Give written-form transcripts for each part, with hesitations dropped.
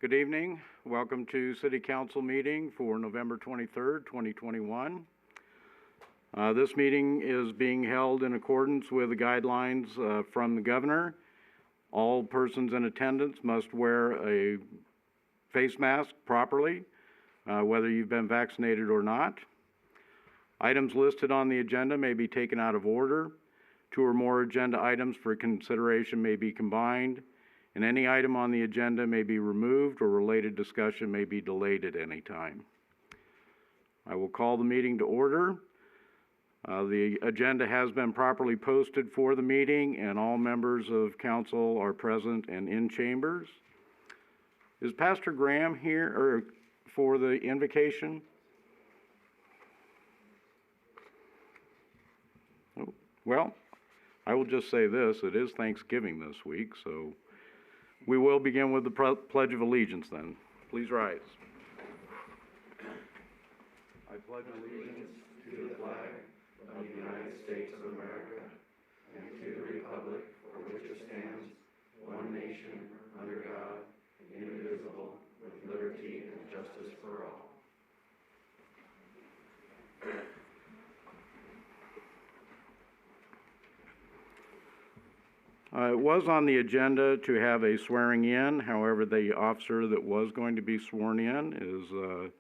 Good evening. Welcome to City Council meeting for November 23rd, 2021. This meeting is being held in accordance with the guidelines from the governor. All persons in attendance must wear a face mask properly, whether you've been vaccinated or not. Items listed on the agenda may be taken out of order. Two or more agenda items for consideration may be combined, and any item on the agenda may be removed or related discussion may be delayed at any time. I will call the meeting to order. The agenda has been properly posted for the meeting, and all members of council are present and in chambers. Is Pastor Graham here for the invocation? Oh, well, I will just say this, it is Thanksgiving this week, so we will begin with the Pledge of Allegiance then. Please rise. I pledge allegiance to the flag of the United States of America and to the republic for which it stands, one nation, under God, indivisible, with liberty and justice for all. It was on the agenda to have a swearing in. However, the officer that was going to be sworn in is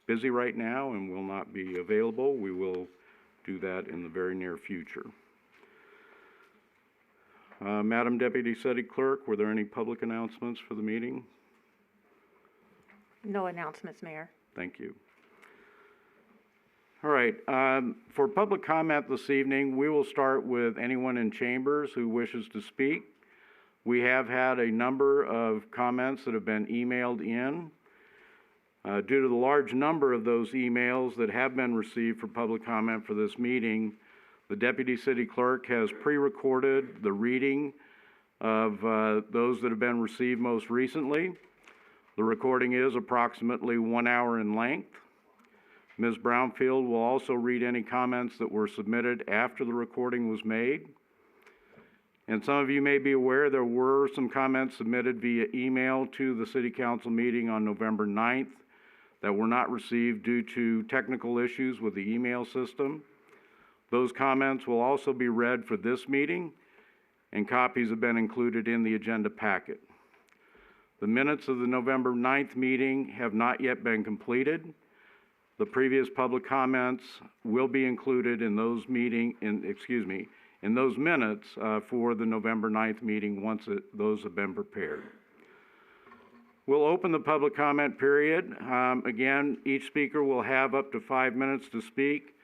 busy right now and will not be available. We will do that in the very near future. Madam Deputy City Clerk, were there any public announcements for the meeting? No announcements, Mayor. Thank you. All right, for public comment this evening, we will start with anyone in chambers who wishes to speak. We have had a number of comments that have been emailed in. Due to the large number of those emails that have been received for public comment for this meeting, the Deputy City Clerk has pre-recorded the reading of those that have been received most recently. The recording is approximately 1 hour in length. Ms. Brownfield will also read any comments that were submitted after the recording was made. And some of you may be aware there were some comments submitted via email to the City Council meeting on November 9th that were not received due to technical issues with the email system. Those comments will also be read for this meeting, and copies have been included in the agenda packet. The minutes of the November 9th meeting have not yet been completed. The previous public comments will be included in those in those minutes for the November 9th meeting once those have been prepared. We'll open the public comment period. Again, each speaker will have up to 5 minutes to speak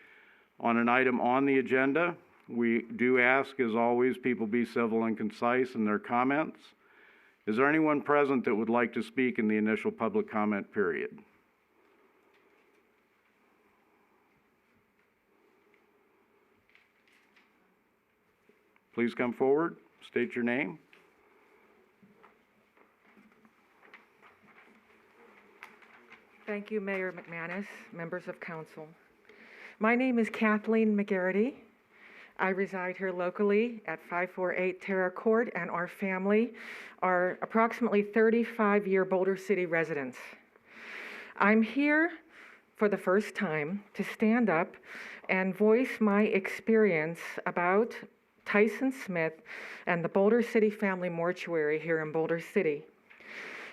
on an item on the agenda. We do ask, as always, people be civil and concise in their comments. Is there anyone present that would like to speak in the initial public comment period? Please come forward, state your name. Thank you, Mayor McManus, members of council. My name is Kathleen McGarity. I reside here locally at 548 Terra Court, and our family are approximately 35-year Boulder City residents. I'm here for the first time to stand up and voice my experience about Tyson Smith and the Boulder City Family Mortuary here in Boulder City.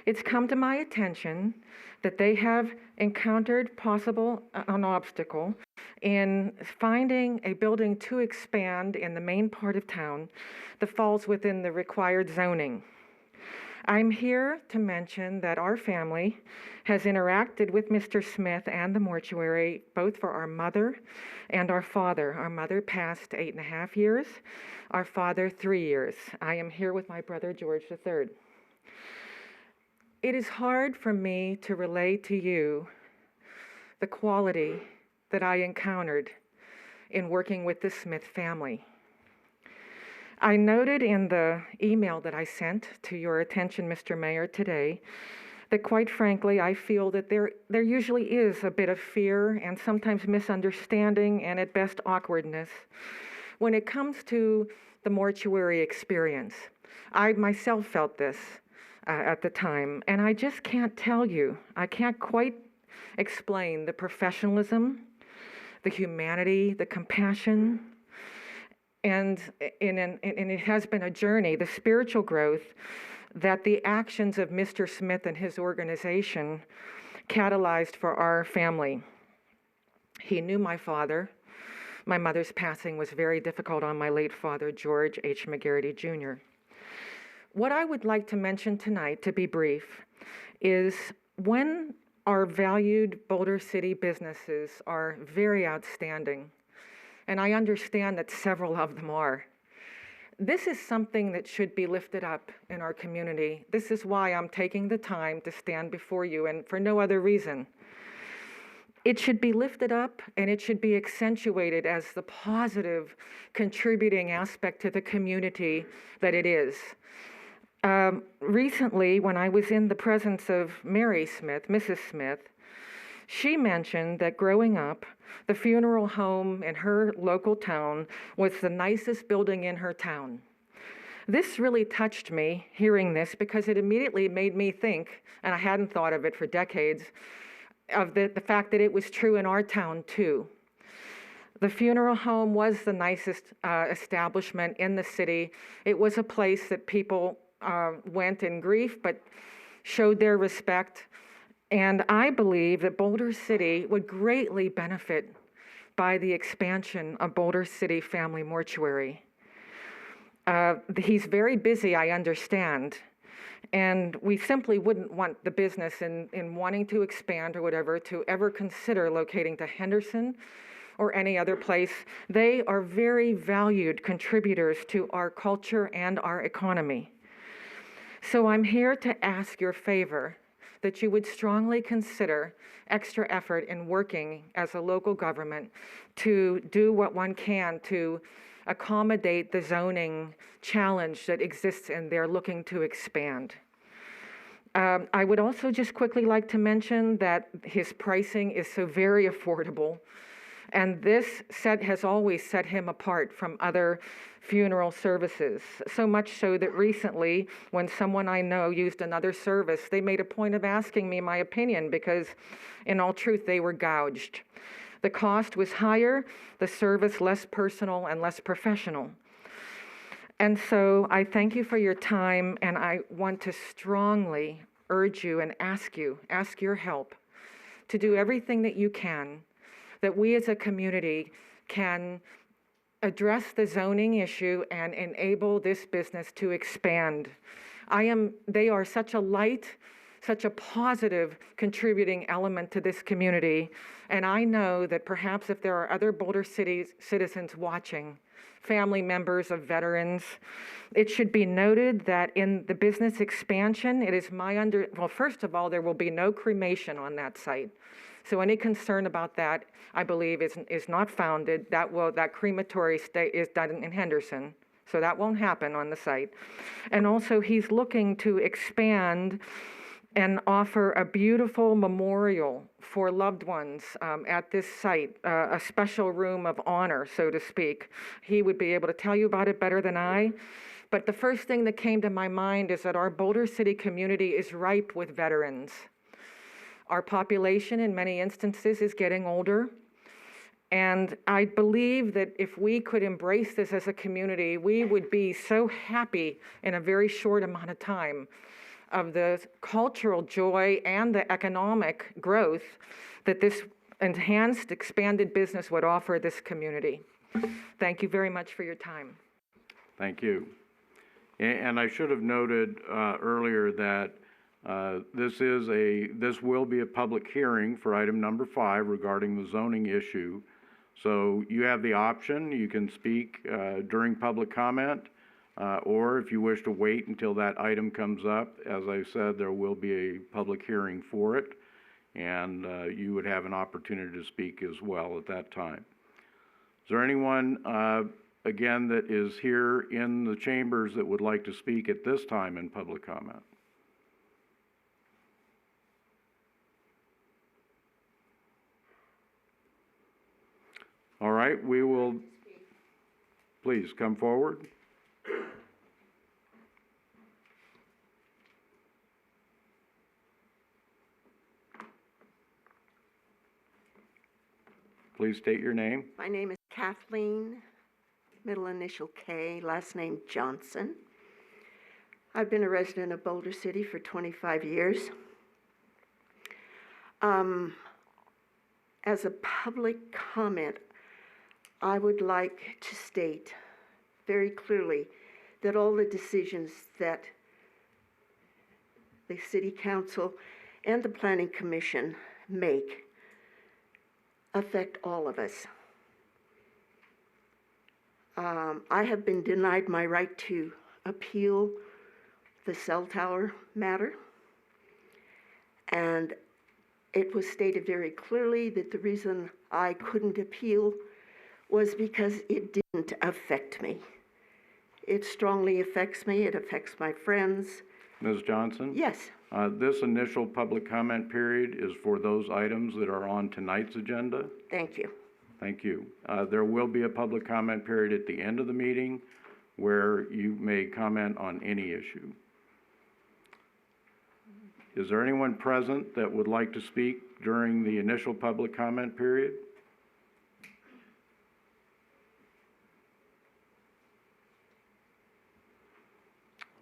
It's come to my attention that they have encountered an obstacle in finding a building to expand in the main part of town that falls within the required zoning. I'm here to mention that our family has interacted with Mr. Smith and the mortuary, both for our mother and our father. Our mother passed 8.5 years, our father 3 years. I am here with my brother George III. It is hard for me to relay to you the quality that I encountered in working with the Smith family. I noted in the email that I sent to your attention, Mr. Mayor, today, that quite frankly, I feel that there usually is a bit of fear and sometimes misunderstanding and at best awkwardness when it comes to the mortuary experience. I myself felt this. at the time. And I just can't tell you, I can't quite explain the professionalism, the humanity, the compassion, and it has been a journey, the spiritual growth that the actions of Mr. Smith and his organization catalyzed for our family. He knew my father. My mother's passing was very difficult on my late father, George H. McGarity Jr. What I would like to mention tonight, to be brief, is when our valued Boulder City businesses are very outstanding, and I understand that several of them are, this is something that should be lifted up in our community. This is why I'm taking the time to stand before you, and for no other reason. It should be lifted up and it should be accentuated as the positive contributing aspect to the community that it is. Recently, when I was in the presence of Mary Smith, Mrs. Smith, she mentioned that growing up, the funeral home in her local town was the nicest building in her town. This really touched me, hearing this, because it immediately made me think, and I hadn't thought of it for decades, of the fact that it was true in our town too. The funeral home was the nicest establishment in the city. It was a place that people went in grief, but showed their respect. And I believe that Boulder City would greatly benefit by the expansion of Boulder City Family Mortuary. He's very busy, I understand. And we simply wouldn't want the business in wanting to expand or whatever to ever consider locating to Henderson or any other place. They are very valued contributors to our culture and our economy. So I'm here to ask your favor that you would strongly consider extra effort in working as a local government to do what one can to accommodate the zoning challenge that exists and they're looking to expand. I would also just quickly like to mention that his pricing is so very affordable, and this has always set him apart from other funeral services. So much so that recently, when someone I know used another service, they made a point of asking me my opinion because, in all truth, they were gouged. The cost was higher, the service less personal and less professional. And so I thank you for your time, and I want to strongly urge you and ask your help to do everything that you can, that we as a community can address the zoning issue and enable this business to expand. They are such a light, such a positive contributing element to this community. And I know that perhaps if there are other Boulder City citizens watching, family members of veterans, it should be noted that in the business expansion, it is well, first of all, there will be no cremation on that site. So any concern about that, I believe, is not founded. That crematory is done in Henderson, so that won't happen on the site. And also, he's looking to expand and offer a beautiful memorial for loved ones at this site, a special room of honor, so to speak. He would be able to tell you about it better than I. But the first thing that came to my mind is that our Boulder City community is ripe with veterans. Our population, in many instances, is getting older. And I believe that if we could embrace this as a community, we would be so happy in a very short amount of time of the cultural joy and the economic growth that this enhanced, expanded business would offer this community. Thank you very much for your time. Thank you. And I should have noted earlier that this will be a public hearing for item number 5 regarding the zoning issue. So you have the option, you can speak during public comment, or if you wish to wait until that item comes up, as I said, there will be a public hearing for it, and you would have an opportunity to speak as well at that time. Is there anyone, again, that is here in the chambers that would like to speak at this time in public comment? All right, we will, please come forward. Please state your name. My name is Kathleen, middle initial K, last name Johnson. I've been a resident of Boulder City for 25 years. As a public comment, I would like to state very clearly that all the decisions that the City Council and the Planning Commission make affect all of us. I have been denied my right to appeal the cell tower matter, and it was stated very clearly that the reason I couldn't appeal was because it didn't affect me. It strongly affects me. It affects my friends. Ms. Johnson? Yes. This initial public comment period is for those items that are on tonight's agenda. Thank you. Thank you. There will be a public comment period at the end of the meeting where you may comment on any issue. Is there anyone present that would like to speak during the initial public comment period?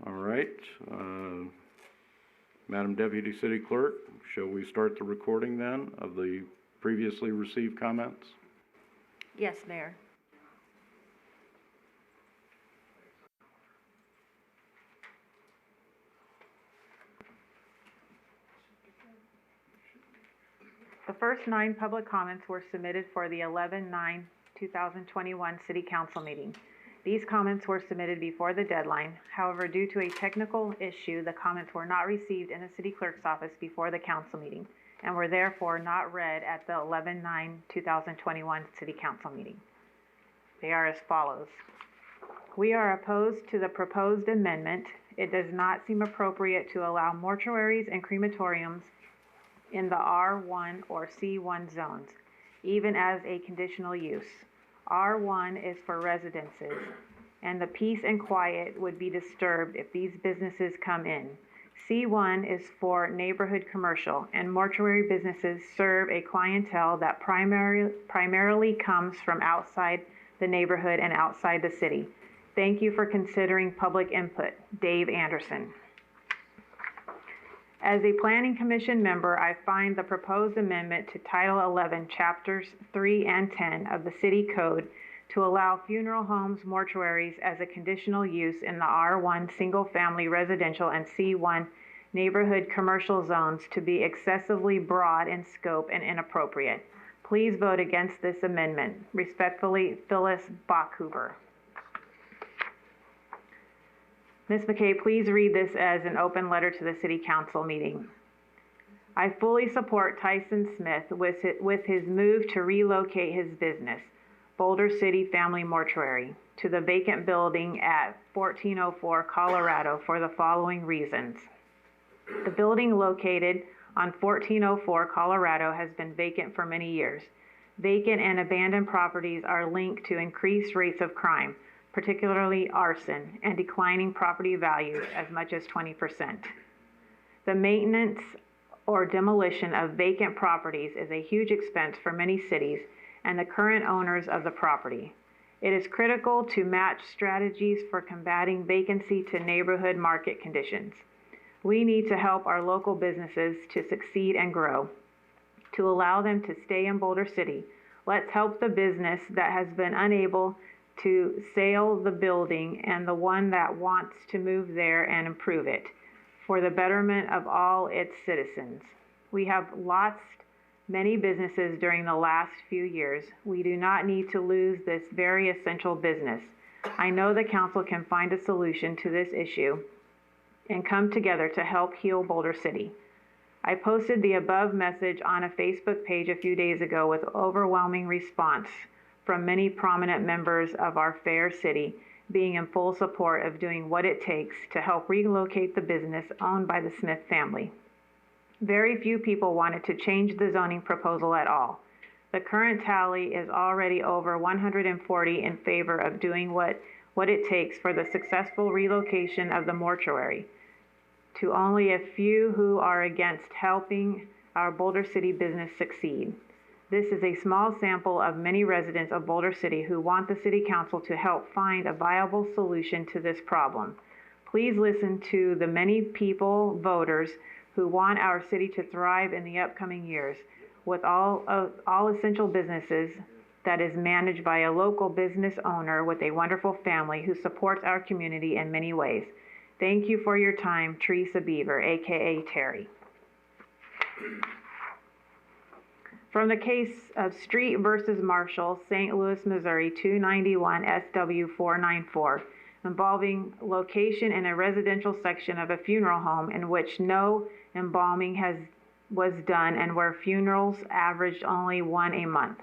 All right. Madam Deputy City Clerk, shall we start the recording then of the previously received comments? Yes, Mayor. The first 9 public comments were submitted for the 11/9/2021 City Council meeting. These comments were submitted before the deadline. However, due to a technical issue, the comments were not received in the City Clerk's office before the council meeting and were therefore not read at the 11/9/2021 City Council meeting. They are as follows. We are opposed to the proposed amendment. It does not seem appropriate to allow mortuaries and crematoriums in the R1 or C1 zones, even as a conditional use. R1 is for residences, and the peace and quiet would be disturbed if these businesses come in. C1 is for neighborhood commercial, and mortuary businesses serve a clientele that primarily comes from outside the neighborhood and outside the city. Thank you for considering public input. Dave Anderson. As a Planning Commission member, I find the proposed amendment to Title 11, Chapters 3 and 10 of the City Code to allow funeral homes, mortuaries as a conditional use in the R1 single-family residential and C1 neighborhood commercial zones to be excessively broad in scope and inappropriate. Please vote against this amendment. Respectfully, Phyllis Bachhuber. Ms. McKay, please read this as an open letter to the City Council meeting. I fully support Tyson Smith with his move to relocate his business, Boulder City Family Mortuary, to the vacant building at 1404 Colorado for the following reasons. The building located on 1404 Colorado has been vacant for many years. Vacant and abandoned properties are linked to increased rates of crime, particularly arson, and declining property values as much as 20%. The maintenance or demolition of vacant properties is a huge expense for many cities and the current owners of the property. It is critical to match strategies for combating vacancy to neighborhood market conditions. We need to help our local businesses to succeed and grow. To allow them to stay in Boulder City, let's help the business that has been unable to sell the building and the one that wants to move there and improve it for the betterment of all its citizens. We have lost many businesses during the last few years. We do not need to lose this very essential business. I know the council can find a solution to this issue and come together to help heal Boulder City. I posted the above message on a Facebook page a few days ago with overwhelming response from many prominent members of our fair city being in full support of doing what it takes to help relocate the business owned by the Smith family. Very few people wanted to change the zoning proposal at all. The current tally is already over 140 in favor of doing what it takes for the successful relocation of the mortuary, to only a few who are against helping our Boulder City business succeed. This is a small sample of many residents of Boulder City who want the City Council to help find a viable solution to this problem. Please listen to the many people, voters, who want our city to thrive in the upcoming years with all essential businesses that is managed by a local business owner with a wonderful family who supports our community in many ways. Thank you for your time, Teresa Beaver, aka Terry. From the case of Street versus Marshall, St. Louis, Missouri, 291 SW 494, involving location in a residential section of a funeral home in which no embalming was done and where funerals averaged only one a month.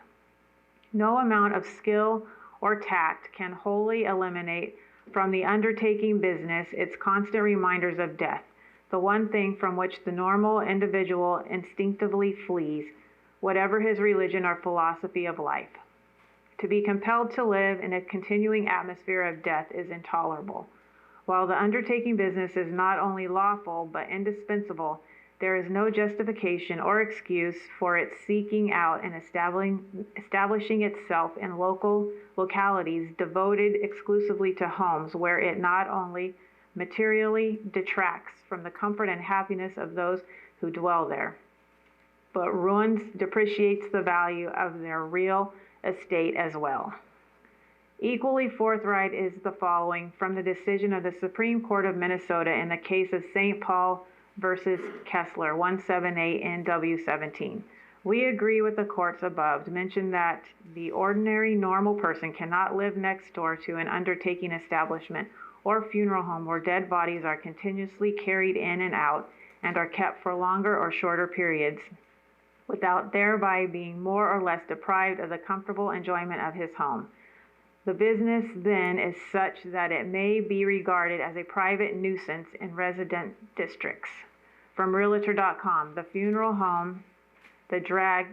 No amount of skill or tact can wholly eliminate from the undertaking business its constant reminders of death, the one thing from which the normal individual instinctively flees, whatever his religion or philosophy of life. To be compelled to live in a continuing atmosphere of death is intolerable. While the undertaking business is not only lawful but indispensable, there is no justification or excuse for its seeking out and establishing itself in localities devoted exclusively to homes where it not only materially detracts from the comfort and happiness of those who dwell there, but depreciates the value of their real estate as well. Equally forthright is the following from the decision of the Supreme Court of Minnesota in the case of St. Paul versus Kessler, 178 NW 17. We agree with the courts above to mention that the ordinary normal person cannot live next door to an undertaking establishment or funeral home where dead bodies are continuously carried in and out and are kept for longer or shorter periods without thereby being more or less deprived of the comfortable enjoyment of his home. The business then is such that it may be regarded as a private nuisance in resident districts. From Realtor.com, the funeral home, the drag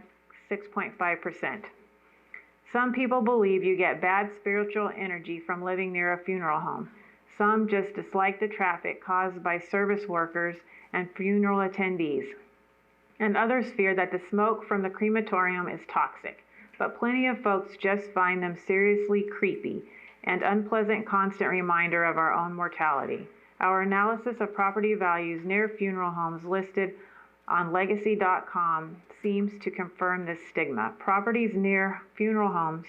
6.5%. Some people believe you get bad spiritual energy from living near a funeral home. Some just dislike the traffic caused by service workers and funeral attendees. And others fear that the smoke from the crematorium is toxic. But plenty of folks just find them seriously creepy and unpleasant constant reminder of our own mortality. Our analysis of property values near funeral homes listed on Legacy.com seems to confirm this stigma. Properties near funeral homes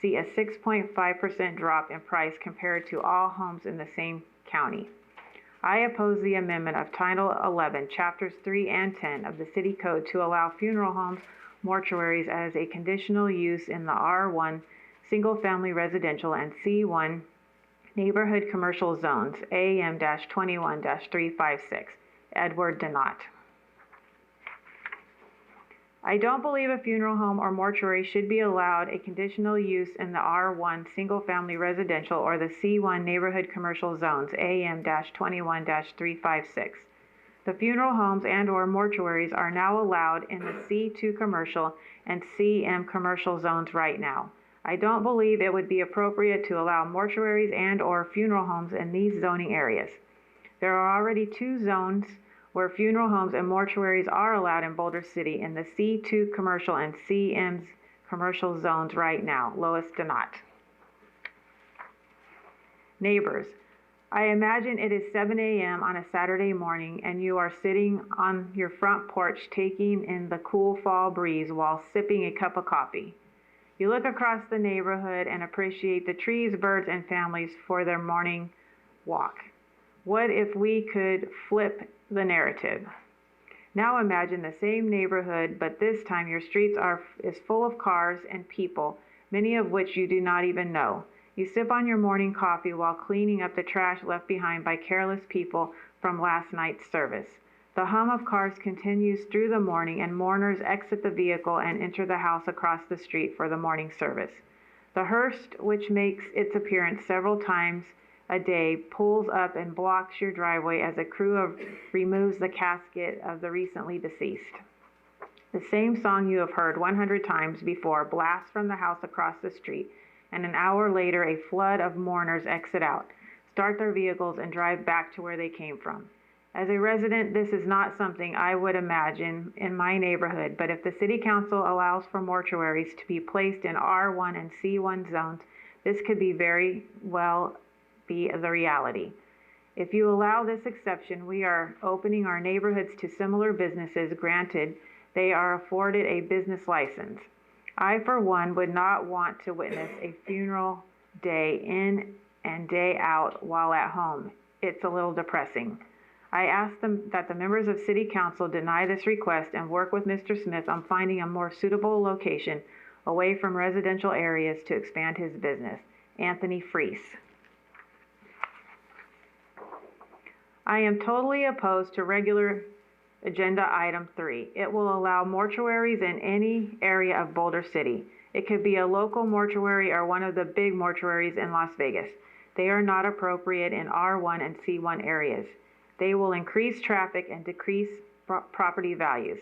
see a 6.5% drop in price compared to all homes in the same county. I oppose the amendment of Title 11, Chapters 3 and 10 of the City Code to allow funeral homes, mortuaries as a conditional use in the R1 single-family residential and C1 neighborhood commercial zones, AM-21-356. Edward Donat. I don't believe a funeral home or mortuary should be allowed a conditional use in the R1 single-family residential or the C1 neighborhood commercial zones, AM-21-356. The funeral homes and/or mortuaries are now allowed in the C2 commercial and CM commercial zones right now. I don't believe it would be appropriate to allow mortuaries and/or funeral homes in these zoning areas. There are already two zones where funeral homes and mortuaries are allowed in Boulder City in the C2 commercial and CM's commercial zones right now. Lois Donat. Neighbors, I imagine it is 7 a.m. on a Saturday morning and you are sitting on your front porch taking in the cool fall breeze while sipping a cup of coffee. You look across the neighborhood and appreciate the trees, birds, and families for their morning walk. What if we could flip the narrative? Now imagine the same neighborhood, but this time your streets is full of cars and people, many of which you do not even know. You sip on your morning coffee while cleaning up the trash left behind by careless people from last night's service. The hum of cars continues through the morning and mourners exit the vehicle and enter the house across the street for the morning service. The hearse, which makes its appearance several times a day, pulls up and blocks your driveway as a crew removes the casket of the recently deceased. The same song you have heard 100 times before blasts from the house across the street, and an hour later a flood of mourners exit out, start their vehicles, and drive back to where they came from. As a resident, this is not something I would imagine in my neighborhood, but if the city council allows for mortuaries to be placed in R1 and C1 zones, this could be very well be the reality. If you allow this exception, we are opening our neighborhoods to similar businesses, granted they are afforded a business license. I, for one, would not want to witness a funeral day in and day out while at home. It's a little depressing. I ask them that the members of City Council deny this request and work with Mr. Smith on finding a more suitable location away from residential areas to expand his business. Anthony Freese. I am totally opposed to regular agenda item 3. It will allow mortuaries in any area of Boulder City. It could be a local mortuary or one of the big mortuaries in Las Vegas. They are not appropriate in R1 and C1 areas. They will increase traffic and decrease property values.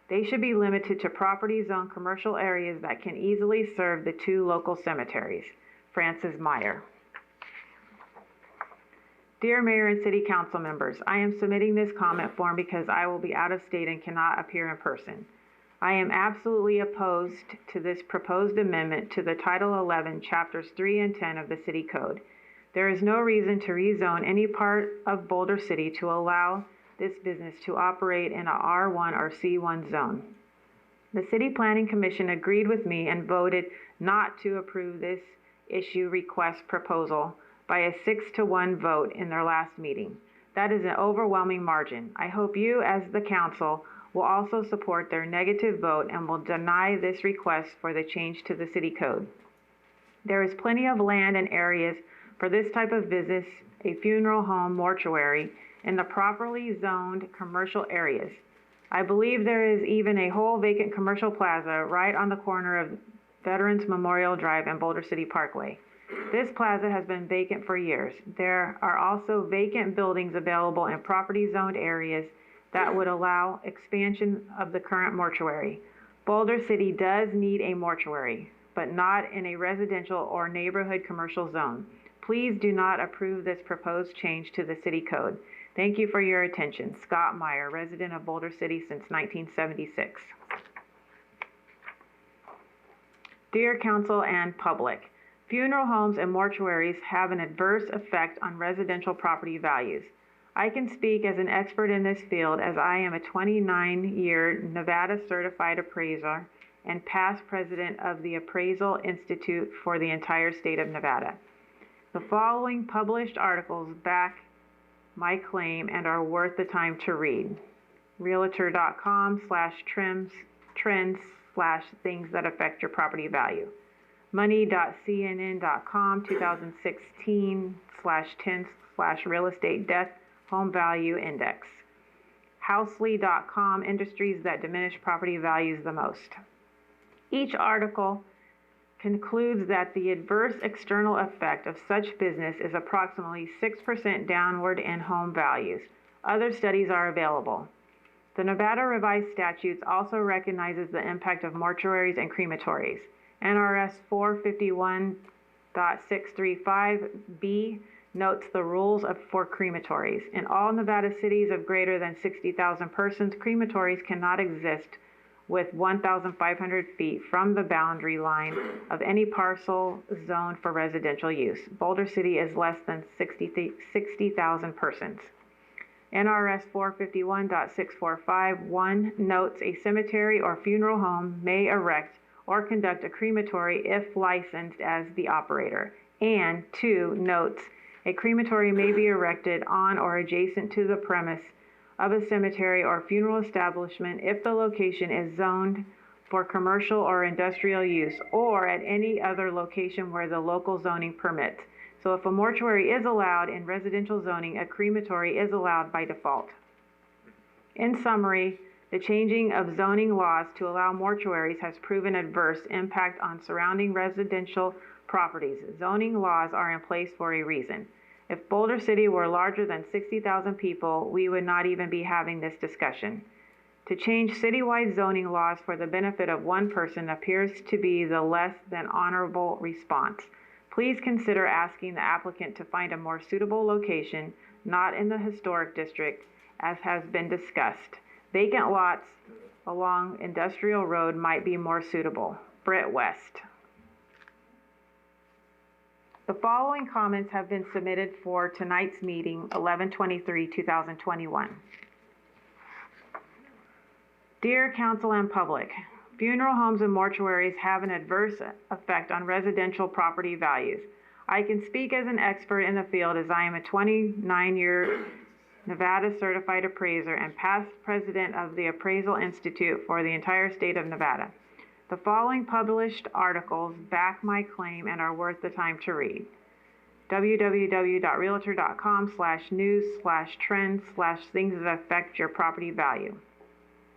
They should be limited to property zone commercial areas that can easily serve the 2 local cemeteries. Francis Meyer. Dear Mayor and City Council members, I am submitting this comment form because I will be out of state and cannot appear in person. I am absolutely opposed to this proposed amendment to the Title 11, Chapters 3 and 10 of the City Code. There is no reason to rezone any part of Boulder City to allow this business to operate in a R1 or C1 zone. The City Planning Commission agreed with me and voted not to approve this issue request proposal by a 6-to-1 vote in their last meeting. That is an overwhelming margin. I hope you, as the council, will also support their negative vote and will deny this request for the change to the City Code. There is plenty of land and areas for this type of business, a funeral home mortuary, in the properly zoned commercial areas. I believe there is even a whole vacant commercial plaza right on the corner of Veterans Memorial Drive and Boulder City Parkway. This plaza has been vacant for years. There are also vacant buildings available in property zoned areas that would allow expansion of the current mortuary. Boulder City does need a mortuary, but not in a residential or neighborhood commercial zone. Please do not approve this proposed change to the City Code. Thank you for your attention. Scott Meyer, resident of Boulder City since 1976. Dear Council and public, funeral homes and mortuaries have an adverse effect on residential property values. I can speak as an expert in this field as I am a 29-year Nevada certified appraiser and past president of the Appraisal Institute for the entire state of Nevada. The following published articles back my claim and are worth the time to read. Realtor.com/trends/things that affect your property value. Money.cnn.com 2016/10/real estate death home value index. Housely.com industries that diminish property values the most. Each article concludes that the adverse external effect of such business is approximately 6% downward in home values. Other studies are available. The Nevada Revised Statutes also recognizes the impact of mortuaries and crematories. NRS 451.635B notes the rules for crematories. In all Nevada cities of greater than 60,000 persons, crematories cannot exist with 1,500 feet from the boundary line of any parcel zoned for residential use. Boulder City is less than 60,000 persons. NRS 451.645(1) notes a cemetery or funeral home may erect or conduct a crematory if licensed as the operator. And 2 notes a crematory may be erected on or adjacent to the premise of a cemetery or funeral establishment if the location is zoned for commercial or industrial use, or at any other location where the local zoning permits. So if a mortuary is allowed in residential zoning, a crematory is allowed by default. In summary, the changing of zoning laws to allow mortuaries has proven adverse impact on surrounding residential properties. Zoning laws are in place for a reason. If Boulder City were larger than 60,000 people, we would not even be having this discussion. To change citywide zoning laws for the benefit of one person appears to be the less than honorable response. Please consider asking the applicant to find a more suitable location, not in the historic district, as has been discussed. Vacant lots along Industrial Road might be more suitable. Britt West. The following comments have been submitted for tonight's meeting, 11/23/2021. Dear Council and Public, funeral homes and mortuaries have an adverse effect on residential property values. I can speak as an expert in the field as I am a 29-year Nevada certified appraiser and past president of the Appraisal Institute for the entire state of Nevada. The following published articles back my claim and are worth the time to read. www.realtor.com/news/trends/things that affect your property value.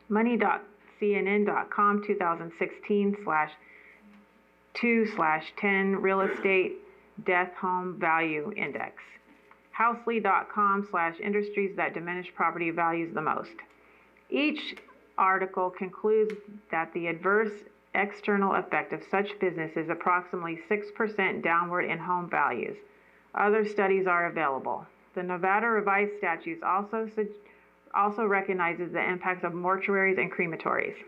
Money.cnn.com 2016/2/10 Real Estate Death Home Value Index. Housely.com/industries that diminish property values the most. Each article concludes that the adverse external effect of such business is approximately 6% downward in home values. Other studies are available. The Nevada Revised Statutes also recognizes the impact of mortuaries and crematories.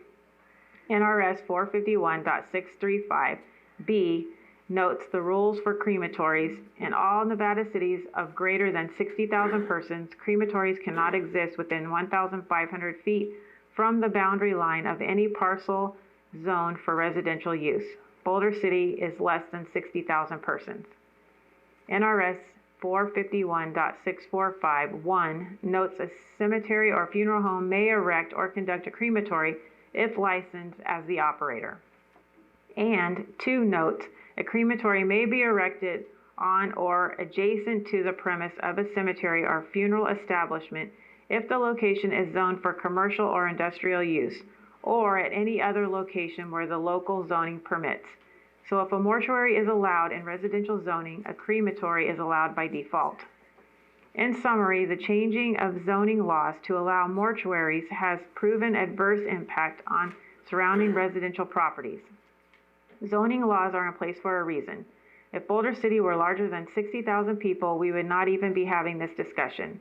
NRS 451.635B notes the rules for crematories. In all Nevada cities of greater than 60,000 persons, crematories cannot exist within 1,500 feet from the boundary line of any parcel zoned for residential use. Boulder City is less than 60,000 persons. NRS 451.645(1) notes a cemetery or funeral home may erect or conduct a crematory if licensed as the operator. And 2 notes a crematory may be erected on or adjacent to the premise of a cemetery or funeral establishment if the location is zoned for commercial or industrial use, or at any other location where the local zoning permits. So if a mortuary is allowed in residential zoning, a crematory is allowed by default. In summary, the changing of zoning laws to allow mortuaries has proven adverse impact on surrounding residential properties. Zoning laws are in place for a reason. If Boulder City were larger than 60,000 people, we would not even be having this discussion.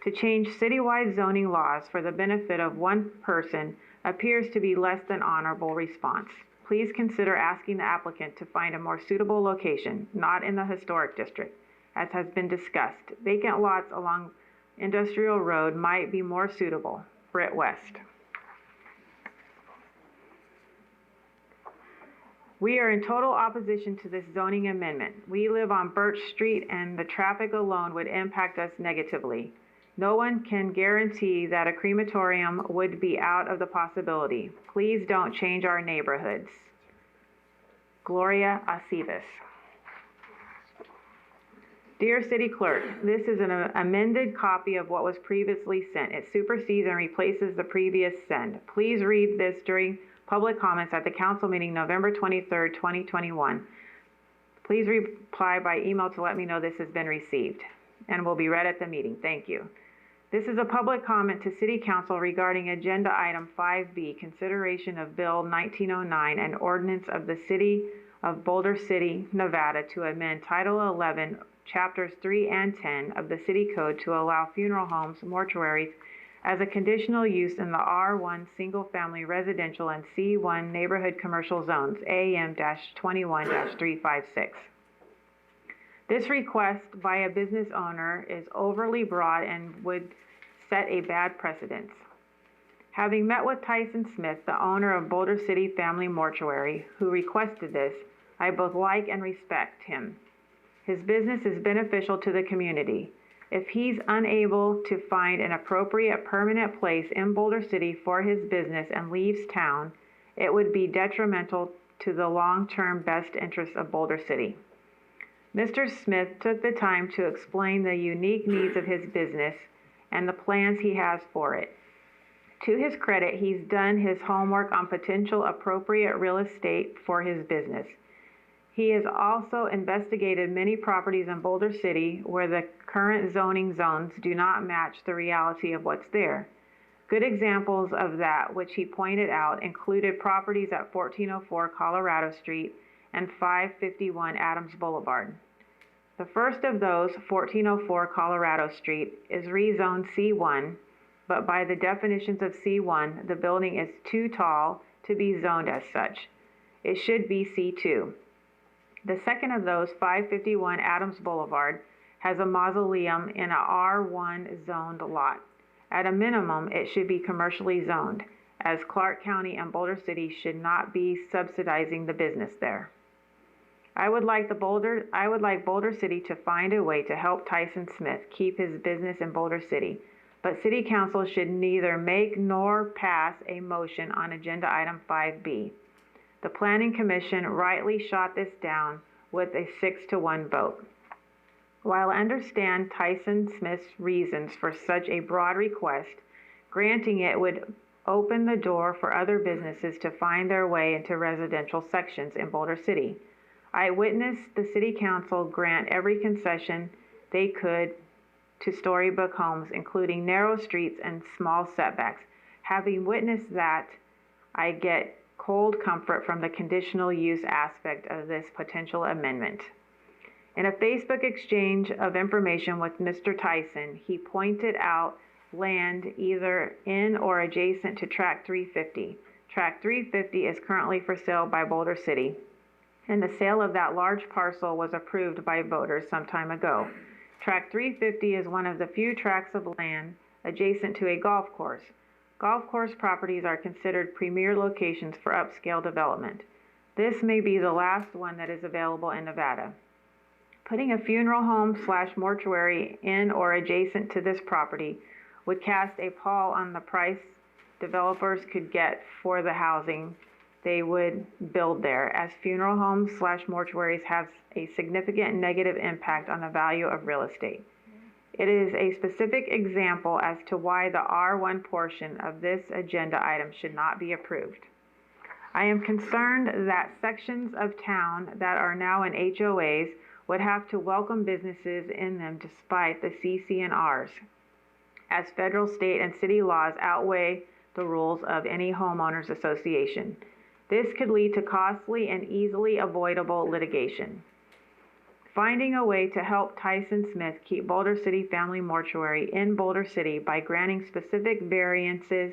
To change citywide zoning laws for the benefit of one person appears to be less than honorable response. Please consider asking the applicant to find a more suitable location, not in the historic district, as has been discussed. Vacant lots along Industrial Road might be more suitable. Britt West. We are in total opposition to this zoning amendment. We live on Birch Street and the traffic alone would impact us negatively. No one can guarantee that a crematorium would be out of the possibility. Please don't change our neighborhoods. Gloria Aceves. Dear City Clerk, this is an amended copy of what was previously sent. It supersedes and replaces the previous send. Please read this during public comments at the council meeting November 23rd, 2021. Please reply by email to let me know this has been received and will be read at the meeting. Thank you. This is a public comment to City Council regarding Agenda Item 5B, consideration of Bill 1909, an ordinance of the City of Boulder City, Nevada to amend Title 11, Chapters 3 and 10 of the City Code to allow funeral homes, mortuaries, as a conditional use in the R1 single-family residential and C1 neighborhood commercial zones, AM-21-356. This request by a business owner is overly broad and would set a bad precedent. Having met with Tyson Smith, the owner of Boulder City Family Mortuary, who requested this, I both like and respect him. His business is beneficial to the community. If he's unable to find an appropriate permanent place in Boulder City for his business and leaves town, it would be detrimental to the long-term best interests of Boulder City. Mr. Smith took the time to explain the unique needs of his business and the plans he has for it. To his credit, he's done his homework on potential appropriate real estate for his business. He has also investigated many properties in Boulder City where the current zoning zones do not match the reality of what's there. Good examples of that, which he pointed out, included properties at 1404 Colorado Street and 551 Adams Boulevard. The first of those, 1404 Colorado Street, is rezoned C1 but by the definitions of C1, the building is too tall to be zoned as such. It should be C2. The second of those, 551 Adams Boulevard, has a mausoleum in a R1 zoned lot. At a minimum, it should be commercially zoned, as Clark County and Boulder City should not be subsidizing the business there. I would like Boulder City to find a way to help Tyson Smith keep his business in Boulder City, but City Council should neither make nor pass a motion on Agenda Item 5B. The Planning Commission rightly shot this down with a 6-1 vote. While I understand Tyson Smith's reasons for such a broad request, granting it would open the door for other businesses to find their way into residential sections in Boulder City. I witnessed the City Council grant every concession they could to storybook homes, including narrow streets and small setbacks. Having witnessed that, I get cold comfort from the conditional use aspect of this potential amendment. In a Facebook exchange of information with Mr. Tyson, he pointed out land either in or adjacent to Track 350. Track 350 is currently for sale by Boulder City, and the sale of that large parcel was approved by voters some time ago. Track 350 is one of the few tracts of land adjacent to a golf course. Golf course properties are considered premier locations for upscale development. This may be the last one that is available in Nevada. Putting a funeral home / mortuary in or adjacent to this property would cast a pall on the price developers could get for the housing they would build there, as funeral homes / mortuaries have a significant negative impact on the value of real estate. It is a specific example as to why the R1 portion of this agenda item should not be approved. I am concerned that sections of town that are now in HOAs would have to welcome businesses in them despite the CC&Rs, as federal, state, and city laws outweigh the rules of any homeowners association. This could lead to costly and easily avoidable litigation. Finding a way to help Tyson Smith keep Boulder City Family Mortuary in Boulder City by granting specific variances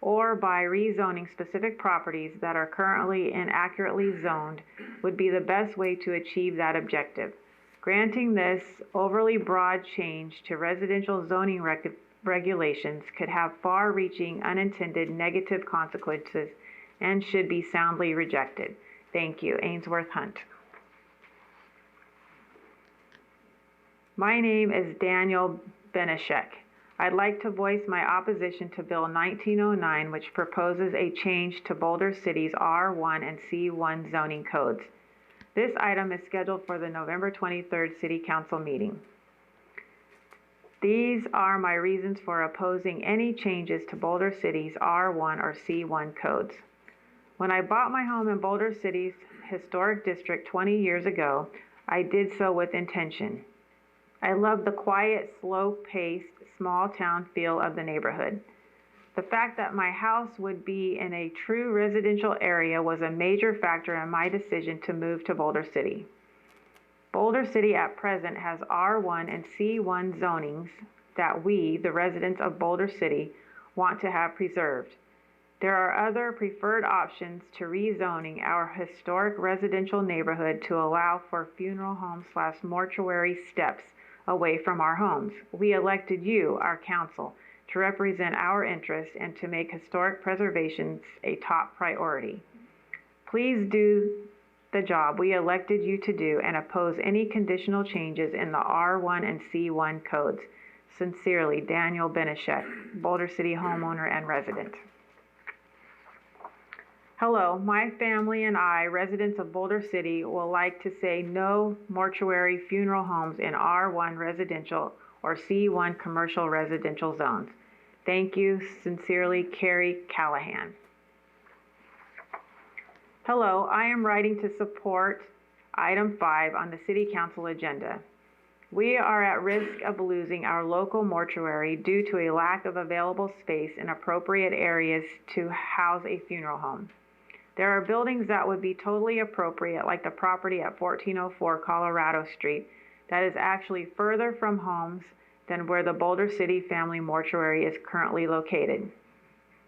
or by rezoning specific properties that are currently inaccurately zoned would be the best way to achieve that objective. Granting this overly broad change to residential zoning regulations could have far-reaching unintended negative consequences and should be soundly rejected. Thank you. Ainsworth Hunt. My name is Daniel Benishek. I'd like to voice my opposition to Bill 1909, which proposes a change to Boulder City's R1 and C1 zoning codes. This item is scheduled for the November 23rd City Council meeting. These are my reasons for opposing any changes to Boulder City's R1 or C1 codes. When I bought my home in Boulder City's historic district 20 years ago, I did so with intention. I love the quiet, slow-paced, small-town feel of the neighborhood. The fact that my house would be in a true residential area was a major factor in my decision to move to Boulder City. Boulder City at present has R1 and C1 zonings that we, the residents of Boulder City, want to have preserved. There are other preferred options to rezoning our historic residential neighborhood to allow for funeral home / mortuary steps away from our homes. We elected you, our council, to represent our interests and to make historic preservation a top priority. Please do the job we elected you to do and oppose any conditional changes in the R1 and C1 codes. Sincerely, Daniel Benishek, Boulder City homeowner and resident. Hello, my family and I, residents of Boulder City, will like to say no mortuary funeral homes in R1 residential or C1 commercial residential zones. Thank you. Sincerely, Carrie Callahan. Hello, I am writing to support item 5 on the City Council agenda. We are at risk of losing our local mortuary due to a lack of available space in appropriate areas to house a funeral home. There are buildings that would be totally appropriate, like the property at 1404 Colorado Street, that is actually further from homes than where the Boulder City Family Mortuary is currently located.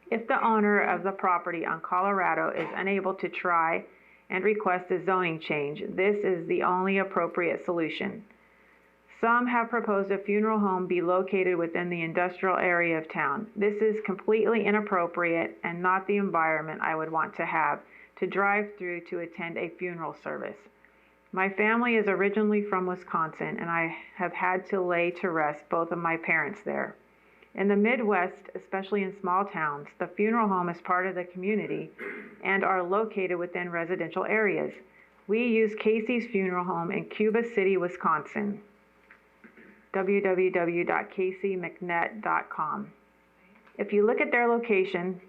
If the owner of the property on Colorado is unable to try and request a zoning change, this is the only appropriate solution. Some have proposed a funeral home be located within the industrial area of town. This is completely inappropriate and not the environment I would want to have to drive through to attend a funeral service. My family is originally from Wisconsin, and I have had to lay to rest both of my parents there. In the Midwest, especially in small towns, the funeral home is part of the community and are located within residential areas. We use Casey's Funeral Home in Cuba City, Wisconsin. www.caseymcnet.com. If you look at their location,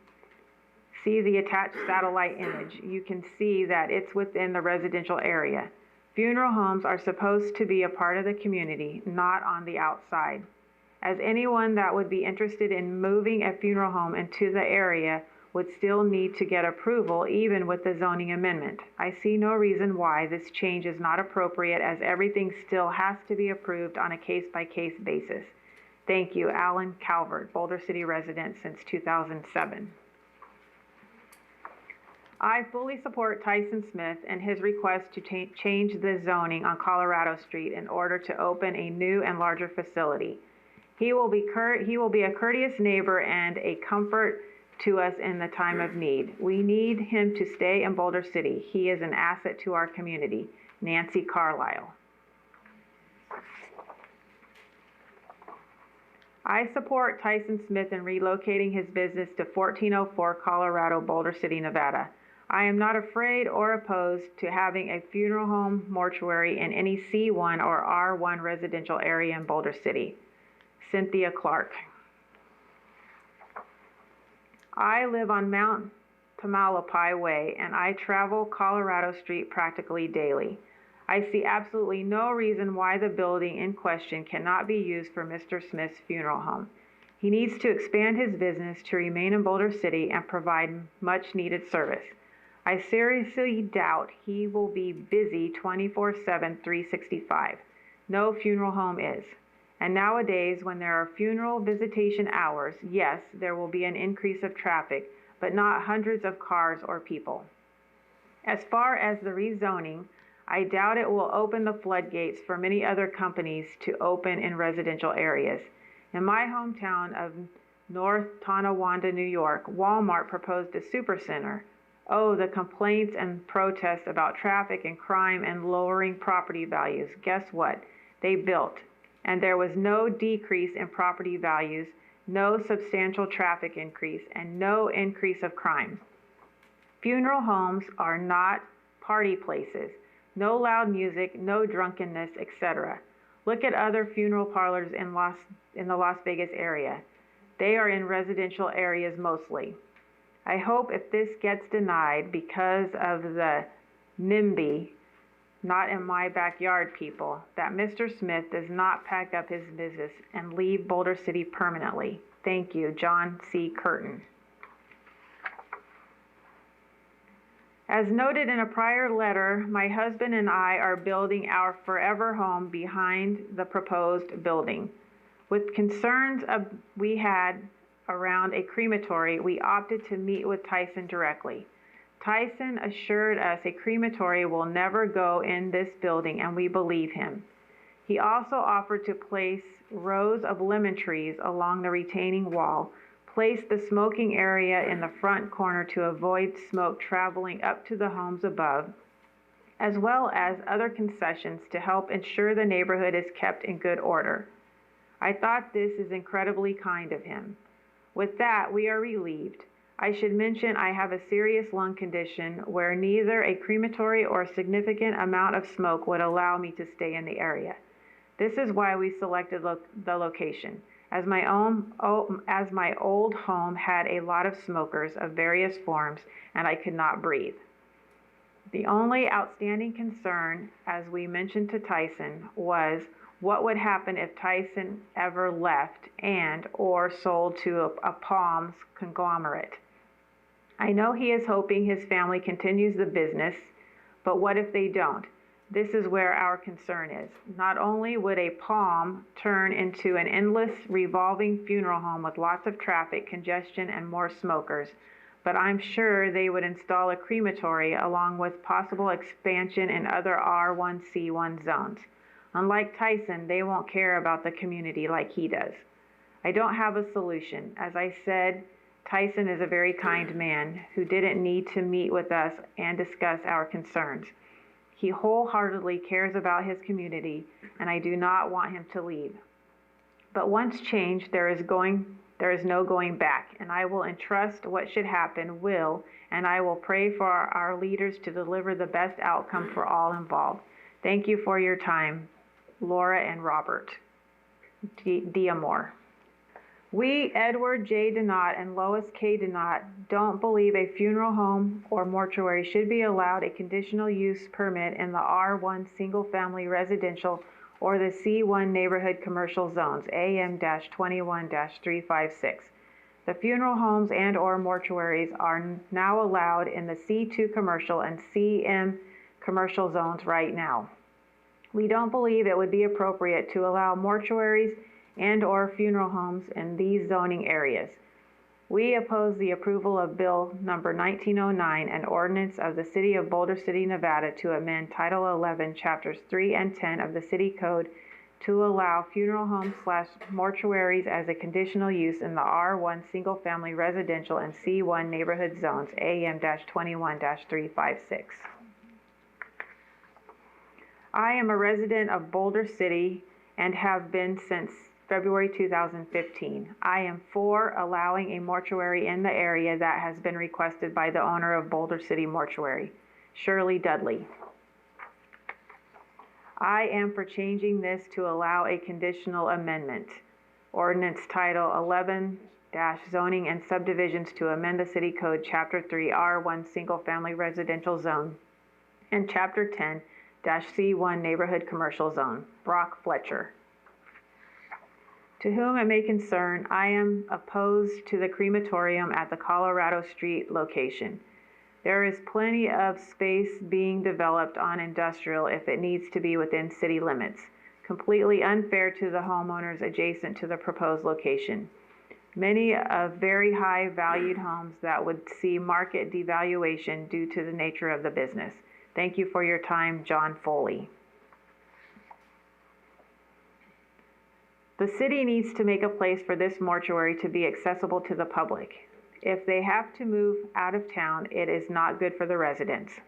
see the attached satellite image, you can see that it's within the residential area. Funeral homes are supposed to be a part of the community, not on the outside. As anyone that would be interested in moving a funeral home into the area would still need to get approval even with the zoning amendment. I see no reason why this change is not appropriate, as everything still has to be approved on a case-by-case basis. Thank you, Alan Calvert, Boulder City resident since 2007. I fully support Tyson Smith and his request to change the zoning on Colorado Street in order to open a new and larger facility. He will be a courteous neighbor and a comfort to us in the time of need. We need him to stay in Boulder City. He is an asset to our community. Nancy Carlisle. I support Tyson Smith in relocating his business to 1404 Colorado, Boulder City, Nevada. I am not afraid or opposed to having a funeral home mortuary in any C1 or R1 residential area in Boulder City. Cynthia Clark. I live on Mount Tamalpais Way, and I travel Colorado Street practically daily. I see absolutely no reason why the building in question cannot be used for Mr. Smith's funeral home. He needs to expand his business to remain in Boulder City and provide much needed service. I seriously doubt he will be busy 24/7, 365. No funeral home is. And nowadays, when there are funeral visitation hours, yes, there will be an increase of traffic, but not hundreds of cars or people. As far as the rezoning, I doubt it will open the floodgates for many other companies to open in residential areas. In my hometown of North Tonawanda, New York, Walmart proposed a supercenter. Oh, the complaints and protests about traffic and crime and lowering property values. Guess what? They built. And there was no decrease in property values, no substantial traffic increase, and no increase of crime. Funeral homes are not party places. No loud music, no drunkenness, etc. Look at other funeral parlors in the Las Vegas area. They are in residential areas mostly. I hope if this gets denied because of the NIMBY, not in my backyard people, that Mr. Smith does not pack up his business and leave Boulder City permanently. Thank you, John C. Curtin. As noted in a prior letter, my husband and I are building our forever home behind the proposed building. With concerns we had around a crematory, we opted to meet with Tyson directly. Tyson assured us a crematory will never go in this building, and we believe him. He also offered to place rows of lemon trees along the retaining wall, place the smoking area in the front corner to avoid smoke traveling up to the homes above, as well as other concessions to help ensure the neighborhood is kept in good order. I thought this is incredibly kind of him. With that, we are relieved. I should mention I have a serious lung condition where neither a crematory or a significant amount of smoke would allow me to stay in the area. This is why we selected the location, as my old home had a lot of smokers of various forms and I could not breathe. The only outstanding concern, as we mentioned to Tyson, was what would happen if Tyson ever left or sold to a Palms conglomerate. I know he is hoping his family continues the business, but what if they don't? This is where our concern is. Not only would a palm turn into an endless revolving funeral home with lots of traffic, congestion, and more smokers, but I'm sure they would install a crematory along with possible expansion in other R1C1 zones. Unlike Tyson, they won't care about the community like he does. I don't have a solution. As I said, Tyson is a very kind man who didn't need to meet with us and discuss our concerns. He wholeheartedly cares about his community, and I do not want him to leave. But once changed, there is no going back, and I will entrust what should happen and I will pray for our leaders to deliver the best outcome for all involved. Thank you for your time, Laura and Robert Diamore. We, Edward J. Donat and Lois K. Donat, don't believe a funeral home or mortuary should be allowed a conditional use permit in the R1 single-family residential or the C1 neighborhood commercial zones, AM-21-356. The funeral homes and or mortuaries are now allowed in the C2 commercial and CM commercial zones right now. We don't believe it would be appropriate to allow mortuaries and or funeral homes in these zoning areas. We oppose the approval of Bill number 1909, an ordinance of the City of Boulder City, Nevada to amend Title 11, Chapters 3 and 10 of the City Code to allow funeral homes / mortuaries as a conditional use in the R1 single-family residential and C1 neighborhood zones, AM-21-356. I am a resident of Boulder City and have been since February 2015. I am for allowing a mortuary in the area that has been requested by the owner of Boulder City Mortuary, Shirley Dudley. I am for changing this to allow a conditional amendment. Ordinance Title 11 Zoning and Subdivisions to amend the City Code Chapter 3 R1 Single Family Residential Zone and Chapter 10 C1 Neighborhood Commercial Zone. Brock Fletcher. To whom it may concern, I am opposed to the crematorium at the Colorado Street location. There is plenty of space being developed on industrial if it needs to be within city limits, completely unfair to the homeowners adjacent to the proposed location. Many of very high valued homes that would see market devaluation due to the nature of the business. Thank you for your time, John Foley. The city needs to make a place for this mortuary to be accessible to the public. If they have to move out of town, it is not good for the residents.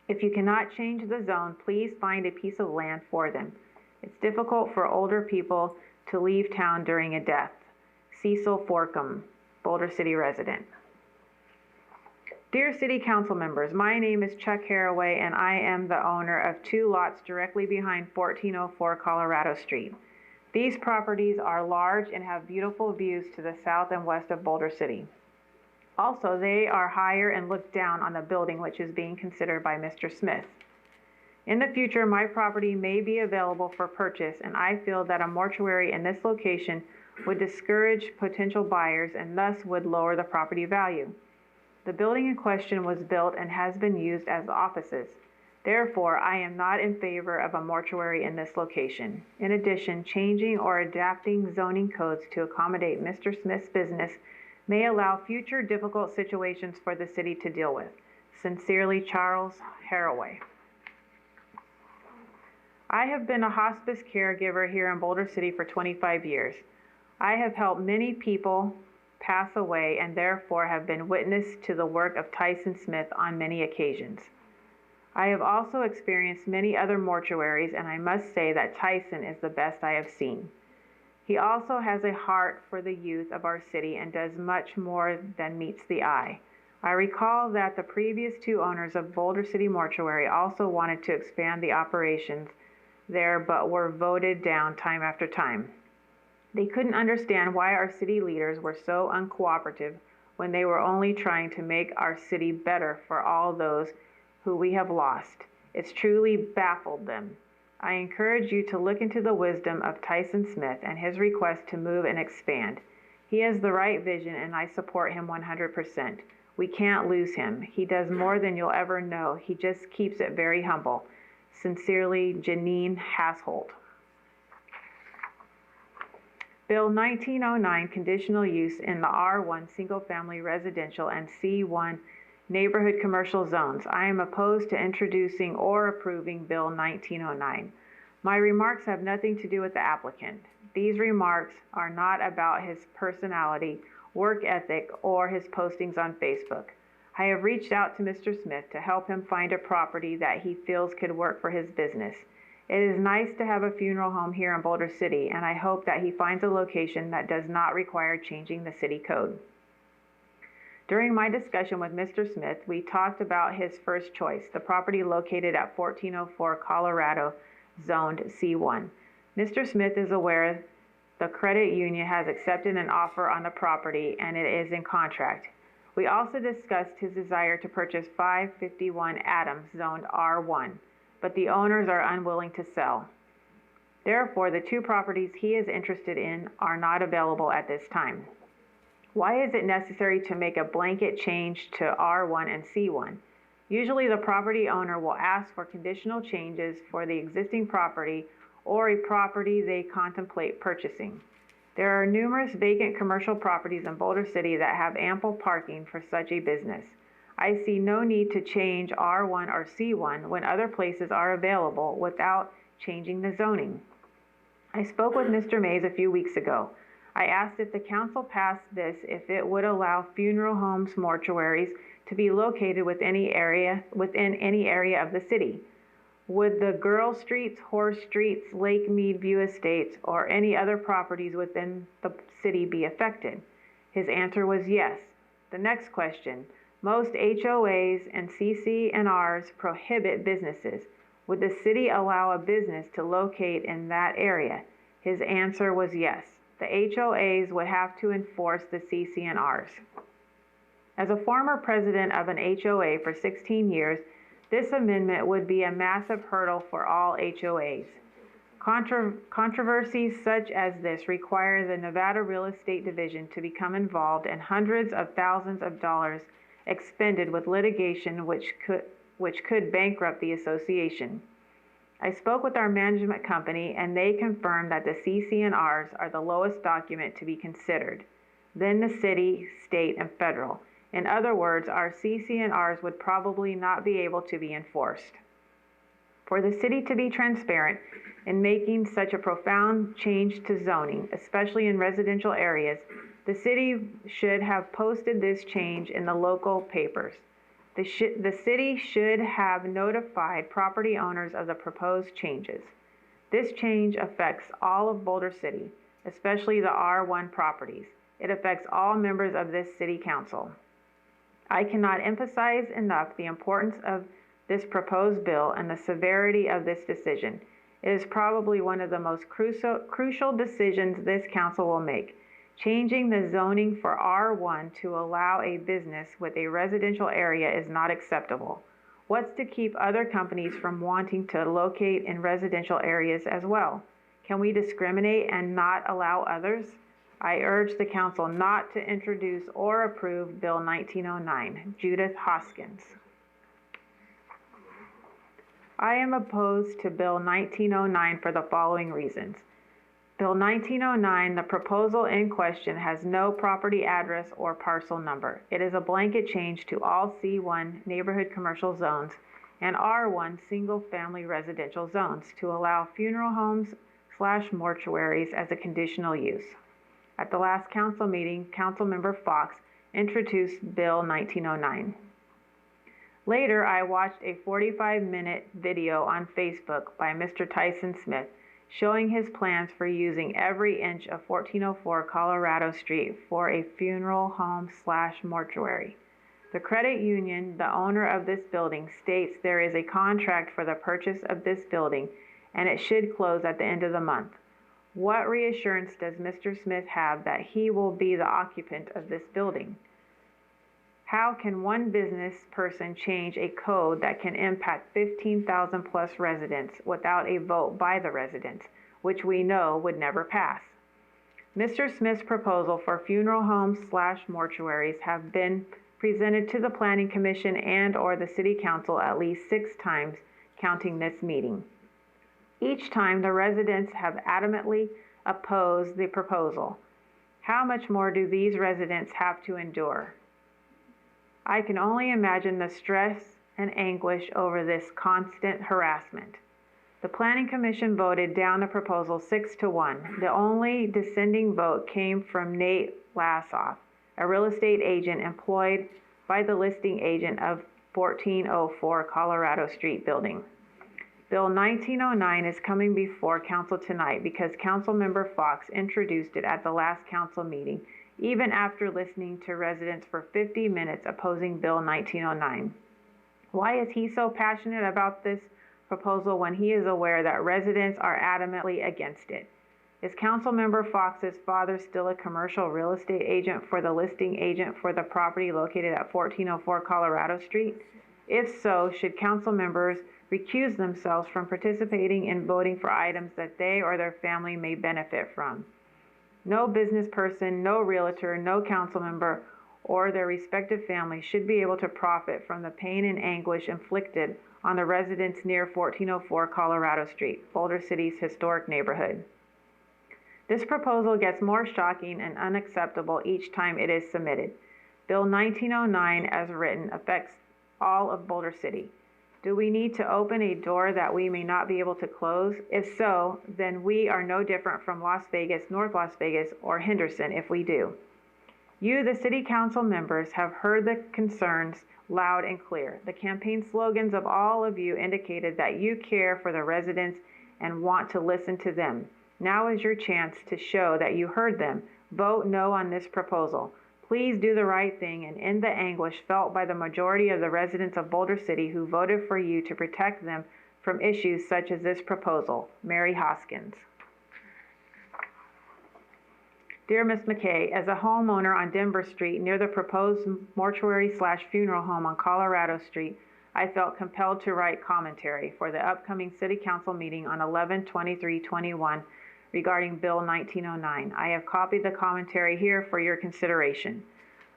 If you cannot change the zone, please find a piece of land for them. It's difficult for older people to leave town during a death. Cecil Forcum, Boulder City resident. Dear City Council members, my name is Chuck Haraway and I am the owner of 2 lots directly behind 1404 Colorado Street. These properties are large and have beautiful views to the south and west of Boulder City. Also, they are higher and look down on the building which is being considered by Mr. Smith. In the future, my property may be available for purchase, and I feel that a mortuary in this location would discourage potential buyers and thus would lower the property value. The building in question was built and has been used as offices. Therefore, I am not in favor of a mortuary in this location. In addition, changing or adapting zoning codes to accommodate Mr. Smith's business may allow future difficult situations for the city to deal with. Sincerely, Charles Haraway. I have been a hospice caregiver here in Boulder City for 25 years. I have helped many people pass away and therefore have been witness to the work of Tyson Smith on many occasions. I have also experienced many other mortuaries, and I must say that Tyson is the best I have seen. He also has a heart for the youth of our city and does much more than meets the eye. I recall that the previous 2 owners of Boulder City Mortuary also wanted to expand the operations there, but were voted down time after time. They couldn't understand why our city leaders were so uncooperative when they were only trying to make our city better for all those who we have lost. It's truly baffled them. I encourage you to look into the wisdom of Tyson Smith and his request to move and expand. He has the right vision and I support him 100%. We can't lose him. He does more than you'll ever know. He just keeps it very humble. Sincerely, Janine Hasholt. Bill 1909, conditional use in the R1 single-family residential and C1 neighborhood commercial zones. I am opposed to introducing or approving Bill 1909. My remarks have nothing to do with the applicant. These remarks are not about his personality, work ethic, or his postings on Facebook. I have reached out to Mr. Smith to help him find a property that he feels could work for his business. It is nice to have a funeral home here in Boulder City, and I hope that he finds a location that does not require changing the city code. During my discussion with Mr. Smith, we talked about his first choice, the property located at 1404 Colorado, zoned C1. Mr. Smith is aware the credit union has accepted an offer on the property and it is in contract. We also discussed his desire to purchase 551 Adams, zoned R1, but the owners are unwilling to sell. Therefore, the two properties he is interested in are not available at this time. Why is it necessary to make a blanket change to R1 and C1? Usually the property owner will ask for conditional changes for the existing property or a property they contemplate purchasing. There are numerous vacant commercial properties in Boulder City that have ample parking for such a business. I see no need to change R1 or C1 when other places are available without changing the zoning. I spoke with Mr. Mays a few weeks ago. I asked if the council passed this, if it would allow funeral homes, mortuaries to be located within any area of the city. Would the Girl Streets, Horse Streets, Lake Mead View Estates, or any other properties within the city be affected? His answer was yes. The next question, most HOAs and CC&Rs prohibit businesses. Would the city allow a business to locate in that area? His answer was yes. The HOAs would have to enforce the CC&Rs. As a former president of an HOA for 16 years, this amendment would be a massive hurdle for all HOAs. Controversies such as this require the Nevada Real Estate Division to become involved in hundreds of thousands of dollars expended with litigation which could bankrupt the association. I spoke with our management company and they confirmed that the CC&Rs are the lowest document to be considered, then the city, state, and federal. In other words, our CC&Rs would probably not be able to be enforced. For the city to be transparent in making such a profound change to zoning, especially in residential areas, the city should have posted this change in the local papers. The city should have notified property owners of the proposed changes. This change affects all of Boulder City, especially the R1 properties. It affects all members of this city council. I cannot emphasize enough the importance of this proposed bill and the severity of this decision. It is probably one of the most crucial decisions this council will make. Changing the zoning for R1 to allow a business with a residential area is not acceptable. What's to keep other companies from wanting to locate in residential areas as well? Can we discriminate and not allow others? I urge the council not to introduce or approve Bill 1909. Judith Hoskins. I am opposed to Bill 1909 for the following reasons. Bill 1909, the proposal in question, has no property address or parcel number. It is a blanket change to all C1 neighborhood commercial zones and R1 single-family residential zones to allow funeral homes/mortuaries as a conditional use. At the last council meeting, Councilmember Fox introduced Bill 1909. Later, I watched a 45-minute video on Facebook by Mr. Tyson Smith showing his plans for using every inch of 1404 Colorado Street for a funeral home/mortuary. The credit union, the owner of this building, states there is a contract for the purchase of this building and it should close at the end of the month. What reassurance does Mr. Smith have that he will be the occupant of this building? How can one business person change a code that can impact 15,000 plus residents without a vote by the residents, which we know would never pass? Mr. Smith's proposal for funeral homes/mortuaries have been presented to the Planning Commission and/or the City Council at least 6 times. counting this meeting. Each time the residents have adamantly opposed the proposal. How much more do these residents have to endure? I can only imagine the stress and anguish over this constant harassment. The Planning Commission voted down the proposal 6-1. The only dissenting vote came from Nate Lassoff, a real estate agent employed by the listing agent of 1404 Colorado Street building. Bill 1909 is coming before council tonight because Councilmember Fox introduced it at the last council meeting, even after listening to residents for 50 minutes opposing Bill 1909. Why is he so passionate about this proposal when he is aware that residents are adamantly against it? Is Councilmember Fox's father still a commercial real estate agent for the listing agent for the property located at 1404 Colorado Street? If so, should council members recuse themselves from participating in voting for items that they or their family may benefit from? No business person, no realtor, no council member, or their respective family should be able to profit from the pain and anguish inflicted on the residents near 1404 Colorado Street, Boulder City's historic neighborhood. This proposal gets more shocking and unacceptable each time it is submitted. Bill 1909, as written, affects all of Boulder City. Do we need to open a door that we may not be able to close? If so, then we are no different from Las Vegas, North Las Vegas, or Henderson if we do. You, the city council members, have heard the concerns loud and clear. The campaign slogans of all of you indicated that you care for the residents and want to listen to them. Now is your chance to show that you heard them. Vote no on this proposal. Please do the right thing and end the anguish felt by the majority of the residents of Boulder City who voted for you to protect them from issues such as this proposal. Mary Hoskins. Dear Ms. McKay, as a homeowner on Denver Street near the proposed mortuary/funeral home on Colorado Street, I felt compelled to write commentary for the upcoming City Council meeting on 11/23/21 regarding Bill 1909. I have copied the commentary here for your consideration.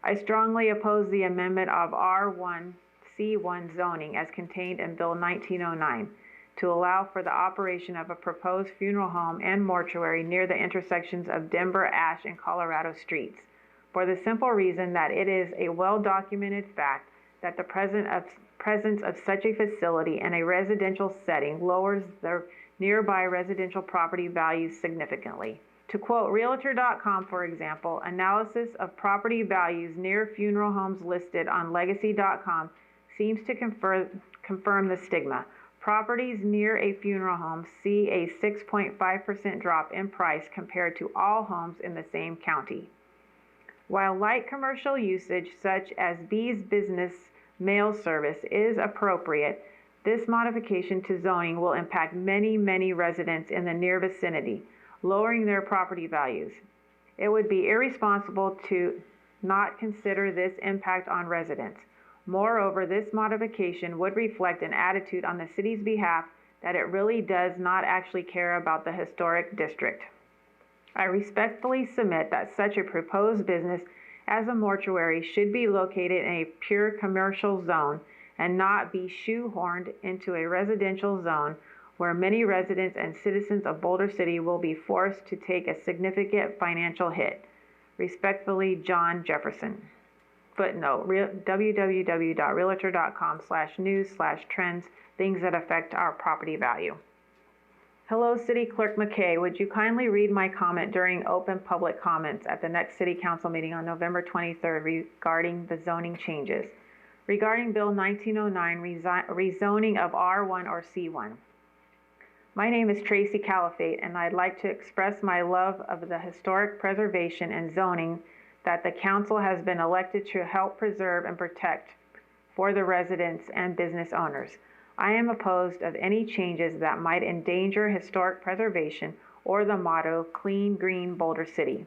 I strongly oppose the amendment of R1C1 zoning as contained in Bill 1909 to allow for the operation of a proposed funeral home and mortuary near the intersections of Denver, Ash, and Colorado streets, for the simple reason that it is a well-documented fact that the presence of such a facility in a residential setting lowers the nearby residential property values significantly. To quote Realtor.com, for example, analysis of property values near funeral homes listed on Legacy.com seems to confirm the stigma. Properties near a funeral home see a 6.5% drop in price compared to all homes in the same county. While light commercial usage such as B's business mail service is appropriate, this modification to zoning will impact many residents in the near vicinity, lowering their property values. It would be irresponsible to not consider this impact on residents. Moreover, this modification would reflect an attitude on the city's behalf that it really does not actually care about the historic district. I respectfully submit that such a proposed business as a mortuary should be located in a pure commercial zone and not be shoehorned into a residential zone where many residents and citizens of Boulder City will be forced to take a significant financial hit. Respectfully, John Jefferson. Footnote, www.realtor.com/news/trends, things that affect our property value. Hello, City Clerk McKay. Would you kindly read my comment during open public comments at the next City Council meeting on November 23rd regarding the zoning changes? Regarding Bill 1909, rezoning of R1 or C1. My name is Tracy Califate, and I'd like to express my love of the historic preservation and zoning that the council has been elected to help preserve and protect for the residents and business owners. I am opposed of any changes that might endanger historic preservation or the motto, Clean Green Boulder City.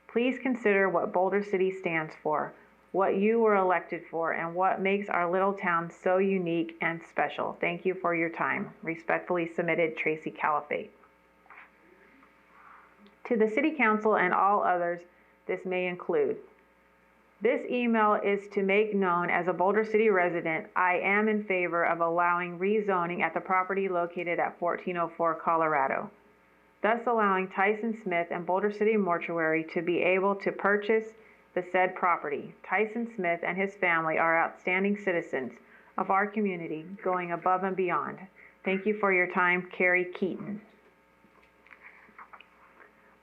Please consider what Boulder City stands for, what you were elected for, and what makes our little town so unique and special. Thank you for your time. Respectfully submitted, Tracy Califate. To the City Council and all others, this may include This email is to make known as a Boulder City resident, I am in favor of allowing rezoning at the property located at 1404 Colorado, thus allowing Tyson Smith and Boulder City Mortuary to be able to purchase the said property. Tyson Smith and his family are outstanding citizens of our community, going above and beyond. Thank you for your time, Carrie Keaton.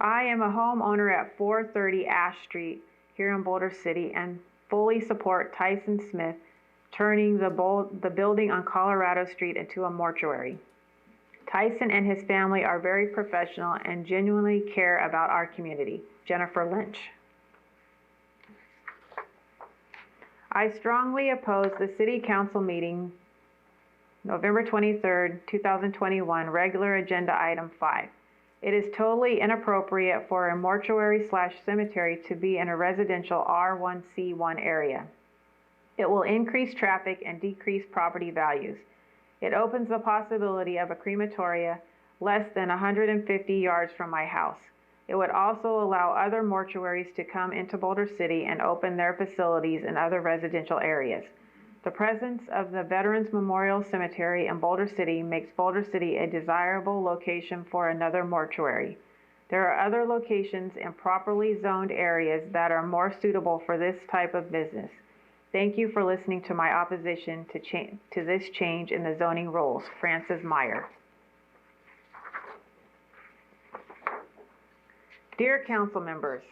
I am a homeowner at 430 Ash Street here in Boulder City and fully support Tyson Smith turning the building on Colorado Street into a mortuary. Tyson and his family are very professional and genuinely care about our community. Jennifer Lynch. I strongly oppose the City Council meeting, November 23rd, 2021, regular agenda item 5. It is totally inappropriate for a mortuary/cemetery to be in a residential R1C1 area. It will increase traffic and decrease property values. It opens the possibility of a crematoria less than 150 yards from my house. It would also allow other mortuaries to come into Boulder City and open their facilities in other residential areas. The presence of the Veterans Memorial Cemetery in Boulder City makes Boulder City a desirable location for another mortuary. There are other locations in properly zoned areas that are more suitable for this type of business. Thank you for listening to my opposition to this change in the zoning rules. Francis Meyer. Dear council members,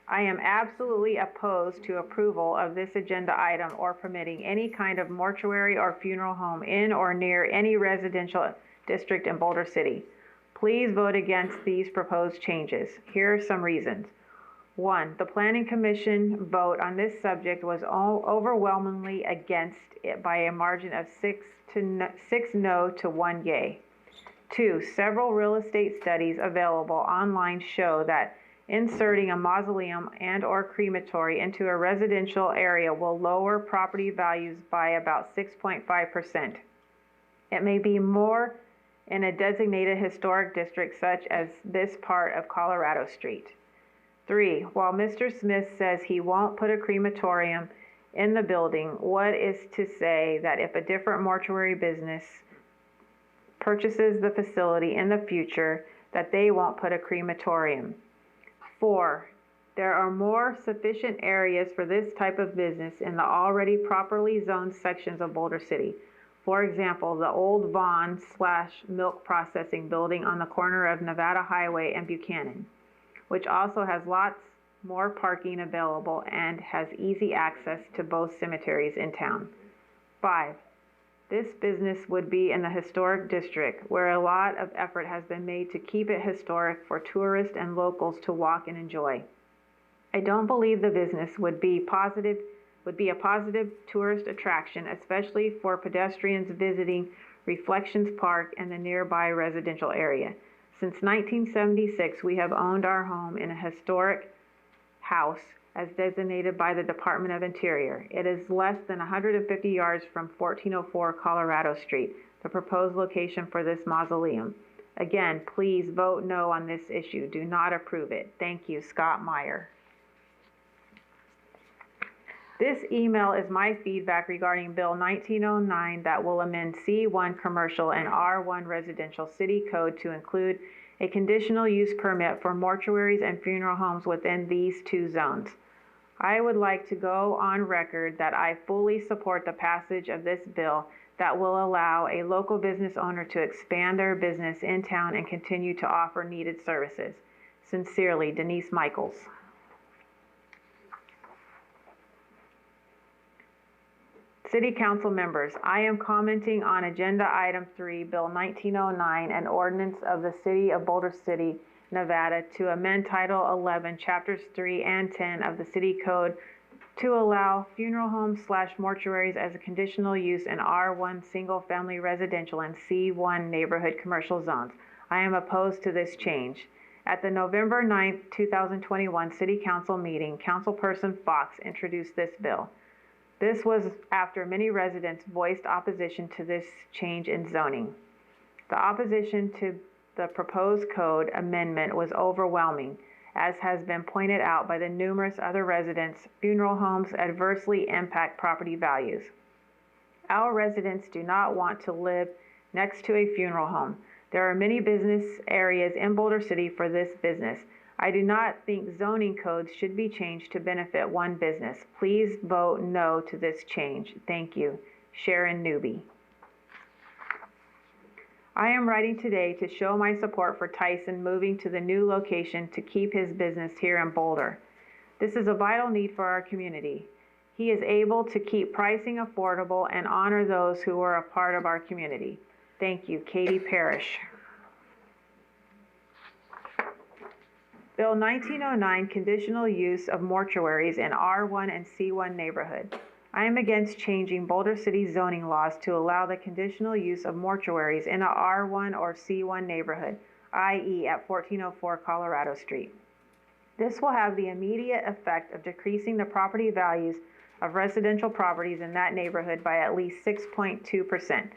I am absolutely opposed to approval of this agenda item or permitting any kind of mortuary or funeral home in or near any residential district in Boulder City. Please vote against these proposed changes. Here are some reasons. 1, the Planning Commission vote on this subject was overwhelmingly against it by a margin of 6 no to 1 yay. 2, several real estate studies available online show that inserting a mausoleum and/or crematory into a residential area will lower property values by about 6.5%. It may be more in a designated historic district such as this part of Colorado Street. 3, while Mr. Smith says he won't put a crematorium in the building, what is to say that if a different mortuary business purchases the facility in the future, that they won't put a crematorium? 4, there are more sufficient areas for this type of business in the already properly zoned sections of Boulder City. For example, the old Vaughn/milk processing building on the corner of Nevada Highway and Buchanan, which also has lots more parking available and has easy access to both cemeteries in town. 5, this business would be in the historic district, where a lot of effort has been made to keep it historic for tourists and locals to walk and enjoy. I don't believe the business would be a positive tourist attraction, especially for pedestrians visiting Reflections Park and the nearby residential area. Since 1976, we have owned our home in a historic house as designated by the Department of Interior. It is less than 150 yards from 1404 Colorado Street, the proposed location for this mausoleum. Again, please vote no on this issue. Do not approve it. Thank you, Scott Meyer. This email is my feedback regarding Bill 1909 that will amend C1 Commercial and R1 Residential City Code to include a conditional use permit for mortuaries and funeral homes within these two zones. I would like to go on record that I fully support the passage of this bill that will allow a local business owner to expand their business in town and continue to offer needed services. Sincerely, Denise Michaels. City Council members, I am commenting on Agenda Item 3, Bill 1909, an ordinance of the City of Boulder City, Nevada, to amend Title 11, Chapters 3 and 10 of the City Code to allow funeral homes/mortuaries as a conditional use in R1 single-family residential and C1 neighborhood commercial zones. I am opposed to this change. At the November 9, 2021 City Council meeting, Councilperson Fox introduced this bill. This was after many residents voiced opposition to this change in zoning. The opposition to the proposed code amendment was overwhelming, as has been pointed out by the numerous other residents, funeral homes adversely impact property values. Our residents do not want to live next to a funeral home. There are many business areas in Boulder City for this business. I do not think zoning codes should be changed to benefit one business. Please vote no to this change. Thank you. Sharon Newby. I am writing today to show my support for Tyson moving to the new location to keep his business here in Boulder. This is a vital need for our community. He is able to keep pricing affordable and honor those who are a part of our community. Thank you, Katie Parrish. Bill 1909, Conditional Use of Mortuaries in R1 and C1 neighborhood. I am against changing Boulder City zoning laws to allow the conditional use of mortuaries in a R1 or C1 neighborhood, i.e. at 1404 Colorado Street. This will have the immediate effect of decreasing the property values of residential properties in that neighborhood by at least 6.2%.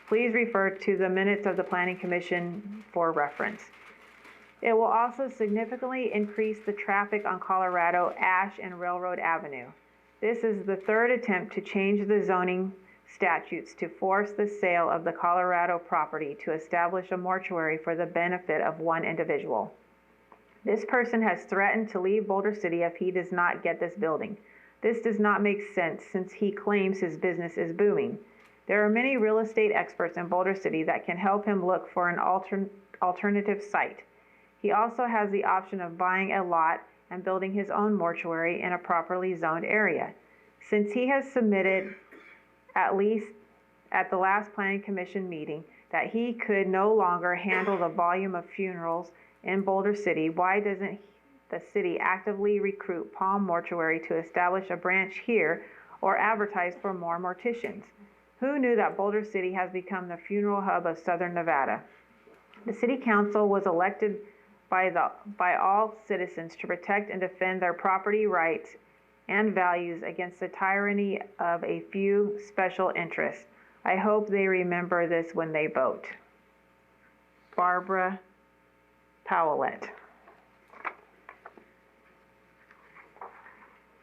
Please refer to the minutes of the Planning Commission for reference. It will also significantly increase the traffic on Colorado, Ash, and Railroad Avenue. This is the third attempt to change the zoning statutes to force the sale of the Colorado property to establish a mortuary for the benefit of one individual. This person has threatened to leave Boulder City if he does not get this building. This does not make sense since he claims his business is booming. There are many real estate experts in Boulder City that can help him look for an alternative site. He also has the option of buying a lot and building his own mortuary in a properly zoned area. Since he has submitted, at least at the last Planning Commission meeting, that he could no longer handle the volume of funerals in Boulder City, why doesn't the city actively recruit Palm Mortuary to establish a branch here or advertise for more morticians? Who knew that Boulder City has become the funeral hub of Southern Nevada? The City Council was elected by all citizens to protect and defend their property rights and values against the tyranny of a few special interests. I hope they remember this when they vote. Barbara Powellett.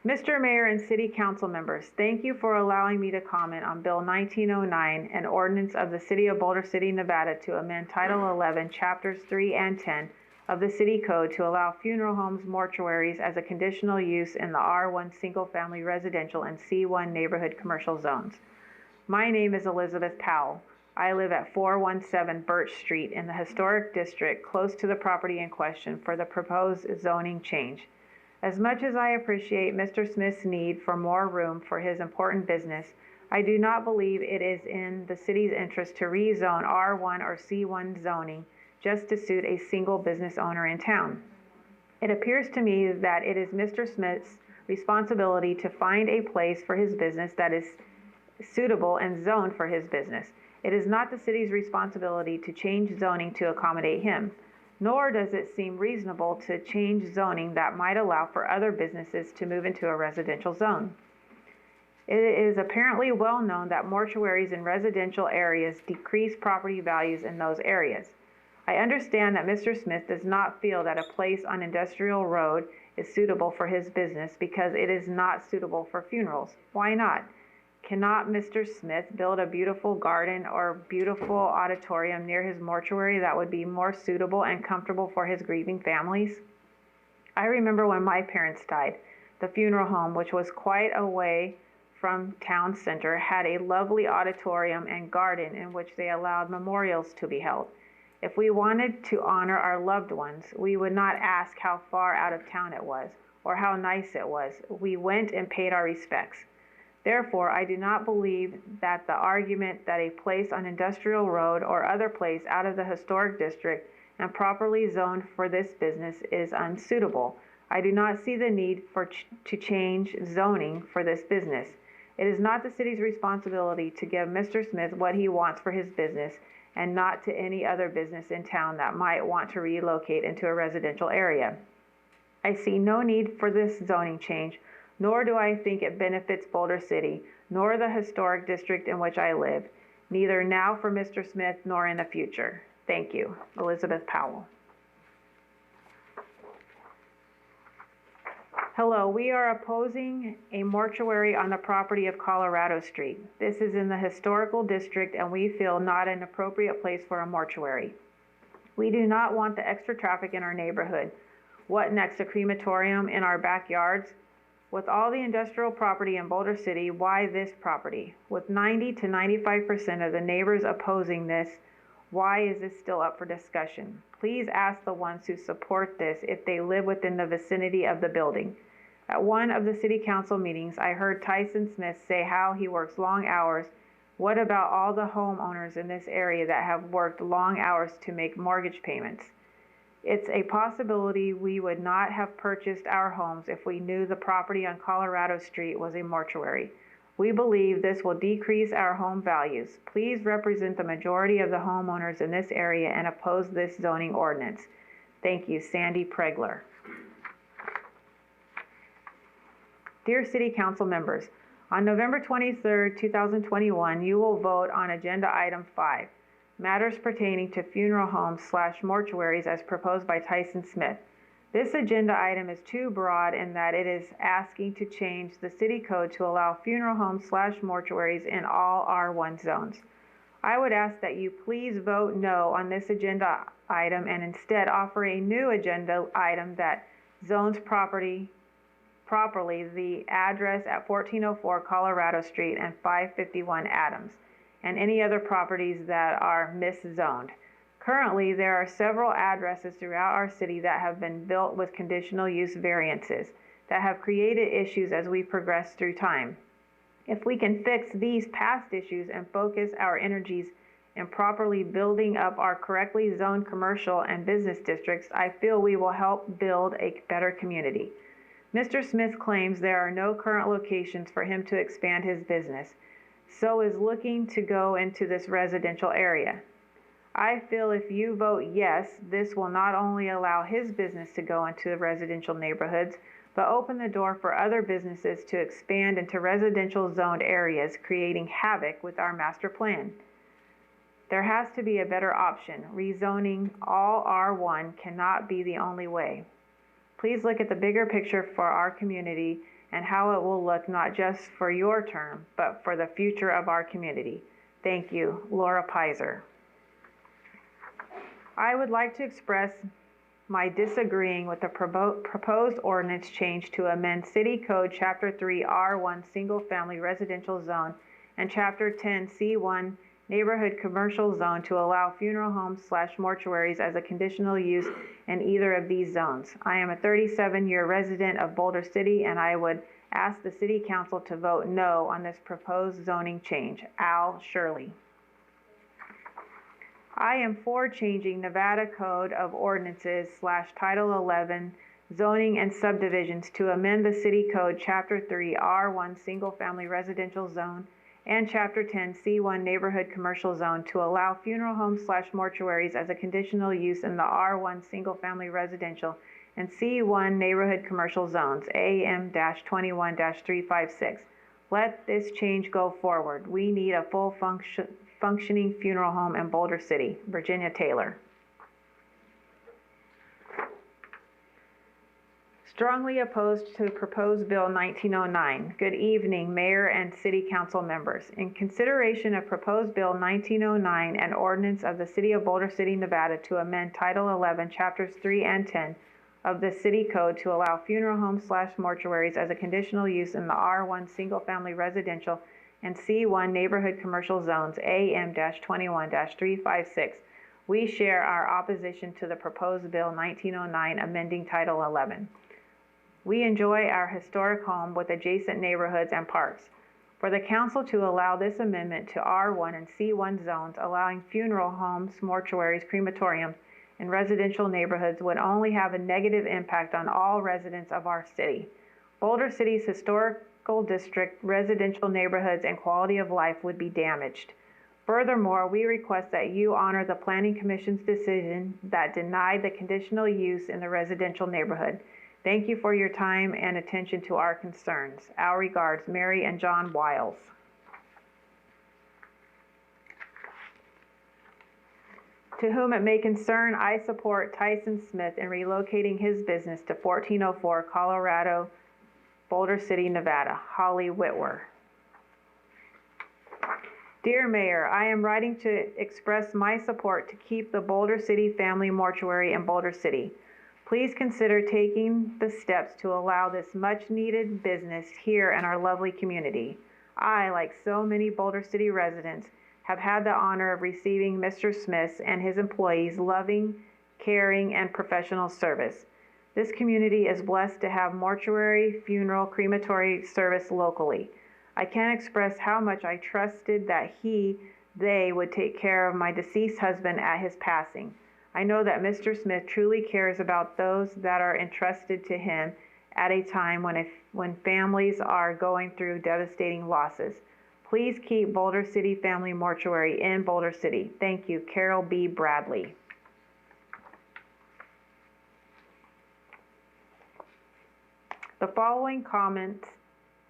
Mr. Mayor and City Council members, thank you for allowing me to comment on Bill 1909, an ordinance of the City of Boulder City, Nevada to amend Title 11, Chapters 3 and 10 of the City Code to allow funeral homes, mortuaries as a conditional use in the R1 single-family residential and C1 neighborhood commercial zones. My name is Elizabeth Powell. I live at 417 Birch Street in the historic district close to the property in question for the proposed zoning change. As much as I appreciate Mr. Smith's need for more room for his important business, I do not believe it is in the city's interest to rezone R1 or C1 zoning just to suit a single business owner in town. It appears to me that it is Mr. Smith's responsibility to find a place for his business that is suitable and zoned for his business. It is not the city's responsibility to change zoning to accommodate him, nor does it seem reasonable to change zoning that might allow for other businesses to move into a residential zone. It is apparently well known that mortuaries in residential areas decrease property values in those areas. I understand that Mr. Smith does not feel that a place on Industrial Road is suitable for his business because it is not suitable for funerals. Why not? Cannot Mr. Smith build a beautiful garden or beautiful auditorium near his mortuary that would be more suitable and comfortable for his grieving families? I remember when my parents died, the funeral home, which was quite away from town center, had a lovely auditorium and garden in which they allowed memorials to be held. If we wanted to honor our loved ones, we would not ask how far out of town it was or how nice it was. We went and paid our respects. Therefore, I do not believe that the argument that a place on Industrial Road or other place out of the historic district and properly zoned for this business is unsuitable. I do not see the need to change zoning for this business. It is not the city's responsibility to give Mr. Smith what he wants for his business and not to any other business in town that might want to relocate into a residential area. I see no need for this zoning change, nor do I think it benefits Boulder City, nor the historic district in which I live, neither now for Mr. Smith nor in the future. Thank you. Elizabeth Powell. Hello, we are opposing a mortuary on the property of Colorado Street. This is in the historical district and we feel not an appropriate place for a mortuary. We do not want the extra traffic in our neighborhood. What next, a crematorium in our backyards? With all the industrial property in Boulder City, why this property? With 90 to 95% of the neighbors opposing this, why is this still up for discussion? Please ask the ones who support this if they live within the vicinity of the building. At one of the city council meetings, I heard Tyson Smith say how he works long hours. What about all the homeowners in this area that have worked long hours to make mortgage payments? It's a possibility we would not have purchased our homes if we knew the property on Colorado Street was a mortuary. We believe this will decrease our home values. Please represent the majority of the homeowners in this area and oppose this zoning ordinance. Thank you, Sandy Pregler. Dear City Council members, on November 23, 2021, you will vote on Agenda Item 5, matters pertaining to funeral homes/mortuaries as proposed by Tyson Smith. This agenda item is too broad in that it is asking to change the city code to allow funeral homes/mortuaries in all R1 zones. I would ask that you please vote no on this agenda item and instead offer a new agenda item that zones properly the address at 1404 Colorado Street and 551 Adams, and any other properties that are miszoned. Currently, there are several addresses throughout our city that have been built with conditional use variances that have created issues as we progress through time. If we can fix these past issues and focus our energies in properly building up our correctly zoned commercial and business districts, I feel we will help build a better community. Mr. Smith claims there are no current locations for him to expand his business, so is looking to go into this residential area. I feel if you vote yes, this will not only allow his business to go into the residential neighborhoods, but open the door for other businesses to expand into residential zoned areas, creating havoc with our master plan. There has to be a better option. Rezoning all R1 cannot be the only way. Please look at the bigger picture for our community and how it will look not just for your term, but for the future of our community. Thank you, Laura Pizer. I would like to express my disagreeing with the proposed ordinance change to amend City Code Chapter 3 R1 Single Family Residential Zone and Chapter 10 C1 Neighborhood Commercial Zone to allow funeral homes/mortuaries as a conditional use in either of these zones. I am a 37-year resident of Boulder City, and I would ask the City Council to vote no on this proposed zoning change. Al Shirley. I am for changing Nevada Code of Ordinances /Title 11 Zoning and Subdivisions to amend the City Code Chapter 3 R1 Single Family Residential Zone and Chapter 10 C1 Neighborhood Commercial Zone to allow funeral homes/mortuaries as a conditional use in the R1 Single Family Residential and C1 Neighborhood Commercial Zones, AM-21-356. Let this change go forward. We need a full functioning funeral home in Boulder City. Virginia Taylor. Strongly opposed to proposed Bill 1909. Good evening, Mayor and City Council members. In consideration of proposed Bill 1909, an ordinance of the City of Boulder City, Nevada to amend Title 11, Chapters 3 and 10 of the City Code to allow funeral homes/mortuaries as a conditional use in the R1 Single Family Residential and C1 Neighborhood Commercial Zones, AM-21-356. We share our opposition to the proposed Bill 1909 amending Title 11. We enjoy our historic home with adjacent neighborhoods and parks. For the council to allow this amendment to R1 and C1 zones, allowing funeral homes, mortuaries, crematoriums, and residential neighborhoods would only have a negative impact on all residents of our city. Boulder City's historical district, residential neighborhoods, and quality of life would be damaged. Furthermore, we request that you honor the Planning Commission's decision that denied the conditional use in the residential neighborhood. Thank you for your time and attention to our concerns. Our regards, Mary and John Wiles. To whom it may concern, I support Tyson Smith in relocating his business to 1404 Colorado Boulder City, Nevada. Holly Whitwer. Dear Mayor, I am writing to express my support to keep the Boulder City Family Mortuary in Boulder City. Please consider taking the steps to allow this much-needed business here in our lovely community. I, like so many Boulder City residents, have had the honor of receiving Mr. Smith's and his employees' loving, caring, and professional service. This community is blessed to have mortuary, funeral, crematory service locally. I can't express how much I trusted that they would take care of my deceased husband at his passing. I know that Mr. Smith truly cares about those that are entrusted to him at a time when families are going through devastating losses. Please keep Boulder City Family Mortuary in Boulder City. Thank you, Carol B. Bradley. The following comment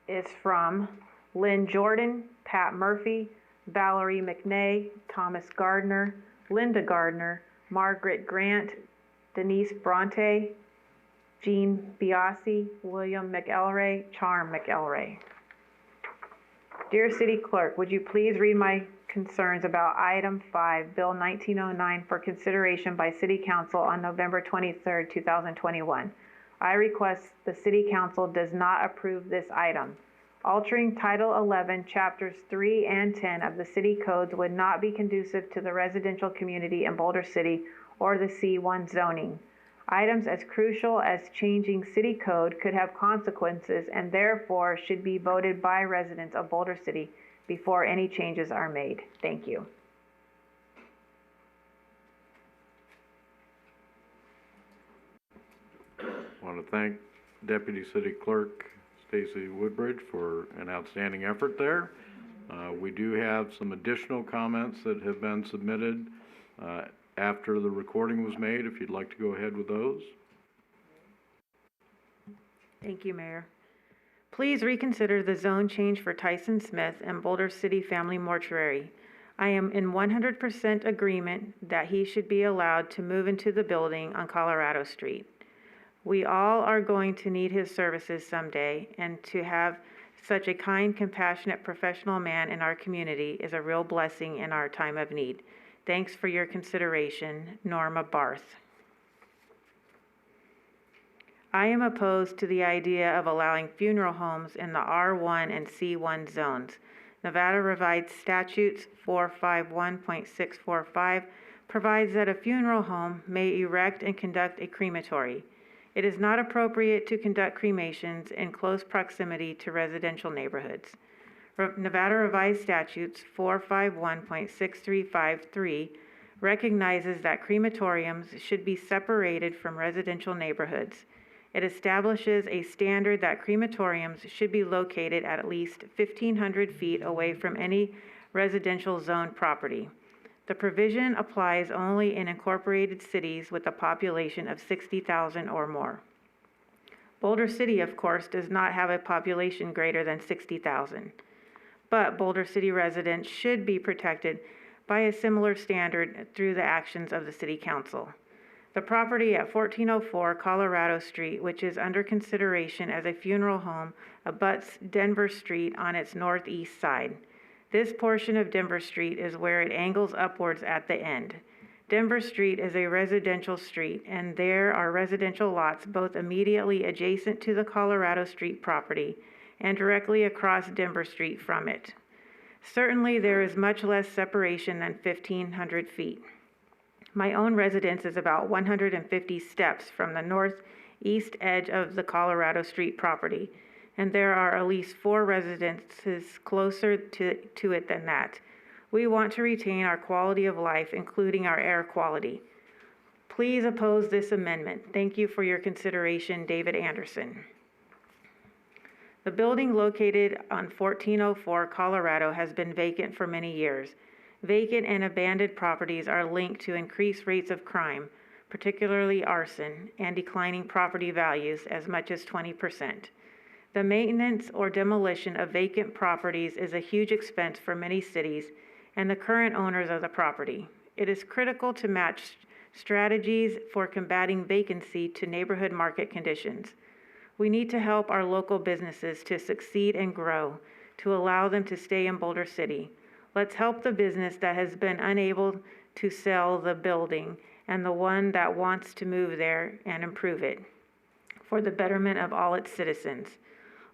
is from Lynn Jordan, Pat Murphy, Valerie McNay, Thomas Gardner, Linda Gardner, Margaret Grant, Denise Bronte, Jean Biasi, William McElray, Charm McElray. Dear City Clerk, would you please read my concerns about Item 5, Bill 1909, for consideration by City Council on November 23, 2021. I request the City Council does not approve this item. Altering Title 11, Chapters 3 and 10 of the City Codes would not be conducive to the residential community in Boulder City or the C1 zoning. Items as crucial as changing City Code could have consequences and therefore should be voted by residents of Boulder City before any changes are made. Thank you. I want to thank Deputy City Clerk Stacy Woodbridge for an outstanding effort there. We do have some additional comments that have been submitted after the recording was made, if you'd like to go ahead with those. Thank you, Mayor. Please reconsider the zone change for Tyson Smith and Boulder City Family Mortuary. I am in 100% agreement that he should be allowed to move into the building on Colorado Street. We all are going to need his services someday, and to have such a kind, compassionate, professional man in our community is a real blessing in our time of need. Thanks for your consideration, Norma Barth. I am opposed to the idea of allowing funeral homes in the R1 and C1 zones. Nevada Revised Statutes 451.645 provides that a funeral home may erect and conduct a crematory. It is not appropriate to conduct cremations in close proximity to residential neighborhoods. Nevada Revised Statutes 451.6353 recognizes that crematoriums should be separated from residential neighborhoods. It establishes a standard that crematoriums should be located at least 1,500 feet away from any residential zone property. The provision applies only in incorporated cities with a population of 60,000 or more. Boulder City, of course, does not have a population greater than 60,000. But Boulder City residents should be protected by a similar standard through the actions of the City Council. The property at 1404 Colorado Street, which is under consideration as a funeral home, abuts Denver Street on its northeast side. This portion of Denver Street is where it angles upwards at the end. Denver Street is a residential street, and there are residential lots both immediately adjacent to the Colorado Street property and directly across Denver Street from it. Certainly, there is much less separation than 1,500 feet. My own residence is about 150 steps from the northeast edge of the Colorado Street property, and there are at least 4 residences closer to it than that. We want to retain our quality of life, including our air quality. Please oppose this amendment. Thank you for your consideration, David Anderson. The building located on 1404 Colorado has been vacant for many years. Vacant and abandoned properties are linked to increased rates of crime, particularly arson, and declining property values as much as 20%. The maintenance or demolition of vacant properties is a huge expense for many cities and the current owners of the property. It is critical to match strategies for combating vacancy to neighborhood market conditions. We need to help our local businesses to succeed and grow, to allow them to stay in Boulder City. Let's help the business that has been unable to sell the building and the one that wants to move there and improve it for the betterment of all its citizens.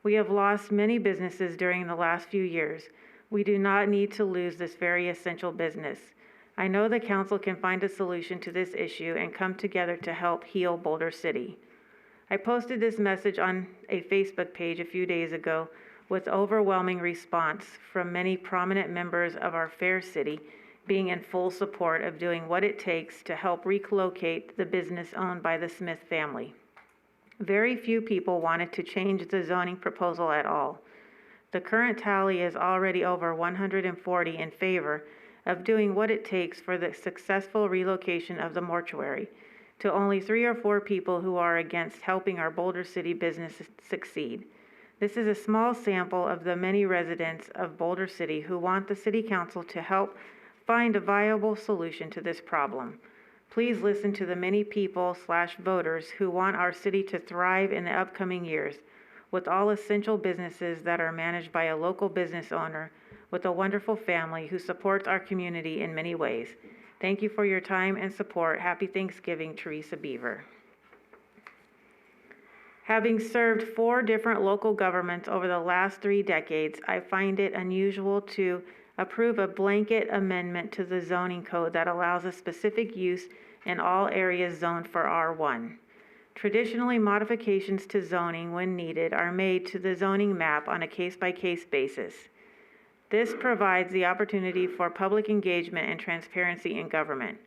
We have lost many businesses during the last few years. We do not need to lose this very essential business. I know the council can find a solution to this issue and come together to help heal Boulder City. I posted this message on a Facebook page a few days ago with overwhelming response from many prominent members of our fair city being in full support of doing what it takes to help relocate the business owned by the Smith family. Very few people wanted to change the zoning proposal at all. The current tally is already over 140 in favor of doing what it takes for the successful relocation of the mortuary, to only 3 or 4 people who are against helping our Boulder City businesses succeed. This is a small sample of the many residents of Boulder City who want the City Council to help find a viable solution to this problem. Please listen to the many people/voters who want our city to thrive in the upcoming years, with all essential businesses that are managed by a local business owner with a wonderful family who supports our community in many ways. Thank you for your time and support. Happy Thanksgiving, Teresa Beaver. Having served 4 different local governments over the last 3 decades, I find it unusual to approve a blanket amendment to the zoning code that allows a specific use in all areas zoned for R1. Traditionally, modifications to zoning, when needed, are made to the zoning map on a case-by-case basis. This provides the opportunity for public engagement and transparency in government.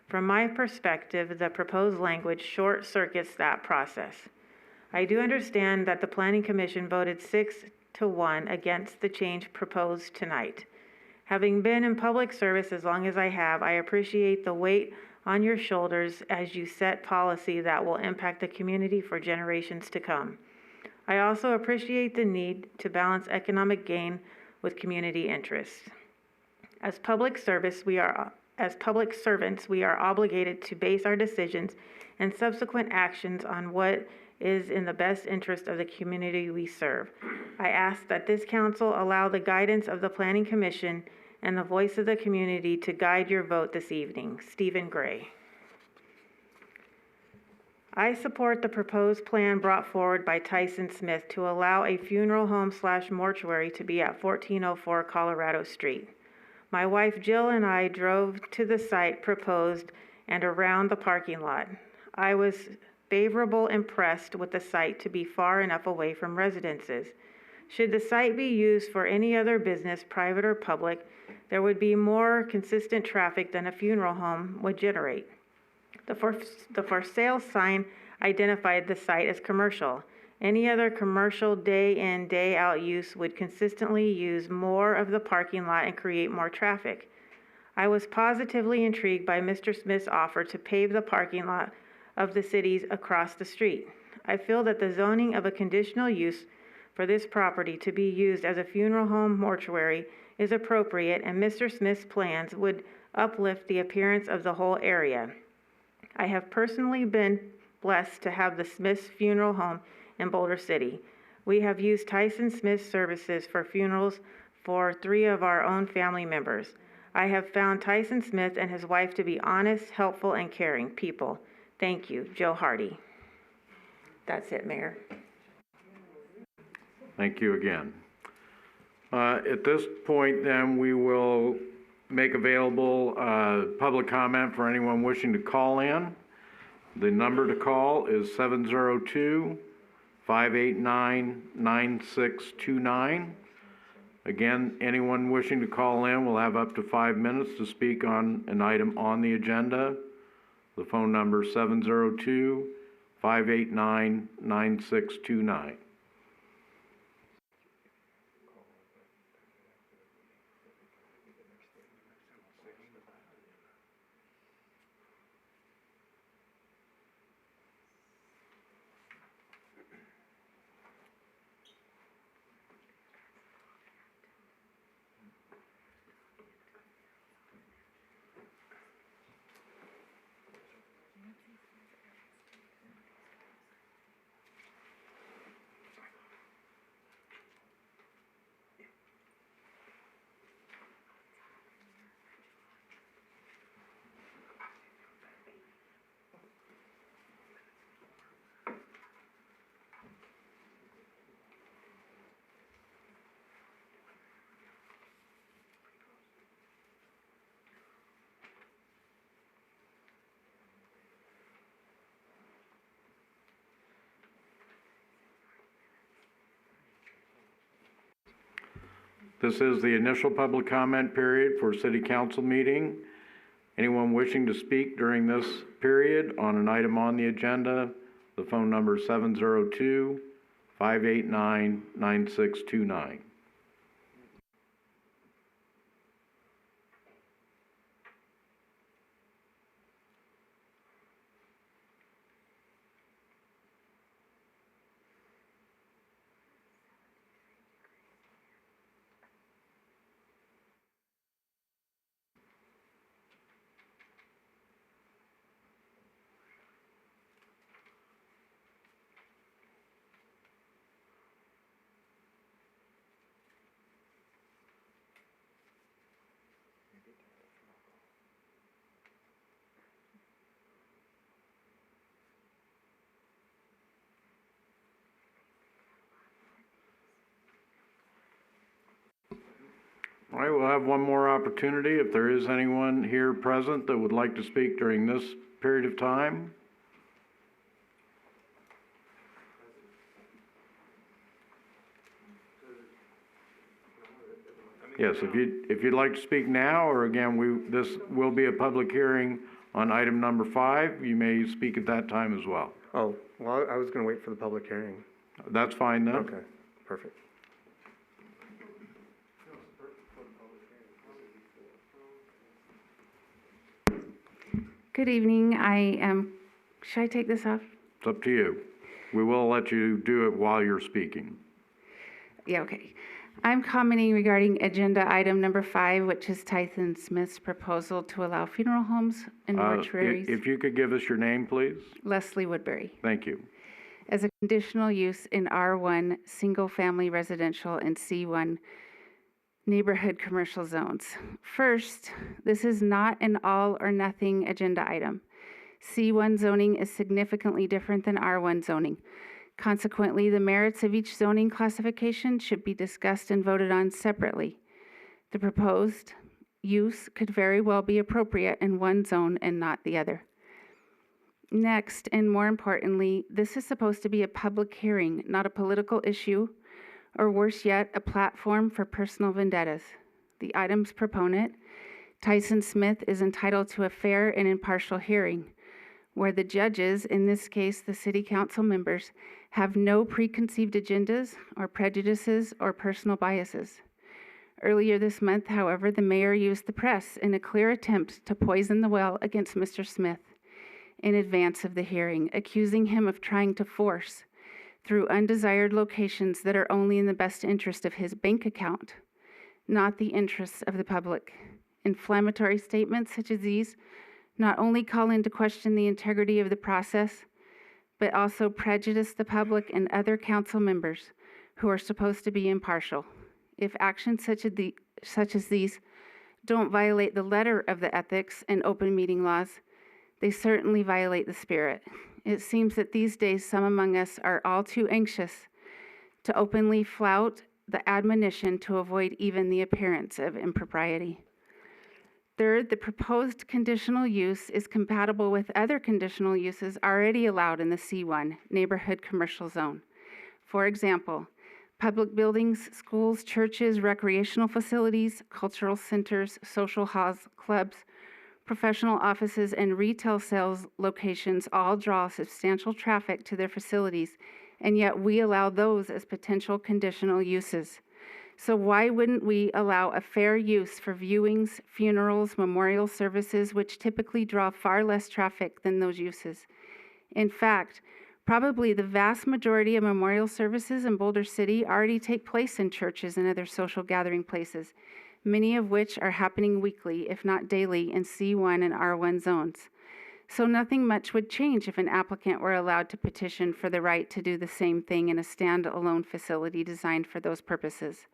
From my perspective, the proposed language short-circuits that process. I do understand that the Planning Commission voted 6-1 against the change proposed tonight. Having been in public service as long as I have, I appreciate the weight on your shoulders as you set policy that will impact the community for generations to come. I also appreciate the need to balance economic gain with community interests. As public servants, we are obligated to base our decisions and subsequent actions on what is in the best interest of the community we serve. I ask that this council allow the guidance of the Planning Commission and the voice of the community to guide your vote this evening. Stephen Gray. I support the proposed plan brought forward by Tyson Smith to allow a funeral home/mortuary to be at 1404 Colorado Street. My wife Jill and I drove to the site proposed and around the parking lot. I was impressed with the site to be far enough away from residences. Should the site be used for any other business, private or public, there would be more consistent traffic than a funeral home would generate. The for sale sign identified the site as commercial. Any other commercial day in, day out use would consistently use more of the parking lot and create more traffic. I was positively intrigued by Mr. Smith's offer to pave the parking lot of the cities across the street. I feel that the zoning of a conditional use for this property to be used as a funeral home mortuary is appropriate, and Mr. Smith's plans would uplift the appearance of the whole area. I have personally been blessed to have the Smith's Funeral Home in Boulder City. We have used Tyson Smith's services for funerals for 3 of our own family members. I have found Tyson Smith and his wife to be honest, helpful, and caring people. Thank you, Joe Hardy. That's it, Mayor. Thank you again. At this point, then, we will make available public comment for anyone wishing to call in. The number to call is 702-589-9629. Again, anyone wishing to call in will have up to 5 minutes to speak on an item on the agenda. The phone number is 702-589-9629. This is the initial public comment period for city council meeting. Anyone wishing to speak during this period on an item on the agenda, the phone number is 702-589-9629. All right, we'll have one more opportunity if there is anyone here present that would like to speak during this period of time. Yes, if you'd like to speak now, or again, this will be a public hearing on item number 5. You may speak at that time as well. Oh, well, I was going to wait for the public hearing. That's fine then. Okay, perfect. Good evening. Should I take this off? It's up to you. We will let you do it while you're speaking. Yeah, okay. I'm commenting regarding agenda item number 5, which is Tyson Smith's proposal to allow funeral homes and mortuaries. If you could give us your name, please. Leslie Woodbury. Thank you. As a conditional use in R1 single-family residential and C1 neighborhood commercial zones. First, this is not an all-or-nothing agenda item. C1 zoning is significantly different than R1 zoning. Consequently, the merits of each zoning classification should be discussed and voted on separately. The proposed use could very well be appropriate in one zone and not the other. Next, and more importantly, this is supposed to be a public hearing, not a political issue, or worse yet, a platform for personal vendettas. The item's proponent, Tyson Smith, is entitled to a fair and impartial hearing, where the judges, in this case the city council members, have no preconceived agendas or prejudices or personal biases. Earlier this month, however, the mayor used the press in a clear attempt to poison the well against Mr. Smith in advance of the hearing, accusing him of trying to force through undesired locations that are only in the best interest of his bank account, not the interests of the public. Inflammatory statements such as these not only call into question the integrity of the process, but also prejudice the public and other council members who are supposed to be impartial. If actions such as these don't violate the letter of the ethics and open meeting laws, they certainly violate the spirit. It seems that these days some among us are all too anxious to openly flout the admonition to avoid even the appearance of impropriety. Third, the proposed conditional use is compatible with other conditional uses already allowed in the C1 neighborhood commercial zone. For example, public buildings, schools, churches, recreational facilities, cultural centers, social halls, clubs, professional offices, and retail sales locations all draw substantial traffic to their facilities, and yet we allow those as potential conditional uses. So why wouldn't we allow a fair use for viewings, funerals, memorial services, which typically draw far less traffic than those uses? In fact, probably the vast majority of memorial services in Boulder City already take place in churches and other social gathering places, many of which are happening weekly, if not daily, in C1 and R1 zones. So nothing much would change if an applicant were allowed to petition for the right to do the same thing in a standalone facility designed for those purposes.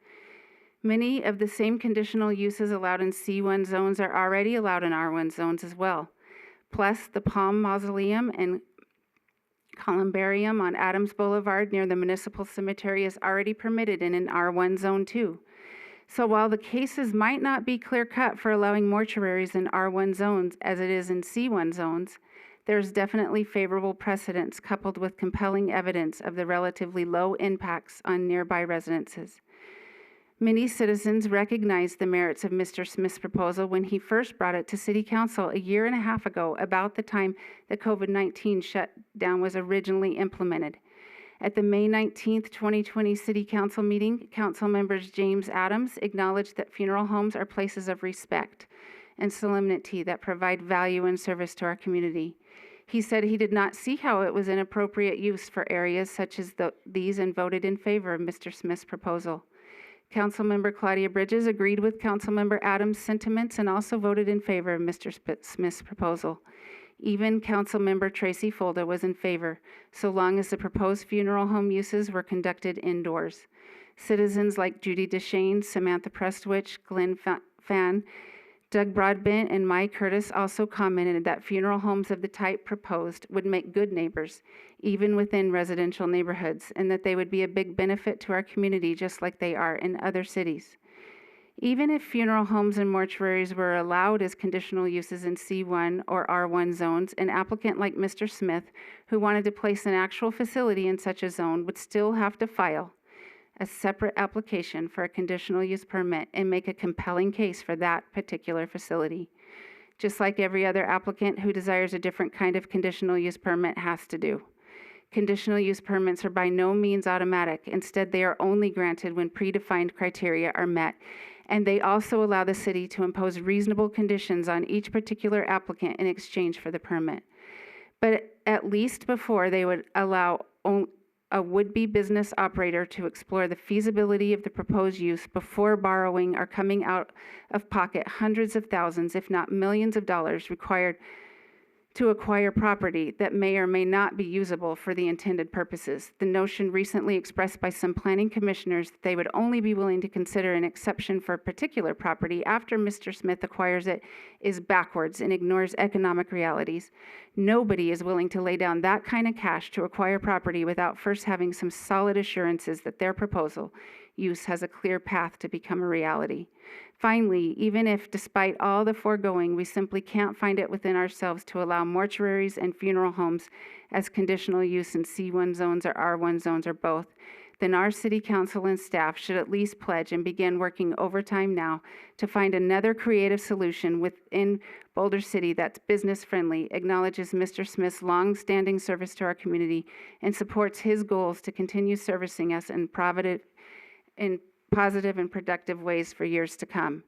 Many of the same conditional uses allowed in C1 zones are already allowed in R1 zones as well. Plus, the Palm Mausoleum and Columbarium on Adams Boulevard near the municipal cemetery is already permitted in an R1 zone too. So while the cases might not be clear-cut for allowing mortuaries in R1 zones as it is in C1 zones, there's definitely favorable precedents coupled with compelling evidence of the relatively low impacts on nearby residences. Many citizens recognized the merits of Mr. Smith's proposal when he first brought it to City Council a year and a half ago, about the time the COVID-19 shutdown was originally implemented. At the May 19th, 2020 City Council meeting, Council members James Adams acknowledged that funeral homes are places of respect and solemnity that provide value and service to our community. He said he did not see how it was an appropriate use for areas such as these and voted in favor of Mr. Smith's proposal. Councilmember Claudia Bridges agreed with Councilmember Adams' sentiments and also voted in favor of Mr. Smith's proposal. Even Councilmember Tracy Folda was in favor, so long as the proposed funeral home uses were conducted indoors. Citizens like Judy DeShane, Samantha Prestwich, Glenn Fan, Doug Broadbent, and Mike Curtis also commented that funeral homes of the type proposed would make good neighbors, even within residential neighborhoods, and that they would be a big benefit to our community just like they are in other cities. Even if funeral homes and mortuaries were allowed as conditional uses in C1 or R1 zones, an applicant like Mr. Smith, who wanted to place an actual facility in such a zone, would still have to file a separate application for a conditional use permit and make a compelling case for that particular facility, just like every other applicant who desires a different kind of conditional use permit has to do. Conditional use permits are by no means automatic. Instead, they are only granted when predefined criteria are met, and they also allow the city to impose reasonable conditions on each particular applicant in exchange for the permit. But at least before, they would allow a would-be business operator to explore the feasibility of the proposed use before borrowing or coming out of pocket hundreds of thousands, if not millions of dollars required to acquire property that may or may not be usable for the intended purposes. The notion recently expressed by some planning commissioners that they would only be willing to consider an exception for a particular property after Mr. Smith acquires it is backwards and ignores economic realities. Nobody is willing to lay down that kind of cash to acquire property without first having some solid assurances that their proposal use has a clear path to become a reality. Finally, even if, despite all the foregoing, we simply can't find it within ourselves to allow mortuaries and funeral homes as conditional use in C1 zones or R1 zones or both, then our city council and staff should at least pledge and begin working overtime now to find another creative solution within Boulder City that's business-friendly, acknowledges Mr. Smith's long-standing service to our community, and supports his goals to continue servicing us in positive and productive ways for years to come.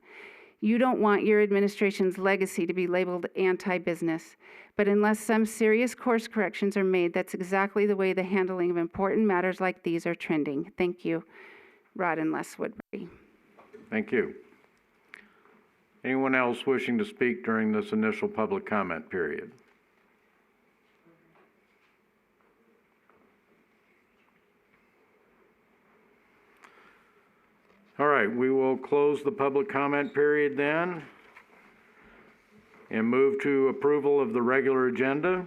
You don't want your administration's legacy to be labeled anti-business, but unless some serious course corrections are made, that's exactly the way the handling of important matters like these are trending. Thank you, Rod and Les Woodbury. Thank you. Anyone else wishing to speak during this initial public comment period? All right, we will close the public comment period then and move to approval of the regular agenda.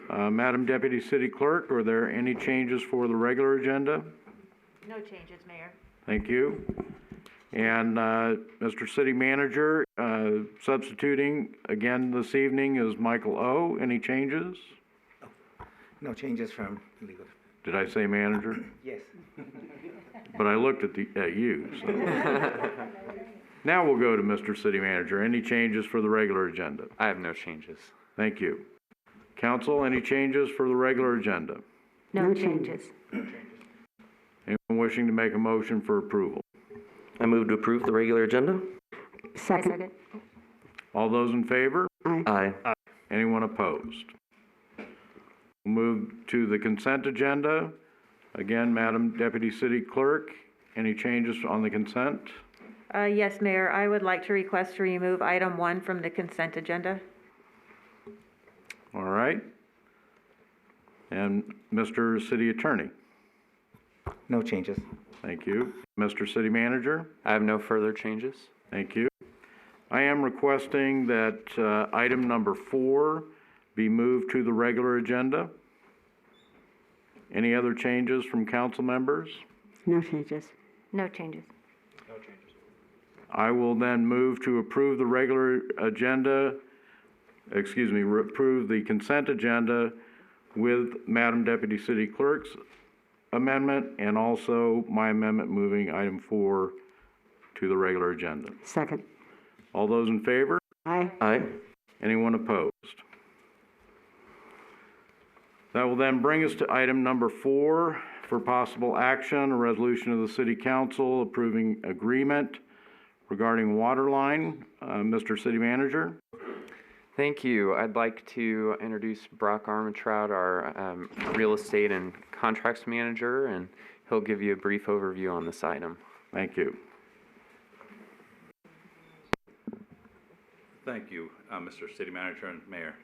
Madam Deputy City Clerk, are there any changes for the regular agenda? No changes, Mayor. Thank you. And Mr. City Manager, substituting again this evening is Michael O. Any changes? No changes from legal. Did I say manager? Yes. But I looked at you. So. Now we'll go to Mr. City Manager. Any changes for the regular agenda? I have no changes. Thank you. Council, any changes for the regular agenda? No changes. Anyone wishing to make a motion for approval? I move to approve the regular agenda. Second. All those in favor? Aye. Anyone opposed? We'll move to the consent agenda. Again, Madam Deputy City Clerk, any changes on the consent? Yes, Mayor, I would like to request to remove item 1 from the consent agenda. All right. And Mr. City Attorney? No changes. Thank you. Mr. City Manager? I have no further changes. Thank you. I am requesting that item number 4 be moved to the regular agenda. Any other changes from council members? No changes. No changes. I will then move to approve the regular agenda, approve the consent agenda with Madam Deputy City Clerk's amendment and also my amendment moving item 4 to the regular agenda. Second. All those in favor? Aye. Aye. Anyone opposed? That will then bring us to item number 4 for possible action, a resolution of the City Council approving agreement regarding water line. Mr. City Manager? Thank you. I'd like to introduce Brock Armentrout, our real estate and contracts manager, and he'll give you a brief overview on this item. Thank you. Thank you, Mr. City Manager and Mayor.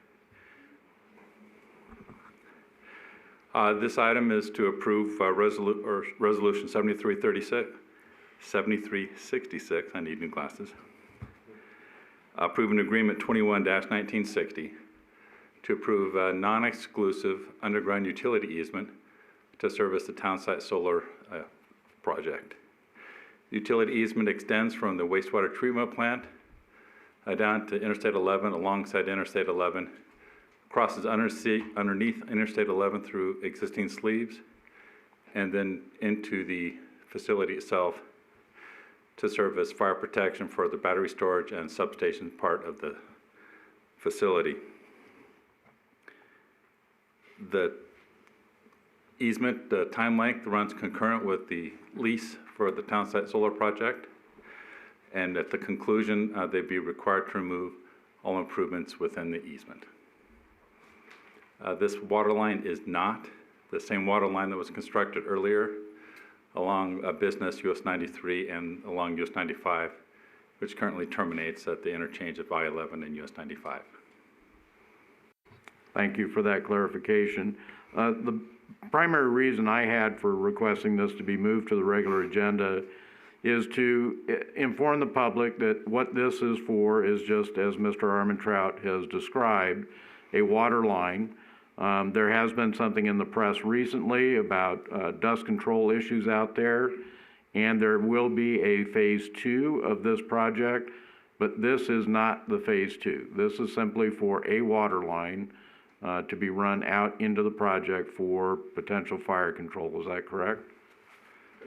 This item is to approve Resolution 7366, I need new glasses. Approving Agreement 21-1960 to approve a non-exclusive underground utility easement to service the townsite solar project. The utility easement extends from the wastewater treatment plant down to Interstate 11, alongside Interstate 11, crosses underneath Interstate 11 through existing sleeves, and then into the facility itself to serve as fire protection for the battery storage and substation part of the facility. The easement, the time length runs concurrent with the lease for the townsite solar project, and at the conclusion, they'd be required to remove all improvements within the easement. This water line is not the same water line that was constructed earlier along Business US 93 and along US 95, which currently terminates at the interchange of I-11 and US 95. Thank you for that clarification. The primary reason I had for requesting this to be moved to the regular agenda is to inform the public that what this is for is just, as Mr. Armentrout has described, a water line. There has been something in the press recently about dust control issues out there, and there will be a phase 2 of this project, but this is not the phase 2. This is simply for a water line to be run out into the project for potential fire control. Is that correct?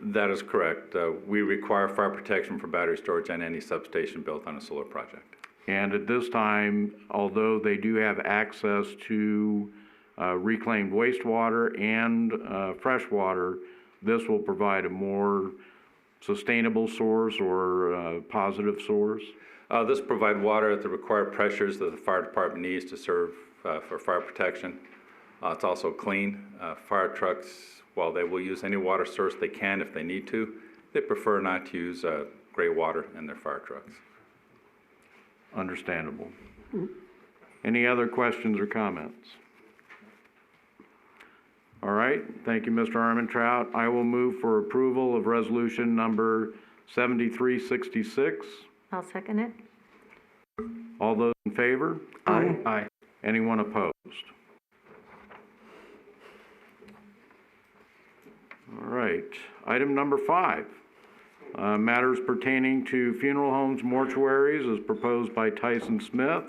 That is correct. We require fire protection for battery storage and any substation built on a solar project. And at this time, although they do have access to reclaimed wastewater and fresh water, this will provide a more sustainable source or positive source? This provides water at the required pressures that the fire department needs to serve for fire protection. It's also clean. Fire trucks, while they will use any water source they can if they need to, they prefer not to use gray water in their fire trucks. Understandable. Any other questions or comments? All right, thank you, Mr. Armentrout. I will move for approval of resolution number 7366. I'll second it. All those in favor? Aye. Aye. Anyone opposed? All right, item number 5. Matters pertaining to funeral homes, mortuaries, as proposed by Tyson Smith.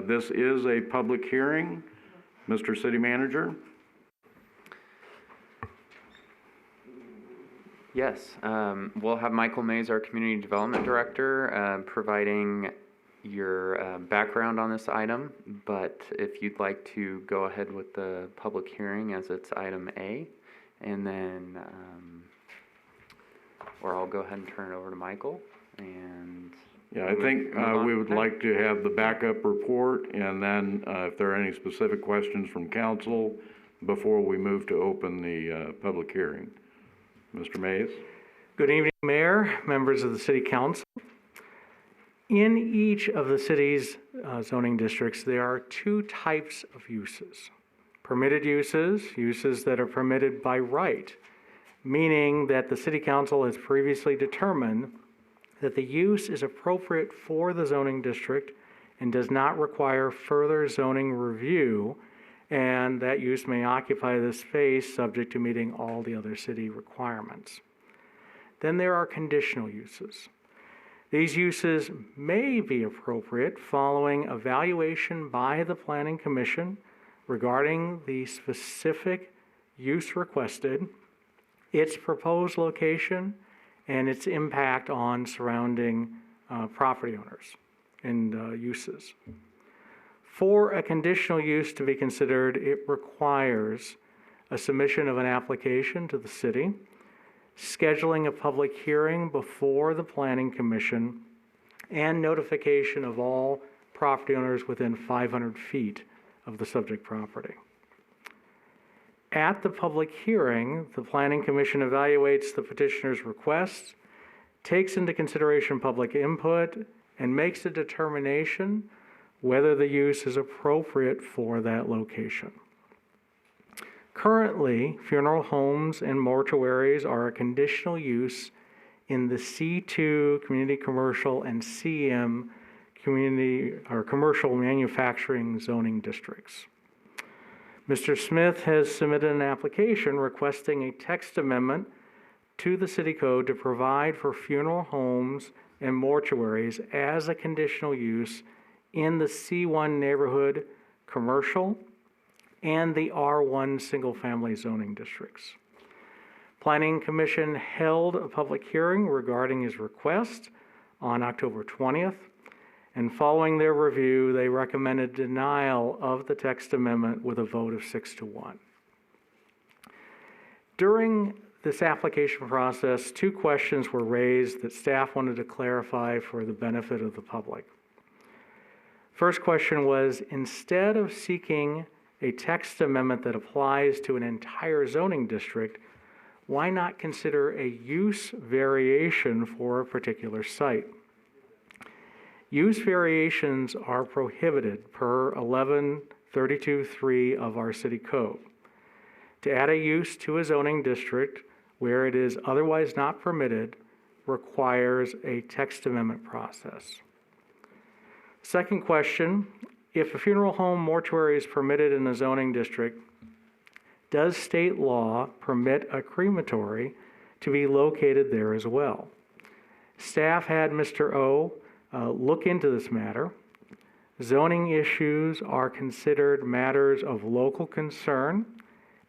This is a public hearing. Mr. City Manager? Yes, we'll have Michael Mays, our Community Development Director, providing your background on this item, but if you'd like to go ahead with the public hearing as it's item A, and then, or I'll go ahead and turn it over to Michael, and... Yeah, I think we would like to have the backup report, and then if there are any specific questions from council before we move to open the public hearing. Mr. Mays? Good evening, Mayor, members of the City Council. In each of the city's zoning districts, there are 2 types of uses. Permitted uses, uses that are permitted by right, meaning that the City Council has previously determined that the use is appropriate for the zoning district and does not require further zoning review, and that use may occupy the space subject to meeting all the other city requirements. Then there are conditional uses. These uses may be appropriate following evaluation by the Planning Commission regarding the specific use requested its proposed location, and its impact on surrounding property owners and uses. For a conditional use to be considered, it requires a submission of an application to the city, scheduling a public hearing before the Planning Commission, and notification of all property owners within 500 feet of the subject property. At the public hearing, the Planning Commission evaluates the petitioner's request, takes into consideration public input, and makes a determination whether the use is appropriate for that location. Currently, funeral homes and mortuaries are a conditional use in the C2 community commercial and CM community or commercial manufacturing zoning districts. Mr. Smith has submitted an application requesting a text amendment to the city code to provide for funeral homes and mortuaries as a conditional use in the C1 neighborhood commercial and the R1 single-family zoning districts. Planning Commission held a public hearing regarding his request on October 20th, and following their review, they recommended denial of the text amendment with a vote of 6-1. During this application process, 2 questions were raised that staff wanted to clarify for the benefit of the public. First question was, instead of seeking a text amendment that applies to an entire zoning district, why not consider a use variation for a particular site? Use variations are prohibited per 1132(3) of our city code. To add a use to a zoning district where it is otherwise not permitted requires a text amendment process. Second question, if a funeral home mortuary is permitted in a zoning district, does state law permit a crematory to be located there as well? Staff had Mr. O look into this matter. Zoning issues are considered matters of local concern,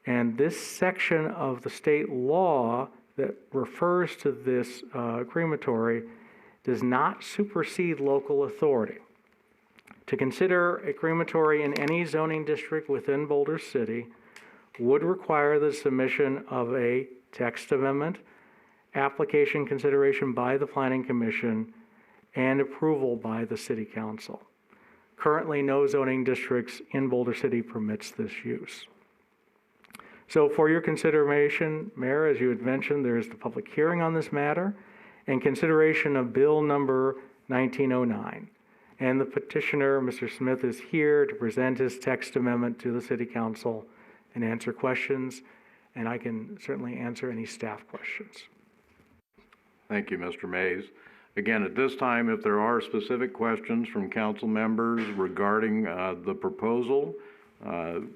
and this section of the state law that refers to this crematory does not supersede local authority. To consider a crematory in any zoning district within Boulder City would require the submission of a text amendment, application consideration by the Planning Commission, and approval by the City Council. Currently, no zoning districts in Boulder City permits this use. So for your consideration, Mayor, as you had mentioned, there is the public hearing on this matter and consideration of Bill number 1909. And the petitioner, Mr. Smith, is here to present his text amendment to the City Council and answer questions, and I can certainly answer any staff questions. Thank you, Mr. Mays. Again, at this time, if there are specific questions from council members regarding the proposal,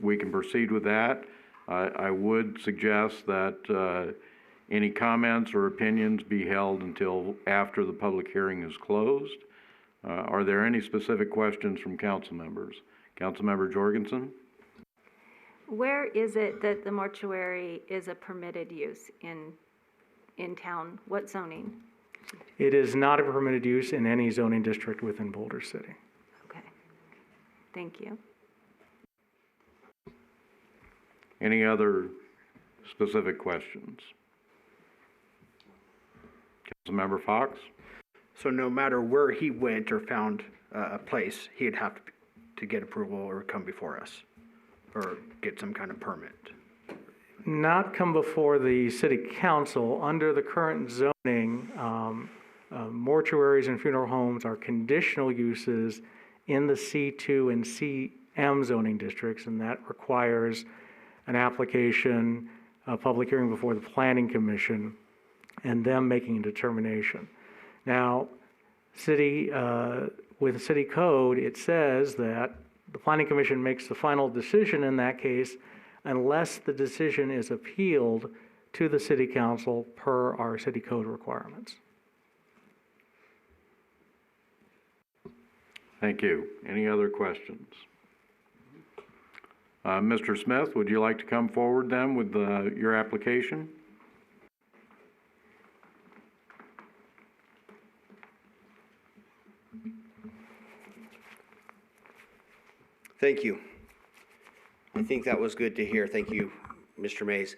we can proceed with that. I would suggest that any comments or opinions be held until after the public hearing is closed. Are there any specific questions from council members? Councilmember Jorgensen? Where is it that the mortuary is a permitted use in town? What zoning? It is not a permitted use in any zoning district within Boulder City. Okay. Thank you. Any other specific questions? Councilmember Fox? So no matter where he went or found a place, he'd have to get approval or come before us or get some kind of permit? Not come before the City Council. Under the current zoning, mortuaries and funeral homes are conditional uses in the C2 and CM zoning districts, and that requires an application, a public hearing before the Planning Commission, and them making a determination. Now, with the city code, it says that the Planning Commission makes the final decision in that case unless the decision is appealed to the City Council per our city code requirements. Thank you. Any other questions? Mr. Smith, would you like to come forward then with your application? Thank you. I think that was good to hear. Thank you, Mr. Mays.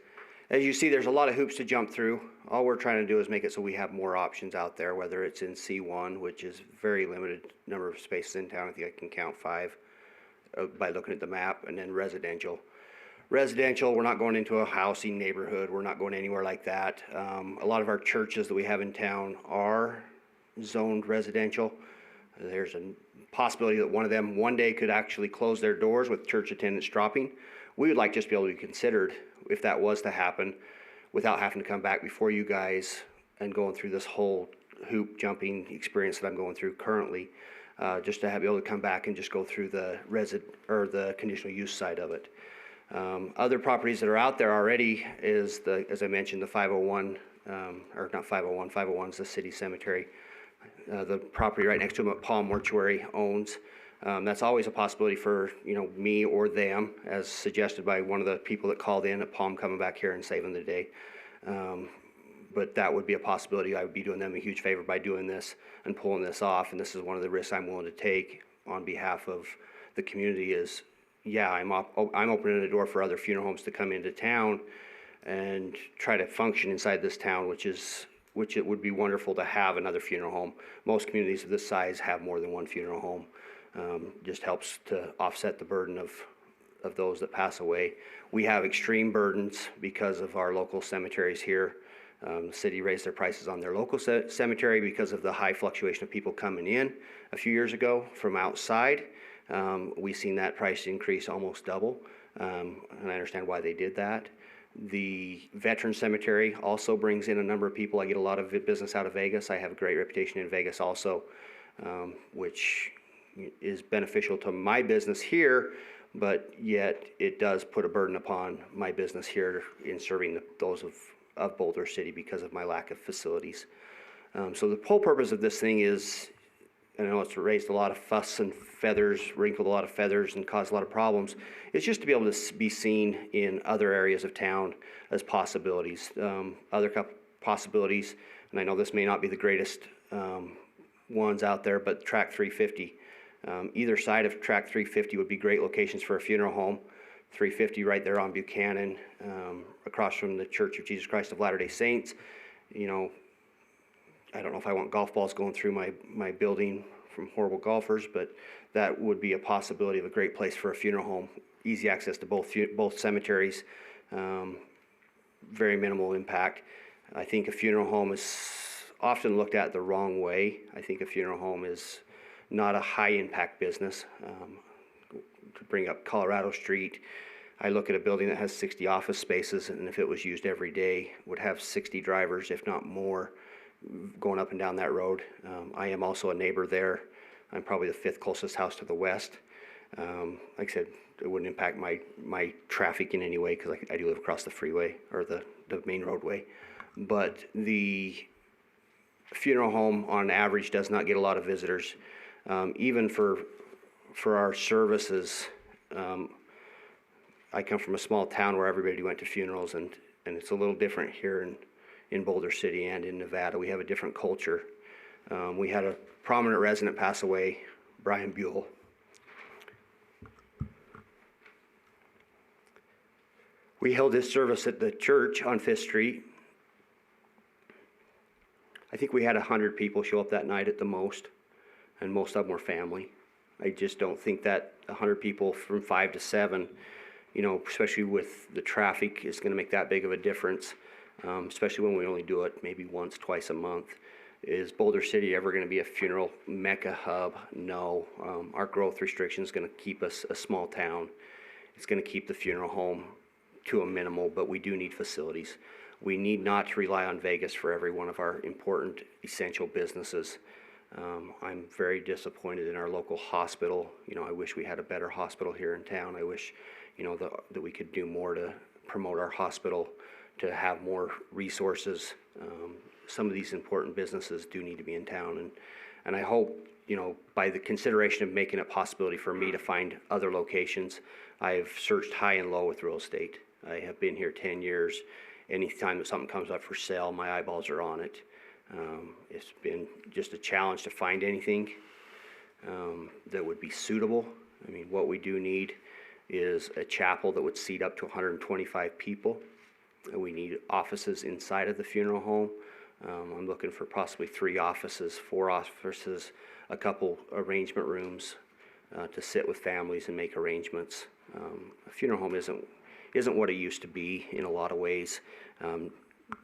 As you see, there's a lot of hoops to jump through. All we're trying to do is make it so we have more options out there, whether it's in C1, which is very limited number of spaces in town. I think I can count 5 by looking at the map, and then residential. Residential, we're not going into a housing neighborhood. We're not going anywhere like that. A lot of our churches that we have in town are zoned residential. There's a possibility that one of them one day could actually close their doors with church attendance dropping. We would like just to be able to be considered if that was to happen without having to come back before you guys and going through this whole hoop jumping experience that I'm going through currently. Just to be able to come back and just go through the the conditional use side of it. Other properties that are out there already is as I mentioned, the 501, or not 501, 501 is the city cemetery. The property right next to them at Palm Mortuary owns. That's always a possibility for, me or them, as suggested by one of the people that called in at Palm coming back here and saving the day. But that would be a possibility. I would be doing them a huge favor by doing this and pulling this off, and this is one of the risks I'm willing to take on behalf of the community is, yeah, I'm opening the door for other funeral homes to come into town and try to function inside this town, which it would be wonderful to have another funeral home. Most communities of this size have more than one funeral home. Just helps to offset the burden of those that pass away. We have extreme burdens because of our local cemeteries here. The city raised their prices on their local cemetery because of the high fluctuation of people coming in a few years ago from outside. We've seen that price increase almost double, and I understand why they did that. The veteran cemetery also brings in a number of people. I get a lot of business out of Vegas. I have a great reputation in Vegas also, which is beneficial to my business here, but yet it does put a burden upon my business here in serving those of Boulder City because of my lack of facilities. So the whole purpose of this thing is, I know it's raised a lot of fuss and feathers, wrinkled a lot of feathers and caused a lot of problems. It's just to be able to be seen in other areas of town as possibilities. Other possibilities, and I know this may not be the greatest ones out there, but Track 350. Either side of Track 350 would be great locations for a funeral home. 350 right there on Buchanan, across from the Church of Jesus Christ of Latter-day Saints. I don't know if I want golf balls going through my building from horrible golfers, but that would be a possibility of a great place for a funeral home. Easy access to both cemeteries, very minimal impact. I think a funeral home is often looked at the wrong way. I think a funeral home is not a high impact business. To bring up Colorado Street, I look at a building that has 60 office spaces, and if it was used every day, would have 60 drivers, if not more, going up and down that road. I am also a neighbor there. I'm probably the 5th closest house to the west. Like I said, it wouldn't impact my traffic in any way because I do live across the freeway or the main roadway. But the funeral home on average does not get a lot of visitors. Even for our services, I come from a small town where everybody went to funerals, and it's a little different here in Boulder City and in Nevada. We have a different culture. We had a prominent resident pass away, Brian Buell. We held this service at the church on 5th Street. I think we had 100 people show up that night at the most, and most of them were family. I just don't think that 100 people from 5 to 7, especially with the traffic, is going to make that big of a difference, especially when we only do it maybe once, twice a month. Is Boulder City ever going to be a funeral Mecca hub? No. Our growth restriction is going to keep us a small town. It's going to keep the funeral home to a minimal, but we do need facilities. We need not to rely on Vegas for every one of our important, essential businesses. I'm very disappointed in our local hospital. I wish we had a better hospital here in town. I wish, that we could do more to promote our hospital, to have more resources. Some of these important businesses do need to be in town, and I hope, by the consideration of making it a possibility for me to find other locations. I've searched high and low with real estate. I have been here 10 years. Anytime that something comes up for sale, my eyeballs are on it. It's been just a challenge to find anything that would be suitable. I mean, what we do need is a chapel that would seat up to 125 people. And we need offices inside of the funeral home. I'm looking for possibly 3 offices, 4 offices, a couple arrangement rooms to sit with families and make arrangements. A funeral home isn't what it used to be in a lot of ways.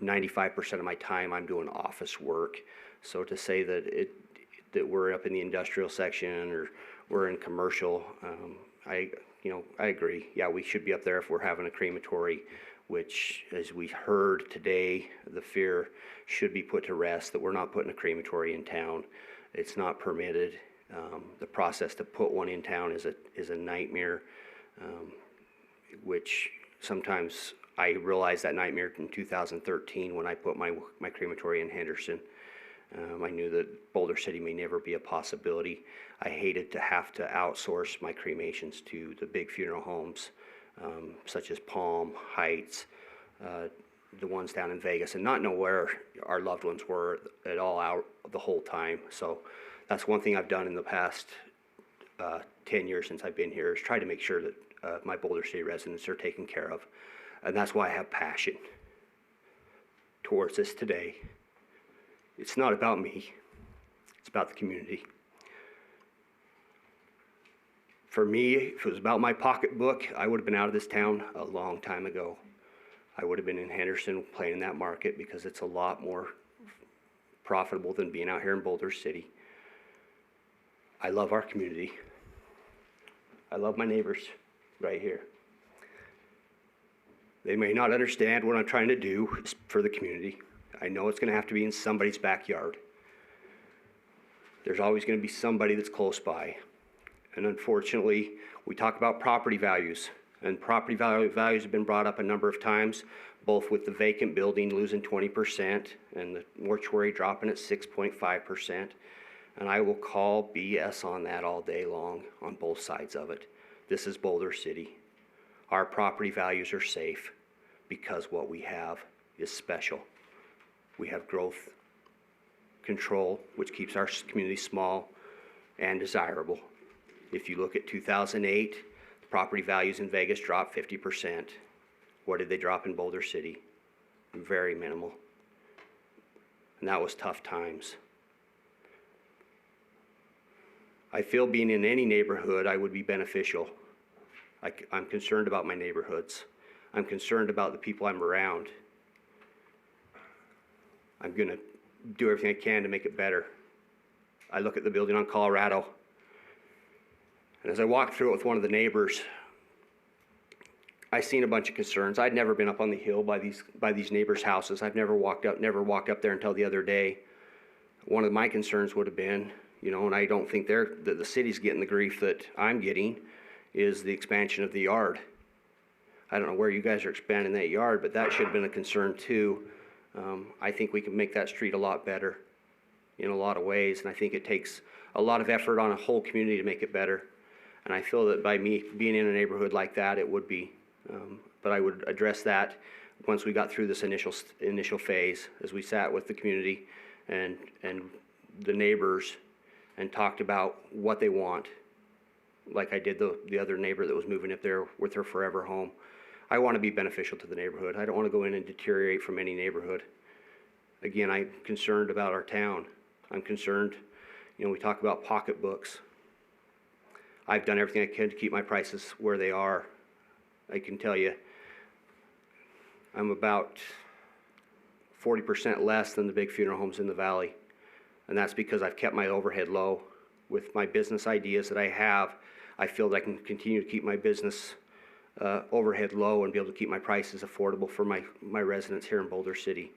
95% of my time I'm doing office work. So to say that we're up in the industrial section or we're in commercial, I agree. Yeah, we should be up there if we're having a crematory, which, as we heard today, the fear should be put to rest that we're not putting a crematory in town. It's not permitted. The process to put one in town is a nightmare, which sometimes I realized that nightmare in 2013 when I put my crematory in Henderson. I knew that Boulder City may never be a possibility. I hated to have to outsource my cremations to the big funeral homes, such as Palm, Heights, the ones down in Vegas, and not know where our loved ones were at all out the whole time. So that's one thing I've done in the past 10 years since I've been here, is try to make sure that my Boulder City residents are taken care of. And that's why I have passion towards this today. It's not about me, it's about the community. For me, if it was about my pocketbook, I would have been out of this town a long time ago. I would have been in Henderson playing in that market because it's a lot more profitable than being out here in Boulder City. I love our community. I love my neighbors right here. They may not understand what I'm trying to do for the community. I know it's going to have to be in somebody's backyard. There's always going to be somebody that's close by. And unfortunately, we talk about property values, and property values have been brought up a number of times, both with the vacant building losing 20% and the mortuary dropping at 6.5%. And I will call BS on that all day long on both sides of it. This is Boulder City. Our property values are safe because what we have is special. We have growth control, which keeps our community small and desirable. If you look at 2008, property values in Vegas dropped 50%. What did they drop in Boulder City? Very minimal. And that was tough times. I feel being in any neighborhood, I would be beneficial. I'm concerned about my neighborhoods. I'm concerned about the people I'm around. I'm going to do everything I can to make it better. I look at the building on Colorado, and as I walked through it with one of the neighbors, I seen a bunch of concerns. I'd never been up on the hill by these neighbors' houses. I've never walked up there until the other day. One of my concerns would have been, and I don't think that the city's getting the grief that I'm getting, is the expansion of the yard. I don't know where you guys are expanding that yard, but that should have been a concern too. I think we can make that street a lot better in a lot of ways, and I think it takes a lot of effort on a whole community to make it better. And I feel that by me being in a neighborhood like that, it would be. But I would address that once we got through this initial phase, as we sat with the community and the neighbors and talked about what they want, like I did the other neighbor that was moving up there with her forever home. I want to be beneficial to the neighborhood. I don't want to go in and deteriorate from any neighborhood. Again, I'm concerned about our town. I'm concerned, we talk about pocketbooks. I've done everything I can to keep my prices where they are. I can tell you, I'm about 40% less than the big funeral homes in the valley. And that's because I've kept my overhead low. With my business ideas that I have, I feel that I can continue to keep my business overhead low and be able to keep my prices affordable for my residents here in Boulder City.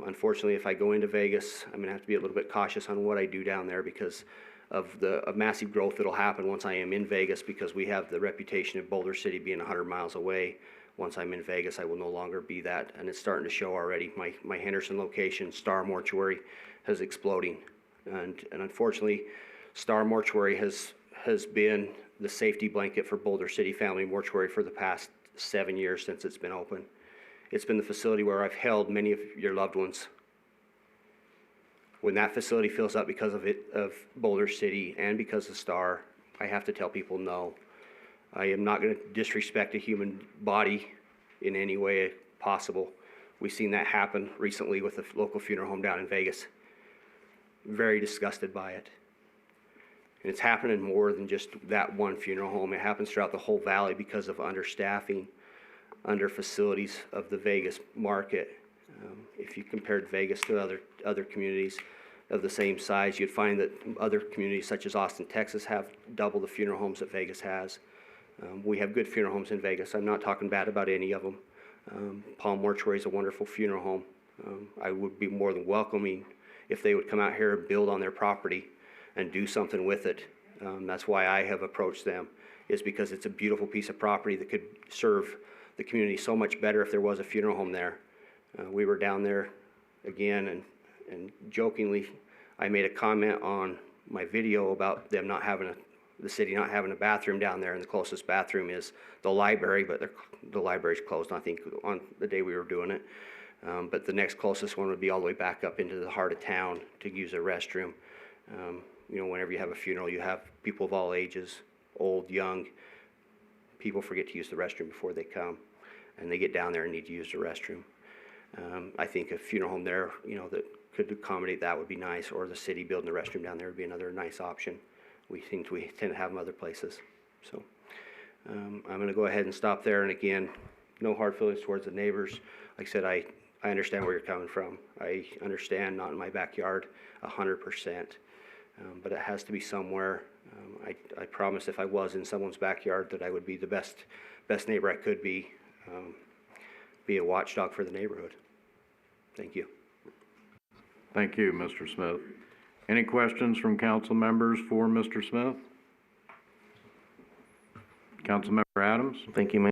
Unfortunately, if I go into Vegas, I'm going to have to be a little bit cautious on what I do down there because of the massive growth that'll happen once I am in Vegas, because we have the reputation of Boulder City being 100 miles away. Once I'm in Vegas, I will no longer be that, and it's starting to show already. My Henderson location, Star Mortuary, is exploding, and unfortunately, Star Mortuary has been the safety blanket for Boulder City Family Mortuary for the past 7 years since it's been open. It's been the facility where I've held many of your loved ones. When that facility fills up because of Boulder City and because of Star, I have to tell people no. I am not going to disrespect a human body in any way possible. We've seen that happen recently with a local funeral home down in Vegas. Very disgusted by it. And it's happening more than just that one funeral home. It happens throughout the whole valley because of understaffing, under facilities of the Vegas market. If you compared Vegas to other communities of the same size, you'd find that other communities such as Austin, Texas have double the funeral homes that Vegas has. We have good funeral homes in Vegas. I'm not talking bad about any of them. Palm Mortuary is a wonderful funeral home. I would be more than welcoming if they would come out here and build on their property and do something with it. That's why I have approached them, is because it's a beautiful piece of property that could serve the community so much better if there was a funeral home there. We were down there again, and jokingly, I made a comment on my video about them not having the city not having a bathroom down there, and the closest bathroom is the library, but the library's closed, I think, on the day we were doing it. But the next closest one would be all the way back up into the heart of town to use a restroom. You know, whenever you have a funeral, you have people of all ages, old, young. People forget to use the restroom before they come, and they get down there and need to use the restroom. I think a funeral home there, you know, that could accommodate that would be nice, or the city building the restroom down there would be another nice option. We tend to have them other places. So I'm going to go ahead and stop there. And again, no hard feelings towards the neighbors. Like I said, I understand where you're coming from. I understand not in my backyard 100%, but it has to be somewhere. I promise if I was in someone's backyard that I would be the best neighbor I could be a watchdog for the neighborhood. Thank you. Thank you, Mr. Smith. Any questions from council members for Mr. Smith? Councilmember Adams? Thank you, Mayor.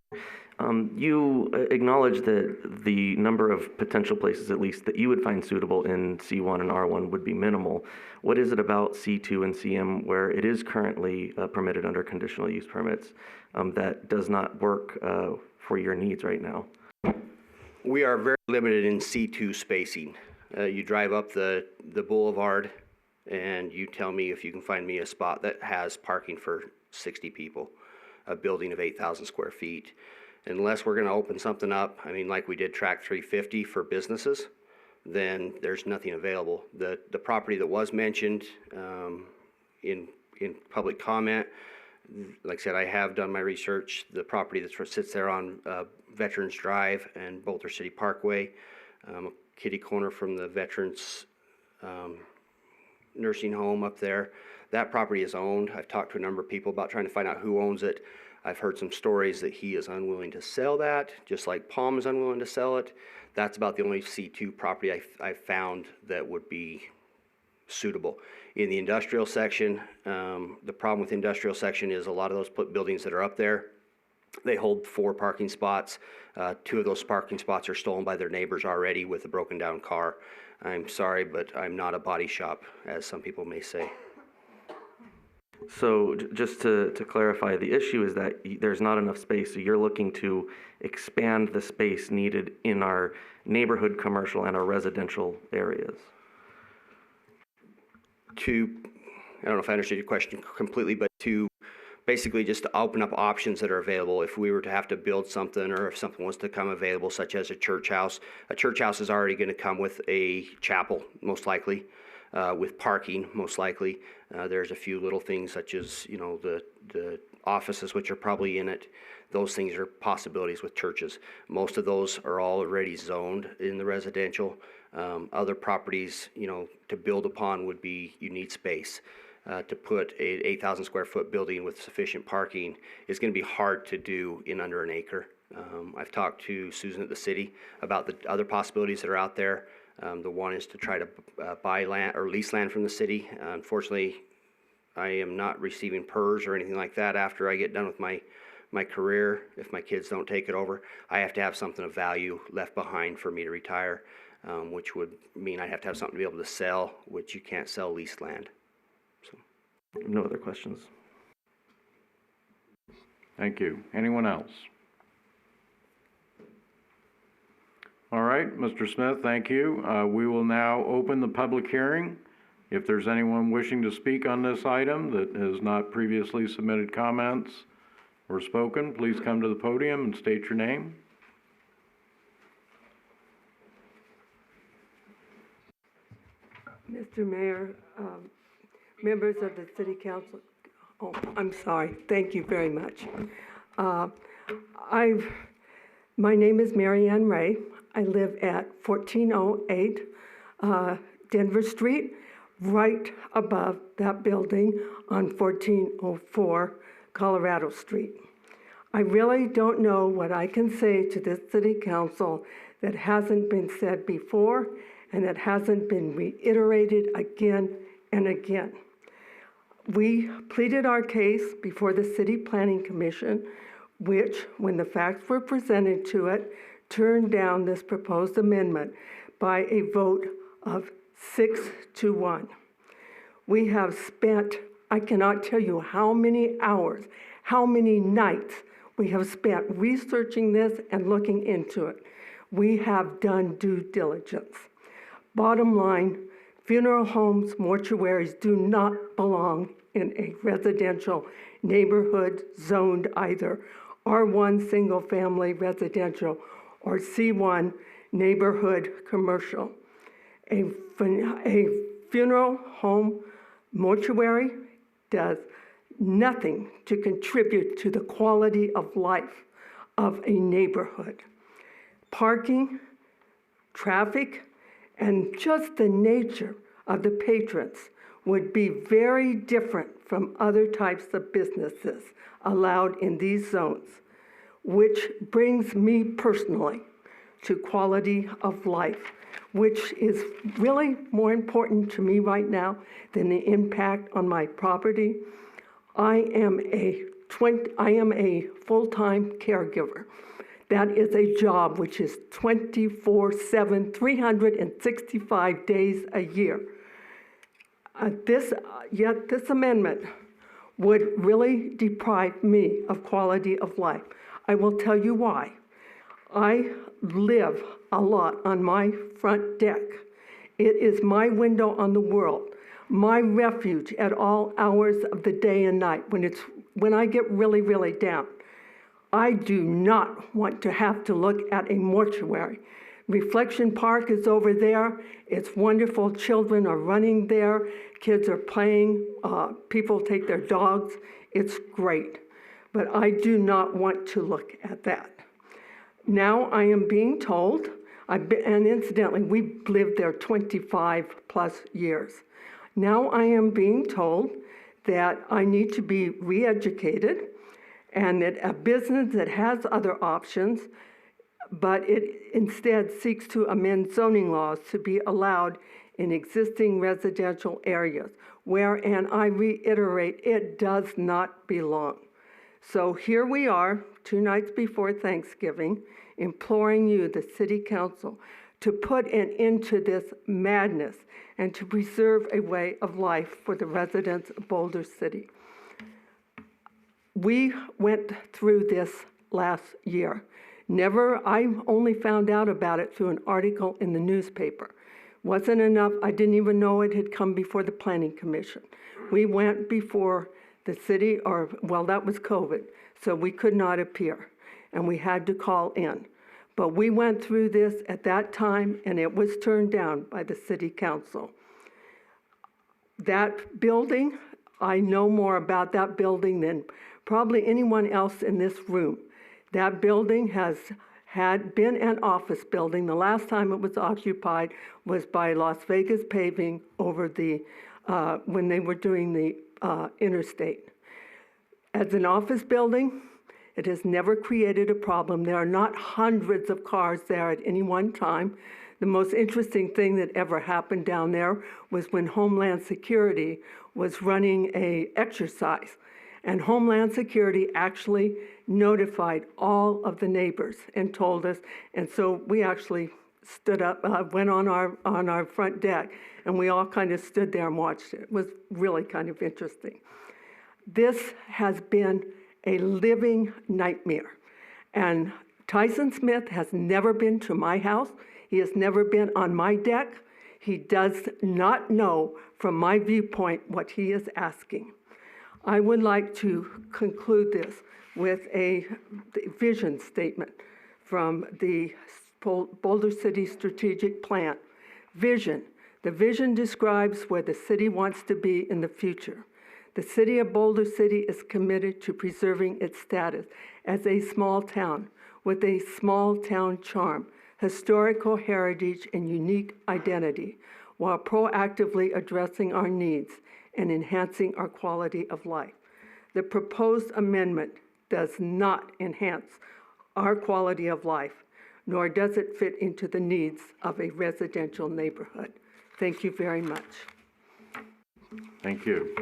You acknowledge that the number of potential places, at least, that you would find suitable in C1 and R1 would be minimal. What is it about C2 and CM where it is currently permitted under conditional use permits that does not work for your needs right now? We are very limited in C2 spacing. You drive up the boulevard and you tell me if you can find me a spot that has parking for 60 people, a building of 8,000 square feet. Unless we're going to open something up, I mean, like we did Track 350 for businesses, then there's nothing available. The property that was mentioned in public comment, like I said, I have done my research. The property that sits there on Veterans Drive and Boulder City Parkway, kitty corner from the Veterans nursing home up there. That property is owned. I've talked to a number of people about trying to find out who owns it. I've heard some stories that he is unwilling to sell that, just like Palm is unwilling to sell it. That's about the only C2 property I've found that would be suitable. In the industrial section, the problem with the industrial section is a lot of those buildings that are up there, they hold 4 parking spots. 2 of those parking spots are stolen by their neighbors already with a broken down car. I'm sorry, but I'm not a body shop, as some people may say. So just to clarify, the issue is that there's not enough space, so you're looking to expand the space needed in our neighborhood commercial and our residential areas. I don't know if I understood your question completely, but to basically just to open up options that are available. If we were to have to build something, or if something was to come available, such as a church house is already going to come with a chapel, most likely, with parking, most likely. There's a few little things such as, you know, the offices, which are probably in it. Those things are possibilities with churches. Most of those are already zoned in the residential. Other properties, you know, to build upon would be, you need space. To put a 8,000 square foot building with sufficient parking is going to be hard to do in under an acre. I've talked to Susan at the city about the other possibilities that are out there. The one is to try to buy land or lease land from the city. Unfortunately, I am not receiving PERS or anything like that after I get done with my career. If my kids don't take it over, I have to have something of value left behind for me to retire, which would mean I have to have something to be able to sell, which you can't sell leased land. So. No other questions. Thank you. Anyone else? All right, Mr. Smith, thank you. We will now open the public hearing. If there's anyone wishing to speak on this item that has not previously submitted comments or spoken, please come to the podium and state your name. Mr. Mayor, members of the City Council, I'm sorry, thank you very much. My name is Mary Ann Ray. I live at 1408 Denver Street, right above that building on 1404 Colorado Street. I really don't know what I can say to this City Council that hasn't been said before and that hasn't been reiterated again and again. We pleaded our case before the City Planning Commission, which, when the facts were presented to it, turned down this proposed amendment by a vote of 6-1. We have spent, I cannot tell you how many hours, how many nights we have spent researching this and looking into it. We have done due diligence. Bottom line, funeral homes, mortuaries do not belong in a residential neighborhood zoned either R1 single family residential or C1 neighborhood commercial. A funeral home mortuary does nothing to contribute to the quality of life of a neighborhood. Parking, traffic, and just the nature of the patrons would be very different from other types of businesses allowed in these zones, which brings me personally to quality of life, which is really more important to me right now than the impact on my property. I am a full-time caregiver. That is a job which is 24/7, 365 days a year. This amendment would really deprive me of quality of life. I will tell you why. I live a lot on my front deck. It is my window on the world, my refuge at all hours of the day and night when I get really, really down. I do not want to have to look at a mortuary. Reflection Park is over there. It's wonderful. Children are running there. Kids are playing. People take their dogs. It's great. But I do not want to look at that. Now I am being told, and incidentally, we lived there 25 plus years. Now I am being told that I need to be re-educated and that a business that has other options, but it instead seeks to amend zoning laws to be allowed in existing residential areas, where, and I reiterate, it does not belong. So here we are, 2 nights before Thanksgiving, imploring you, the City Council, to put an end to this madness and to preserve a way of life for the residents of Boulder City. We went through this last year. I only found out about it through an article in the newspaper. Wasn't enough, I didn't even know it had come before the Planning Commission. We went before the city, that was COVID, so we could not appear, and we had to call in. But we went through this at that time, and it was turned down by the City Council. That building, I know more about that building than probably anyone else in this room. That building had been an office building. The last time it was occupied was by Las Vegas Paving over when they were doing the interstate. As an office building, it has never created a problem. There are not hundreds of cars there at any one time. The most interesting thing that ever happened down there was when Homeland Security was running an exercise. And Homeland Security actually notified all of the neighbors and told us. And so we actually stood up, went on our front deck, and we all kind of stood there and watched it. It was really kind of interesting. This has been a living nightmare. And Tyson Smith has never been to my house. He has never been on my deck. He does not know, from my viewpoint, what he is asking. I would like to conclude this with a vision statement from the Boulder City Strategic Plan. Vision. The vision describes where the city wants to be in the future. The city of Boulder City is committed to preserving its status as a small town with a small town charm, historical heritage, and unique identity, while proactively addressing our needs and enhancing our quality of life. The proposed amendment does not enhance our quality of life, nor does it fit into the needs of a residential neighborhood. Thank you very much. Thank you.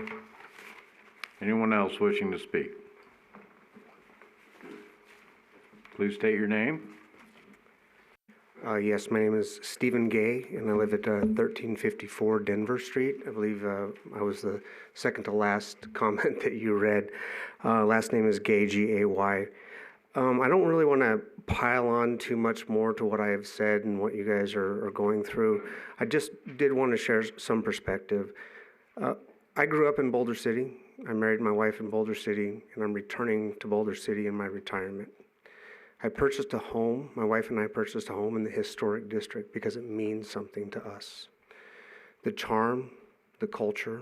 Anyone else wishing to speak? Please state your name. Yes, my name is Stephen Gay, and I live at 1354 Denver Street. I believe I was the second to last comment that you read. Last name is Gay, G-A-Y. I don't really want to pile on too much more to what I have said and what you guys are going through. I just did want to share some perspective. I grew up in Boulder City. I married my wife in Boulder City, and I'm returning to Boulder City in my retirement. I purchased a home, my wife and I purchased a home in the historic district because it means something to us. The charm, the culture,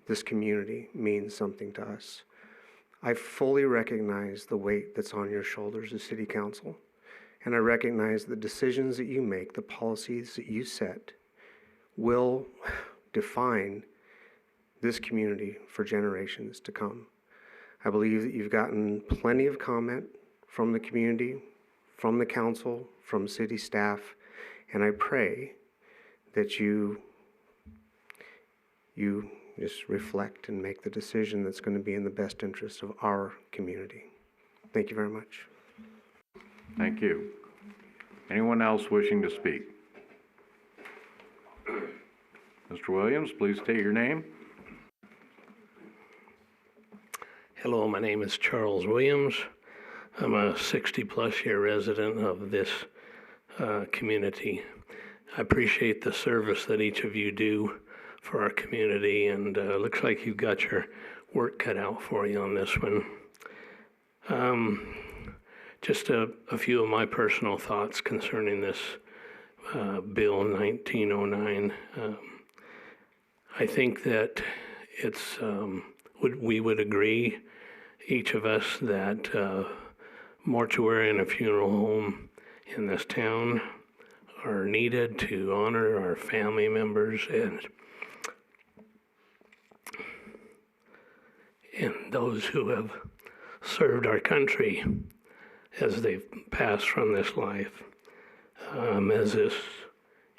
this community means something to us. I fully recognize the weight that's on your shoulders as City Council, and I recognize the decisions that you make, the policies that you set, will define this community for generations to come. I believe that you've gotten plenty of comment from the community, from the council, from city staff, and I pray that you just reflect and make the decision that's going to be in the best interest of our community. Thank you very much. Thank you. Anyone else wishing to speak? Mr. Williams, please state your name. Hello, my name is Charles Williams. I'm a 60-plus year resident of this community. I appreciate the service that each of you do for our community, and looks like you've got your work cut out for you on this one. Just a few of my personal thoughts concerning this Bill 1909. I think that it's we would agree, each of us, that mortuary and a funeral home in this town are needed to honor our family members and those who have served our country as they've passed from this life. As this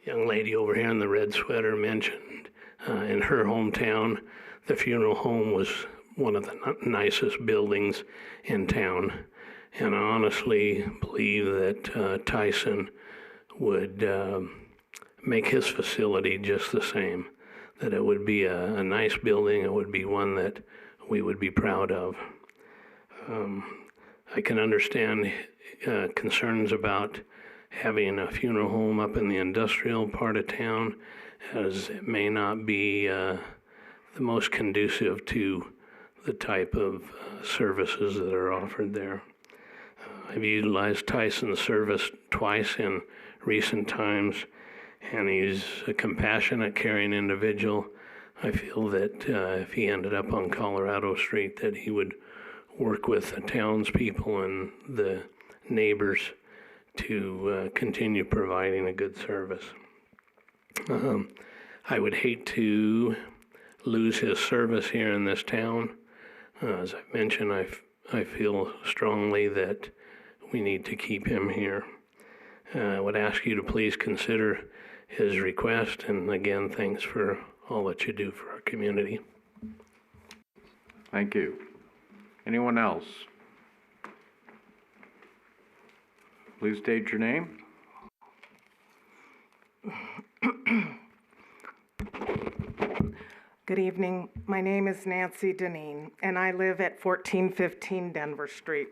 young lady over here in the red sweater mentioned, in her hometown, the funeral home was one of the nicest buildings in town. And I honestly believe that Tyson would make his facility just the same, that it would be a nice building, it would be one that we would be proud of. I can understand concerns about having a funeral home up in the industrial part of town, as it may not be the most conducive to the type of services that are offered there. I've utilized Tyson's service twice in recent times, and he's a compassionate, caring individual. I feel that if he ended up on Colorado Street, that he would work with the townspeople and the neighbors to continue providing a good service. I would hate to lose his service here in this town. As I mentioned, I feel strongly that we need to keep him here. I would ask you to please consider his request, and again, thanks for all that you do for our community. Thank you. Anyone else? Please state your name. Good evening. My name is Nancy Deneen, and I live at 1415 Denver Street.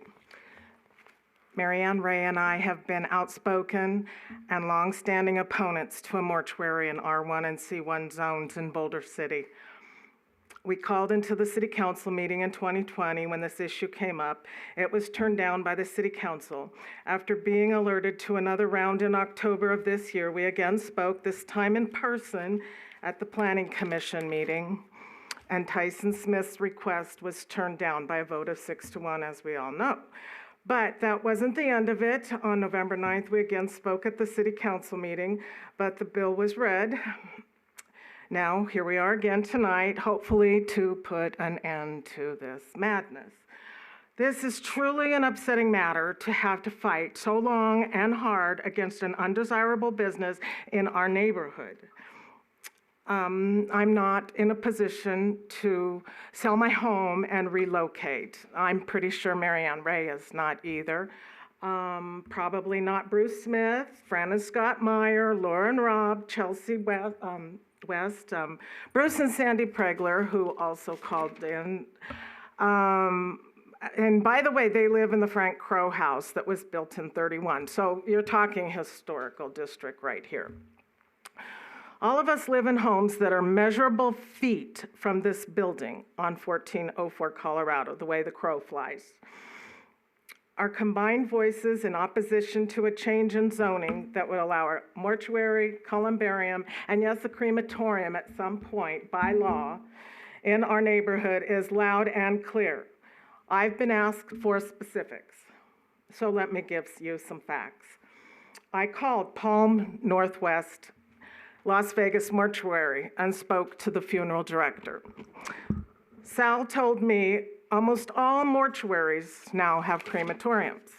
Marianne Ray and I have been outspoken and longstanding opponents to a mortuary in R1 and C1 zones in Boulder City. We called into the city council meeting in 2020 when this issue came up. It was turned down by the city council. After being alerted to another round in October of this year, we again spoke, this time in person at the Planning Commission meeting. And Tyson Smith's request was turned down by a vote of 6-1, as we all know. But that wasn't the end of it. On November 9th, we again spoke at the city council meeting, but the bill was read. Now, here we are again tonight, hopefully to put an end to this madness. This is truly an upsetting matter to have to fight so long and hard against an undesirable business in our neighborhood. I'm not in a position to sell my home and relocate. I'm pretty sure Marianne Ray is not either. Probably not Bruce Smith, Francis Scott Meyer, Lauren Robb, Chelsea West, Bruce and Sandy Pregler, who also called in. And by the way, they live in the Frank Crow house that was built in '31. So you're talking historical district right here. All of us live in homes that are measurable feet from this building on 1404 Colorado, the way the crow flies. Our combined voices in opposition to a change in zoning that would allow a mortuary, columbarium, and yes, a crematorium at some point by law in our neighborhood is loud and clear. I've been asked for specifics, so let me give you some facts. I called Palm Northwest Las Vegas Mortuary and spoke to the funeral director. Sal told me almost all mortuaries now have crematoriums.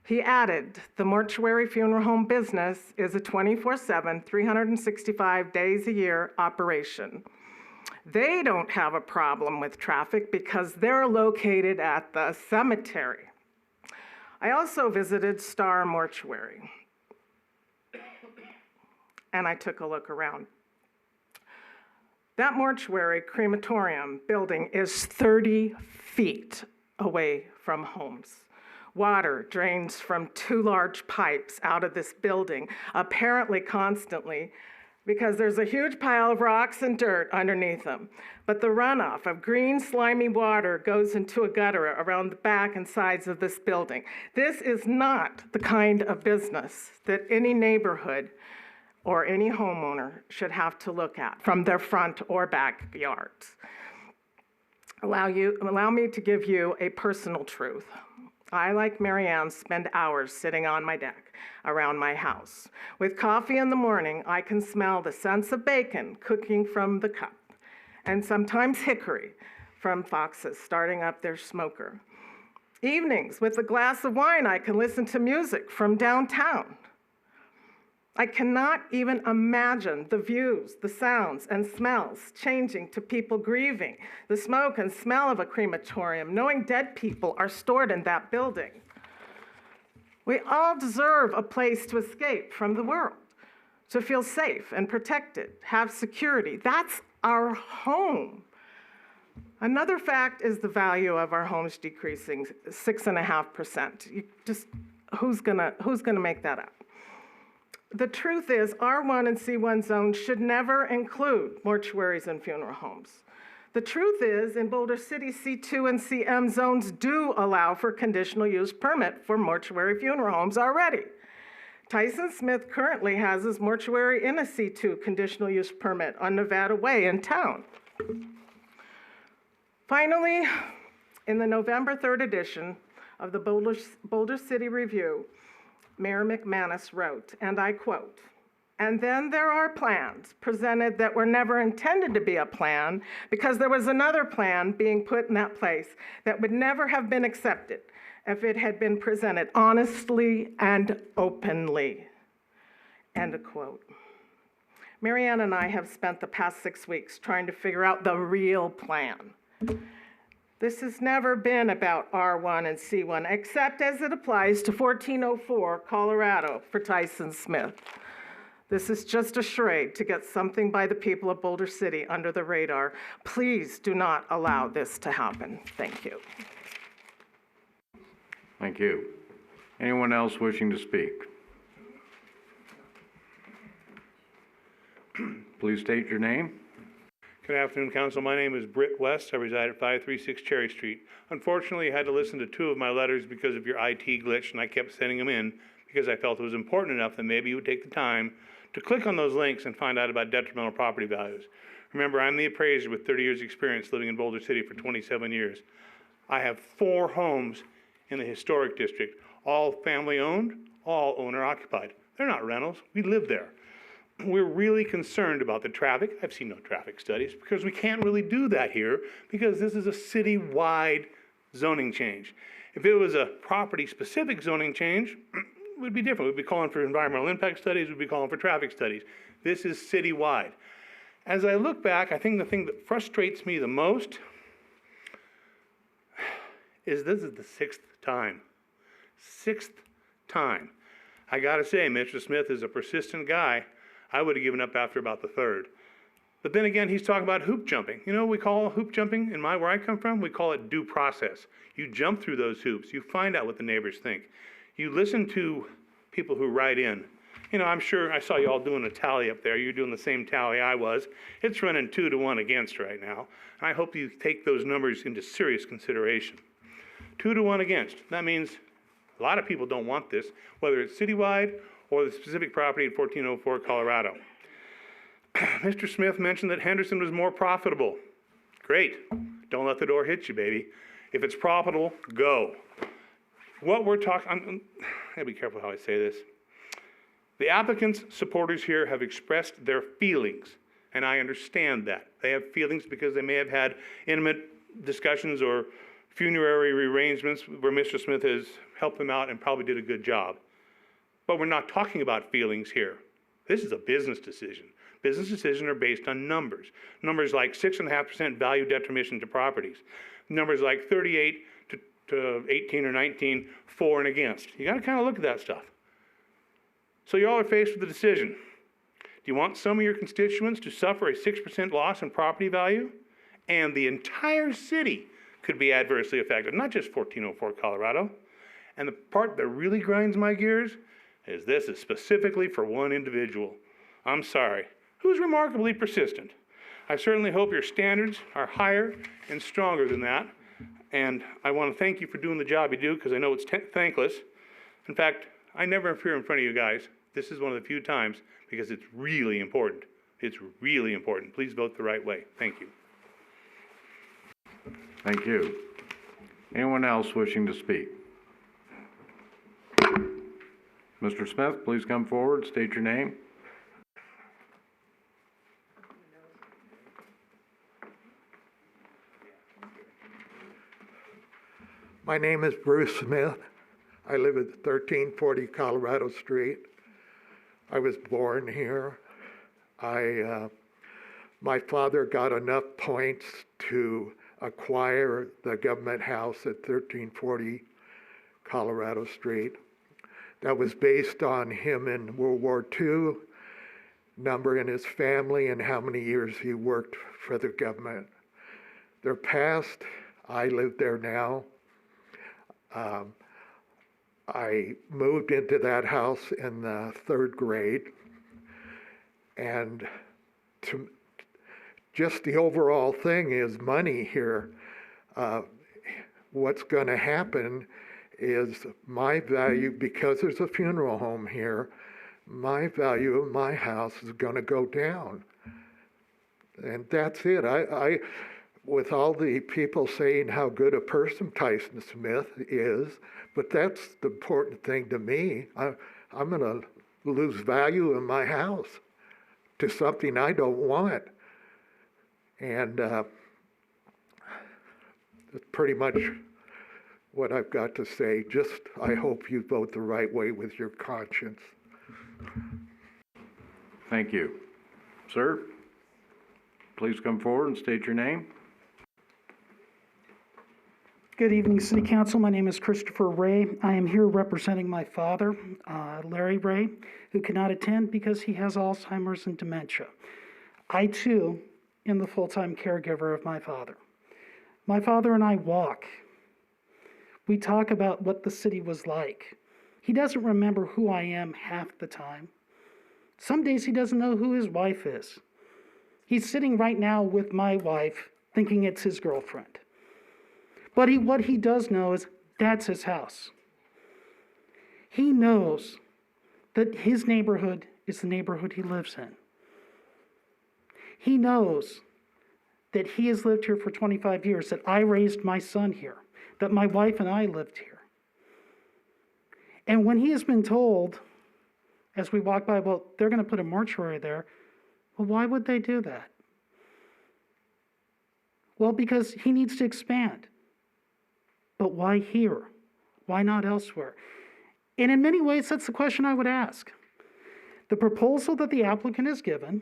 He added, the mortuary funeral home business is a 24/7, 365 days a year operation. They don't have a problem with traffic because they're located at the cemetery. I also visited Star Mortuary, and I took a look around. That mortuary crematorium building is 30 feet away from homes. Water drains from 2 large pipes out of this building, apparently constantly, because there's a huge pile of rocks and dirt underneath them. But the runoff of green, slimy water goes into a gutter around the back and sides of this building. This is not the kind of business that any neighborhood or any homeowner should have to look at from their front or backyards. Allow me to give you a personal truth. I, like Marianne, spend hours sitting on my deck around my house. With coffee in the morning, I can smell the scents of bacon cooking from the cup, and sometimes hickory from foxes starting up their smoker. Evenings, with a glass of wine, I can listen to music from downtown. I cannot even imagine the views, the sounds, and smells changing to people grieving, the smoke and smell of a crematorium, knowing dead people are stored in that building. We all deserve a place to escape from the world, to feel safe and protected, have security. That's our home. Another fact is the value of our homes decreasing 6.5%. Who's gonna make that up? The truth is, R1 and C1 zones should never include mortuaries and funeral homes. The truth is, in Boulder City, C2 and CM zones do allow for conditional use permit for mortuary funeral homes already. Tyson Smith currently has his mortuary in a C2 conditional use permit on Nevada Way in town. Finally, in the November 3rd edition of the Boulder City Review, Mayor McManus wrote, and I quote, "And then there are plans presented that were never intended to be a plan because there was another plan being put in that place that would never have been accepted if it had been presented honestly and openly." End of quote. Marianne and I have spent the past 6 weeks trying to figure out the real plan. This has never been about R1 and C1, except as it applies to 1404 Colorado for Tyson Smith. This is just a charade to get something by the people of Boulder City under the radar. Please do not allow this to happen. Thank you. Thank you. Anyone else wishing to speak? Please state your name. Good afternoon, Council. My name is Britt West. I reside at 536 Cherry Street. Unfortunately, I had to listen to 2 of my letters because of your IT glitch, and I kept sending them in because I felt it was important enough that maybe you would take the time to click on those links and find out about detrimental property values. Remember, I'm the appraiser with 30 years' experience living in Boulder City for 27 years. I have 4 homes in the historic district, all family-owned, all owner-occupied. They're not rentals. We live there. We're really concerned about the traffic. I've seen no traffic studies because we can't really do that here because this is a city-wide zoning change. If it was a property-specific zoning change, it would be different. We'd be calling for environmental impact studies. We'd be calling for traffic studies. This is city-wide. As I look back, I think the thing that frustrates me the most is this is the 6th time. 6th time. I gotta say, Mr. Smith is a persistent guy. I would have given up after about the 3rd. But then again, he's talking about hoop jumping. You know what we call hoop jumping where I come from? We call it due process. You jump through those hoops. You find out what the neighbors think. You listen to people who write in. You know, I'm sure I saw you all doing a tally up there. You're doing the same tally I was. It's running 2 to 1 against right now. And I hope you take those numbers into serious consideration. 2 to 1 against. That means a lot of people don't want this, whether it's citywide or the specific property at 1404 Colorado. Mr. Smith mentioned that Henderson was more profitable. Great. Don't let the door hit you, baby. If it's profitable, go. What we're talking, I gotta be careful how I say this. The applicant's supporters here have expressed their feelings, and I understand that. They have feelings because they may have had intimate discussions or funerary rearrangements where Mr. Smith has helped them out and probably did a good job. But we're not talking about feelings here. This is a business decision. Business decisions are based on numbers. Numbers like 6.5% value detriment to properties. Numbers like 38 to 18 or 19 for and against. You got to kind of look at that stuff. So you all are faced with a decision. Do you want some of your constituents to suffer a 6% loss in property value? And the entire city could be adversely affected, not just 1404 Colorado. And the part that really grinds my gears is this is specifically for one individual. I'm sorry, who's remarkably persistent. I certainly hope your standards are higher and stronger than that. And I want to thank you for doing the job you do because I know it's thankless. In fact, I never appear in front of you guys. This is one of the few times because it's really important. It's really important. Please vote the right way. Thank you. Thank you. Anyone else wishing to speak? Mr. Smith, please come forward, state your name. My name is Bruce Smith. I live at 1340 Colorado Street. I was born here. My father got enough points to acquire the government house at 1340 Colorado Street. That was based on him in World War II, number in his family, and how many years he worked for the government. They're passed. I live there now. I moved into that house in the 3rd grade, and just the overall thing is money here. What's going to happen is my value, because there's a funeral home here, my value of my house is going to go down. And that's it. I with all the people saying how good a person Tyson Smith is, but that's the important thing to me. I'm going to lose value in my house to something I don't want. And that's pretty much what I've got to say. Just, I hope you vote the right way with your conscience. Thank you. Sir, please come forward and state your name. Good evening, City Council. My name is Christopher Ray. I am here representing my father, Larry Ray, who cannot attend because he has Alzheimer's and dementia. I, too, am the full-time caregiver of my father. My father and I walk. We talk about what the city was like He doesn't remember who I am half the time. Some days he doesn't know who his wife is. He's sitting right now with my wife thinking it's his girlfriend. But what he does know is that's his house. He knows that his neighborhood is the neighborhood he lives in. He knows that he has lived here for 25 years, that I raised my son here, that my wife and I lived here. And when he has been told, as we walk by, well, they're going to put a mortuary there, well, why would they do that? Well, because he needs to expand. But why here? Why not elsewhere? And in many ways, that's the question I would ask. The proposal that the applicant has given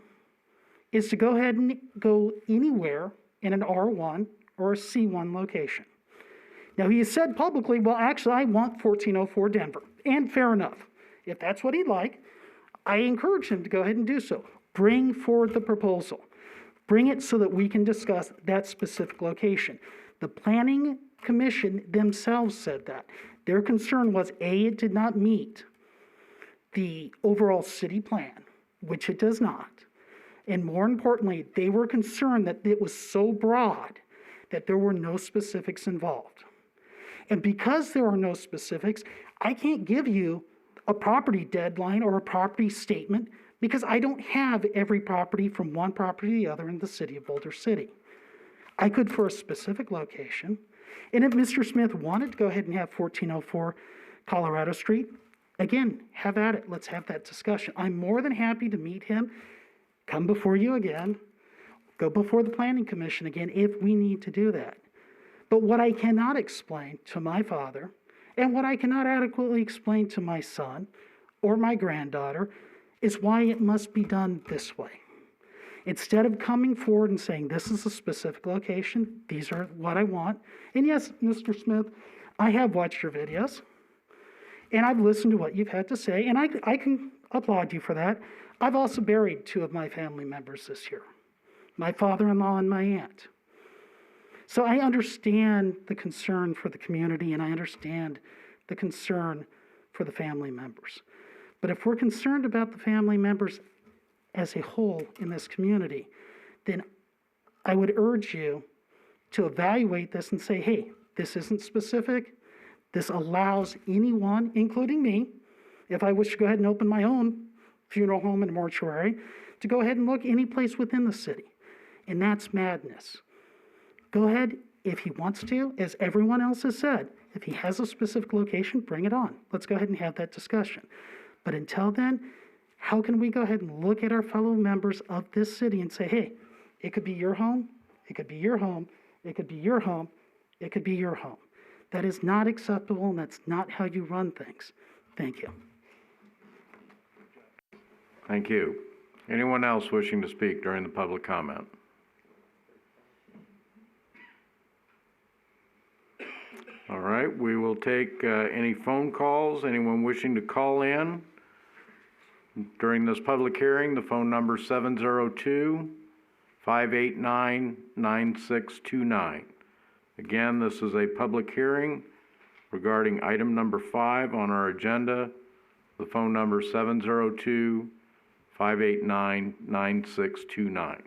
is to go ahead and go anywhere in an R1 or a C1 location. Now, he has said publicly, well, actually, I want 1404 Denver. And fair enough. If that's what he'd like, I encourage him to go ahead and do so. Bring forward the proposal. Bring it so that we can discuss that specific location. The Planning Commission themselves said that. Their concern was, A, it did not meet the overall city plan, which it does not. And more importantly, they were concerned that it was so broad that there were no specifics involved. And because there are no specifics, I can't give you a property deadline or a property statement because I don't have every property from one property to the other in the city of Boulder City. I could for a specific location. And if Mr. Smith wanted to go ahead and have 1404 Colorado Street, again, have at it. Let's have that discussion. I'm more than happy to meet him, come before you again, go before the Planning Commission again if we need to do that. But what I cannot explain to my father, and what I cannot adequately explain to my son or my granddaughter, is why it must be done this way. Instead of coming forward and saying, this is a specific location, these are what I want. And yes, Mr. Smith, I have watched your videos, and I've listened to what you've had to say, and I can applaud you for that. I've also buried 2 of my family members this year, my father-in-law and my aunt. So I understand the concern for the community, and I understand the concern for the family members. But if we're concerned about the family members as a whole in this community, then I would urge you to evaluate this and say, hey, this isn't specific. This allows anyone, including me, if I wish to go ahead and open my own funeral home and mortuary, to go ahead and look any place within the city. And that's madness. Go ahead, if he wants to, as everyone else has said, if he has a specific location, bring it on. Let's go ahead and have that discussion. But until then, how can we go ahead and look at our fellow members of this city and say, hey, it could be your home, it could be your home, it could be your home, it could be your home. That is not acceptable, and that's not how you run things. Thank you. Thank you. Anyone else wishing to speak during the public comment? All right, we will take any phone calls. Anyone wishing to call in during this public hearing, the phone number 702-589-9629. Again, this is a public hearing regarding item number 5 on our agenda. The phone number 702-589-9629.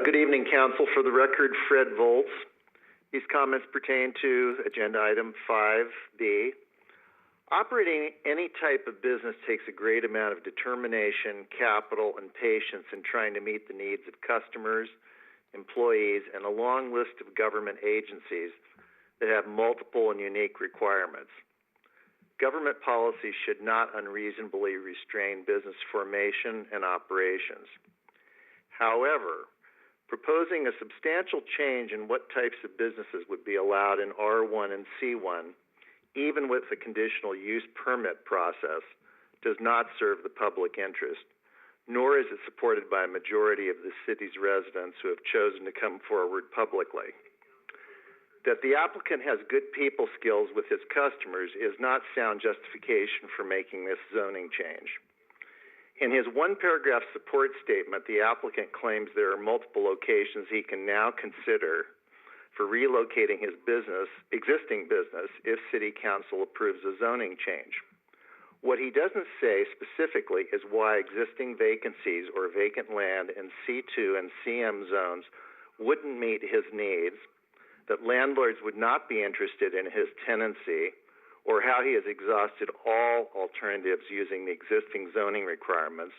Good evening, Council. For the record, Fred Volz. These comments pertain to Agenda Item 5B. Operating any type of business takes a great amount of determination, capital, and patience in trying to meet the needs of customers, employees, and a long list of government agencies that have multiple and unique requirements. Government policy should not unreasonably restrain business formation and operations. However, proposing a substantial change in what types of businesses would be allowed in R1 and C1, even with the conditional use permit process, does not serve the public interest, nor is it supported by a majority of the city's residents who have chosen to come forward publicly. That the applicant has good people skills with his customers is not sound justification for making this zoning change. In his one-paragraph support statement, the applicant claims there are multiple locations he can now consider for relocating his existing business, if City Council approves a zoning change. What he doesn't say specifically is why existing vacancies or vacant land in C2 and CM zones wouldn't meet his needs, that landlords would not be interested in his tenancy, or how he has exhausted all alternatives using the existing zoning requirements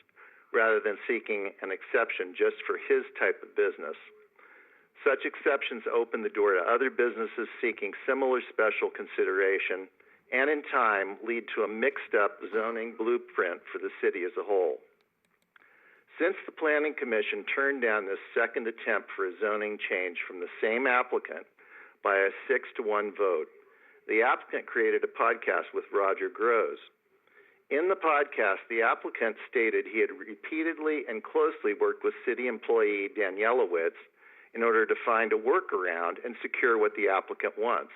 rather than seeking an exception just for his type of business. Such exceptions open the door to other businesses seeking similar special consideration and in time lead to a mixed-up zoning blueprint for the city as a whole. Since the Planning Commission turned down this second attempt for a zoning change from the same applicant by a 6-1 vote, the applicant created a podcast with Roger Groves. In the podcast, the applicant stated he had repeatedly and closely worked with city employee Danielowitz in order to find a workaround and secure what the applicant wants.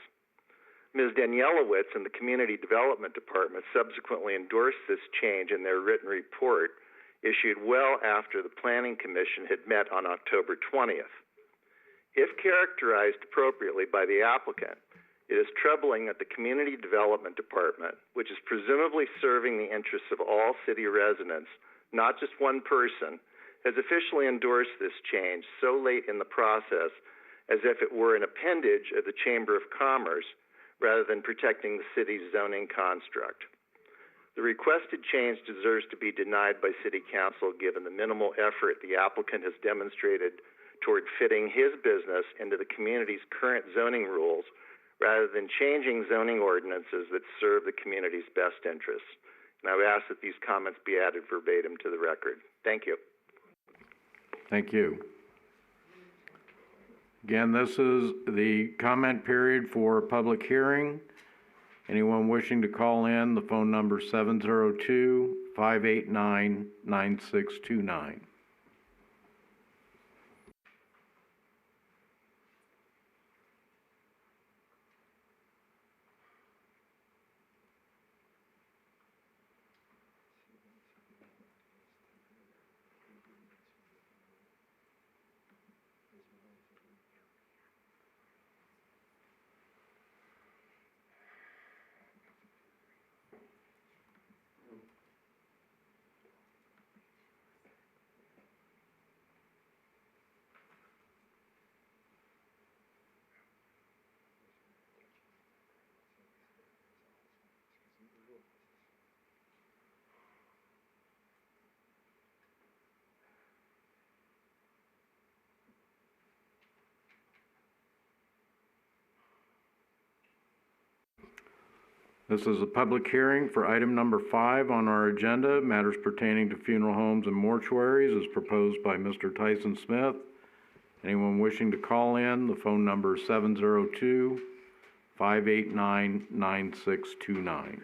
Ms. Danielowitz and the Community Development Department subsequently endorsed this change in their written report, issued well after the Planning Commission had met on October 20th. If characterized appropriately by the applicant, it is troubling that the Community Development Department, which is presumably serving the interests of all city residents, not just one person, has officially endorsed this change so late in the process as if it were an appendage of the Chamber of Commerce rather than protecting the city's zoning construct. The requested change deserves to be denied by City Council given the minimal effort the applicant has demonstrated toward fitting his business into the community's current zoning rules rather than changing zoning ordinances that serve the community's best interests. And I would ask that these comments be added verbatim to the record. Thank you. Thank you. Again, this is the comment period for public hearing. Anyone wishing to call in, the phone number 702-589-9629. This is a public hearing for item number 5 on our agenda, matters pertaining to funeral homes and mortuaries, as proposed by Mr. Tyson Smith. Anyone wishing to call in, the phone number is 702-589-9629.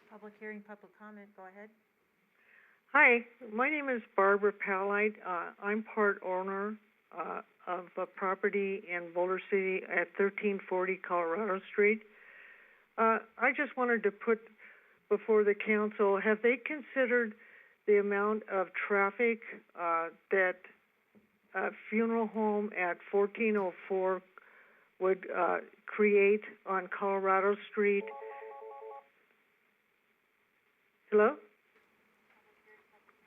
Public hearing, public comment, go ahead. Hi, my name is Barbara Palite. I'm part owner of a property in Boulder City at 1340 Colorado Street. I just wanted to put before the council, have they considered the amount of traffic that a funeral home at 1404 would create on Colorado Street. Hello?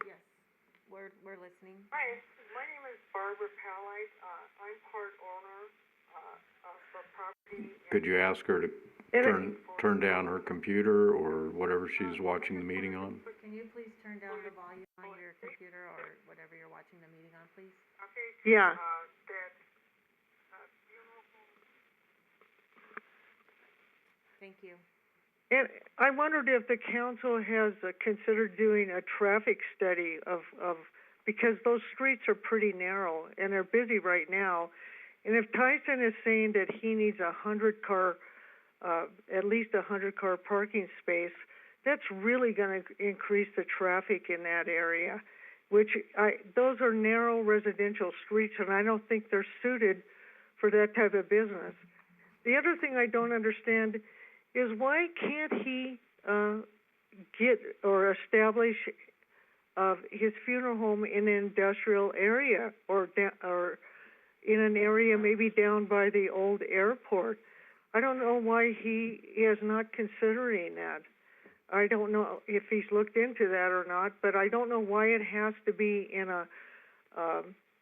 Yes, we're listening. Hi, my name is Barbara Palite. I'm part owner of the property. Could you ask her to turn down her computer or whatever she's watching the meeting on? Can you please turn down the volume on your computer or whatever you're watching the meeting on, please? Yeah. Thank you. And I wondered if the council has considered doing a traffic study of because those streets are pretty narrow and they're busy right now. And if Tyson is saying that he needs at least a 100-car parking space, that's really going to increase the traffic in that area, those are narrow residential streets, and I don't think they're suited for that type of business. The other thing I don't understand is why can't he get or establish his funeral home in an industrial area or in an area maybe down by the old airport? I don't know why he is not considering that. I don't know if he's looked into that or not, but I don't know why it has to be in an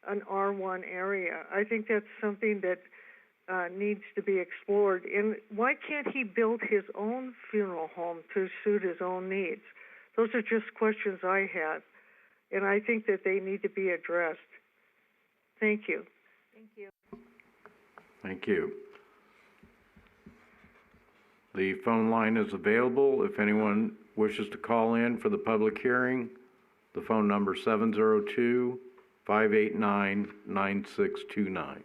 R1 area. I think that's something that needs to be explored. And why can't he build his own funeral home to suit his own needs? Those are just questions I had, and I think that they need to be addressed. Thank you. Thank you. Thank you. The phone line is available. If anyone wishes to call in for the public hearing, the phone number 702-589-9629.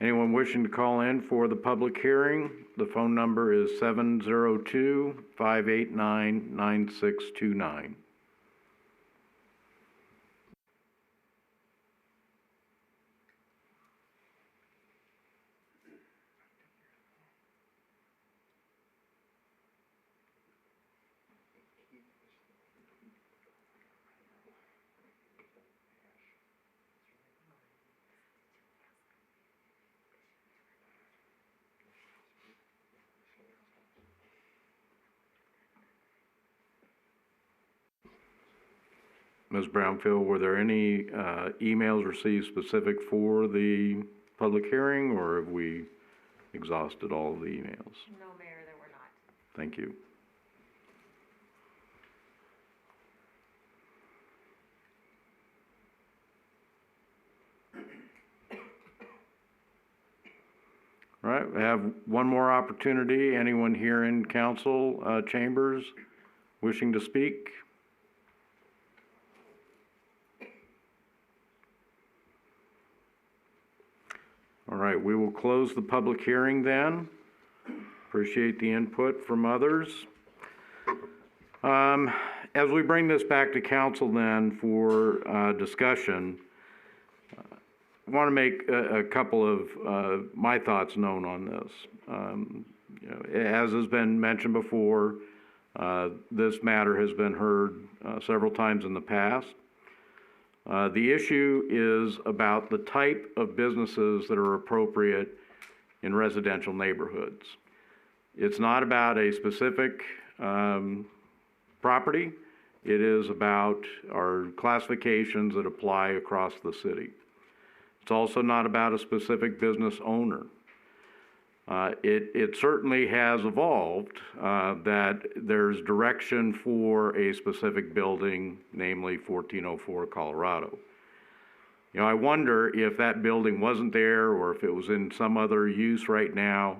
Anyone wishing to call in for the public hearing, the phone number is 702-589-9629. Ms. Brownfield, were there any emails received specific for the public hearing, or have we exhausted all of the emails? No, Mayor, there were not. Thank you. All right, we have one more opportunity. Anyone here in council chambers wishing to speak? All right, we will close the public hearing then. Appreciate the input from others. As we bring this back to council then for discussion, I want to make a couple of my thoughts known on this. As has been mentioned before, this matter has been heard several times in the past. The issue is about the type of businesses that are appropriate in residential neighborhoods. It's not about a specific property. It is about our classifications that apply across the city. It's also not about a specific business owner. It certainly has evolved that there's direction for a specific building, namely 1404 Colorado. You know, I wonder if that building wasn't there or if it was in some other use right now,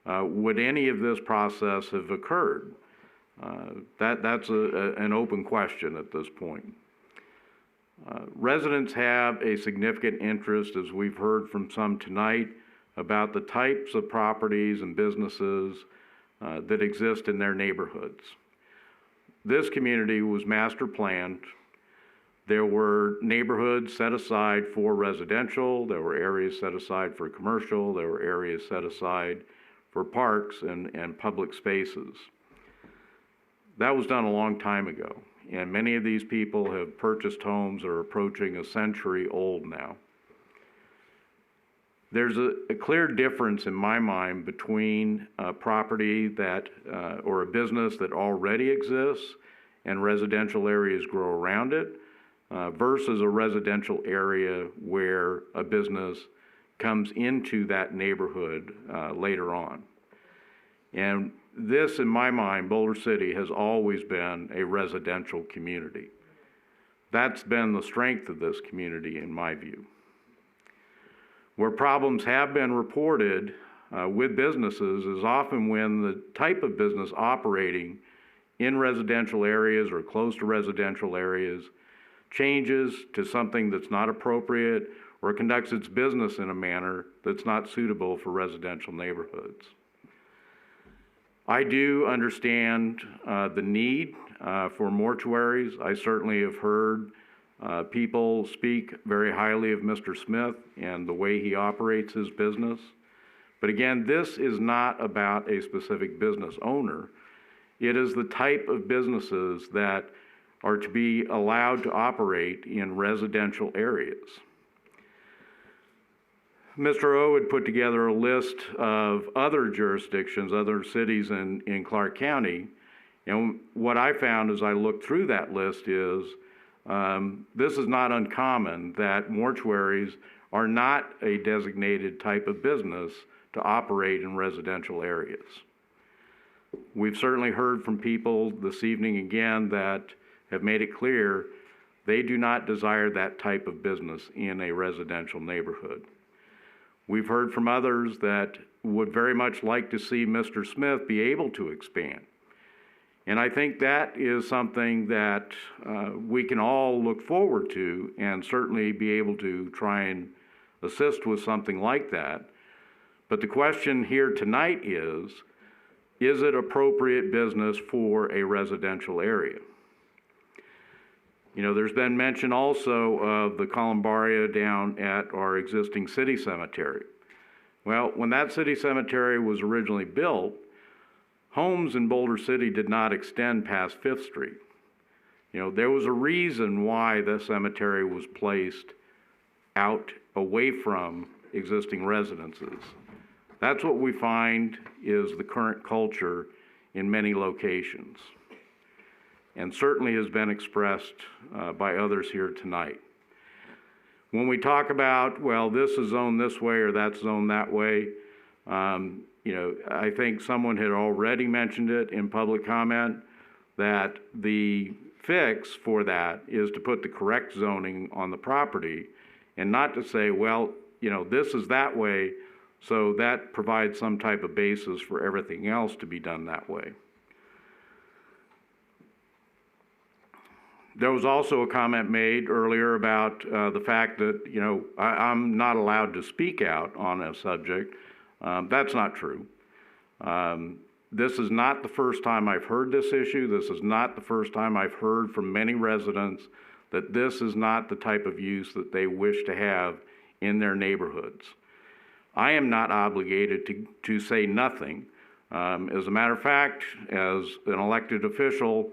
would any of this process have occurred? That's an open question at this point. Residents have a significant interest, as we've heard from some tonight, about the types of properties and businesses that exist in their neighborhoods. This community was master planned. There were neighborhoods set aside for residential, there were areas set aside for commercial, there were areas set aside for parks and public spaces. That was done a long time ago, and many of these people have purchased homes that are approaching a century old now. There's a clear difference in my mind between a property that, or a business that already exists and residential areas grow around it, versus a residential area where a business comes into that neighborhood later on. And this, in my mind, Boulder City has always been a residential community. That's been the strength of this community, in my view. Where problems have been reported with businesses is often when the type of business operating in residential areas or close to residential areas changes to something that's not appropriate or conducts its business in a manner that's not suitable for residential neighborhoods. I do understand the need for mortuaries. I certainly have heard people speak very highly of Mr. Smith and the way he operates his business. But again, this is not about a specific business owner. It is the type of businesses that are to be allowed to operate in residential areas. Mr. O had put together a list of other jurisdictions, other cities in Clark County, and what I found as I looked through that list is this is not uncommon that mortuaries are not a designated type of business to operate in residential areas. We've certainly heard from people this evening again that have made it clear they do not desire that type of business in a residential neighborhood. We've heard from others that would very much like to see Mr. Smith be able to expand. And I think that is something that we can all look forward to and certainly be able to try and assist with something like that. But the question here tonight is it appropriate business for a residential area? You know, there's been mention also of the columbaria down at our existing city cemetery. Well, when that city cemetery was originally built, homes in Boulder City did not extend past 5th Street. You know, there was a reason why the cemetery was placed out away from existing residences. That's what we find is the current culture in many locations, and certainly has been expressed by others here tonight. When we talk about, well, this is zoned this way or that's zoned that way, you know, I think someone had already mentioned it in public comment that the fix for that is to put the correct zoning on the property and not to say, well, you know, this is that way, so that provides some type of basis for everything else to be done that way. There was also a comment made earlier about the fact that, you know, I'm not allowed to speak out on a subject. That's not true. This is not the first time I've heard this issue. This is not the first time I've heard from many residents that this is not the type of use that they wish to have in their neighborhoods. I am not obligated to say nothing. As a matter of fact, as an elected official,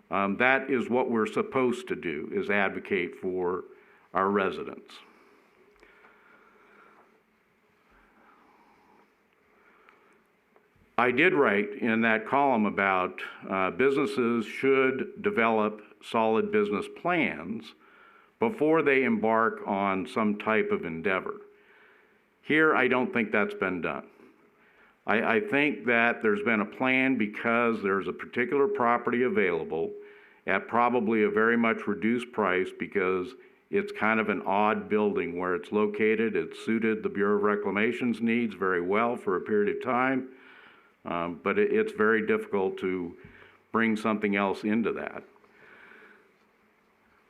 that is what we're supposed to do, is advocate for our residents. I did write in that column about businesses should develop solid business plans before they embark on some type of endeavor. Here, I don't think that's been done. I think that there's been a plan because there's a particular property available at probably a very much reduced price because it's kind of an odd building where it's located. It suited the Bureau of Reclamation's needs very well for a period of time, but it's very difficult to bring something else into that.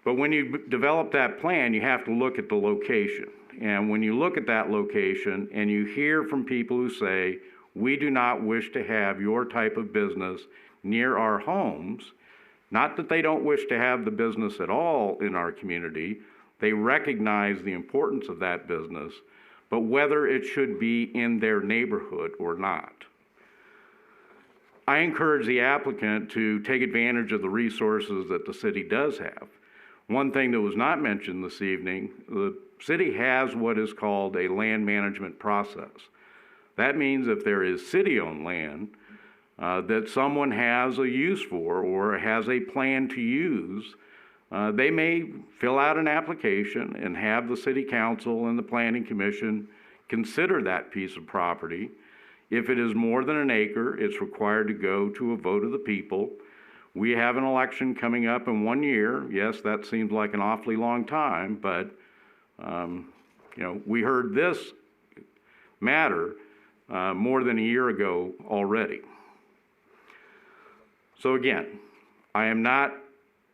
But when you develop that plan, you have to look at the location. And when you look at that location and you hear from people who say, we do not wish to have your type of business near our homes, not that they don't wish to have the business at all in our community, they recognize the importance of that business, but whether it should be in their neighborhood or not. I encourage the applicant to take advantage of the resources that the city does have. One thing that was not mentioned this evening, the city has what is called a land management process. That means if there is city-owned land that someone has a use for or has a plan to use, they may fill out an application and have the city council and the planning commission consider that piece of property. If it is more than an acre, it's required to go to a vote of the people. We have an election coming up in 1 year. Yes, that seems like an awfully long time, but we heard this matter more than a year ago already. So again, I am not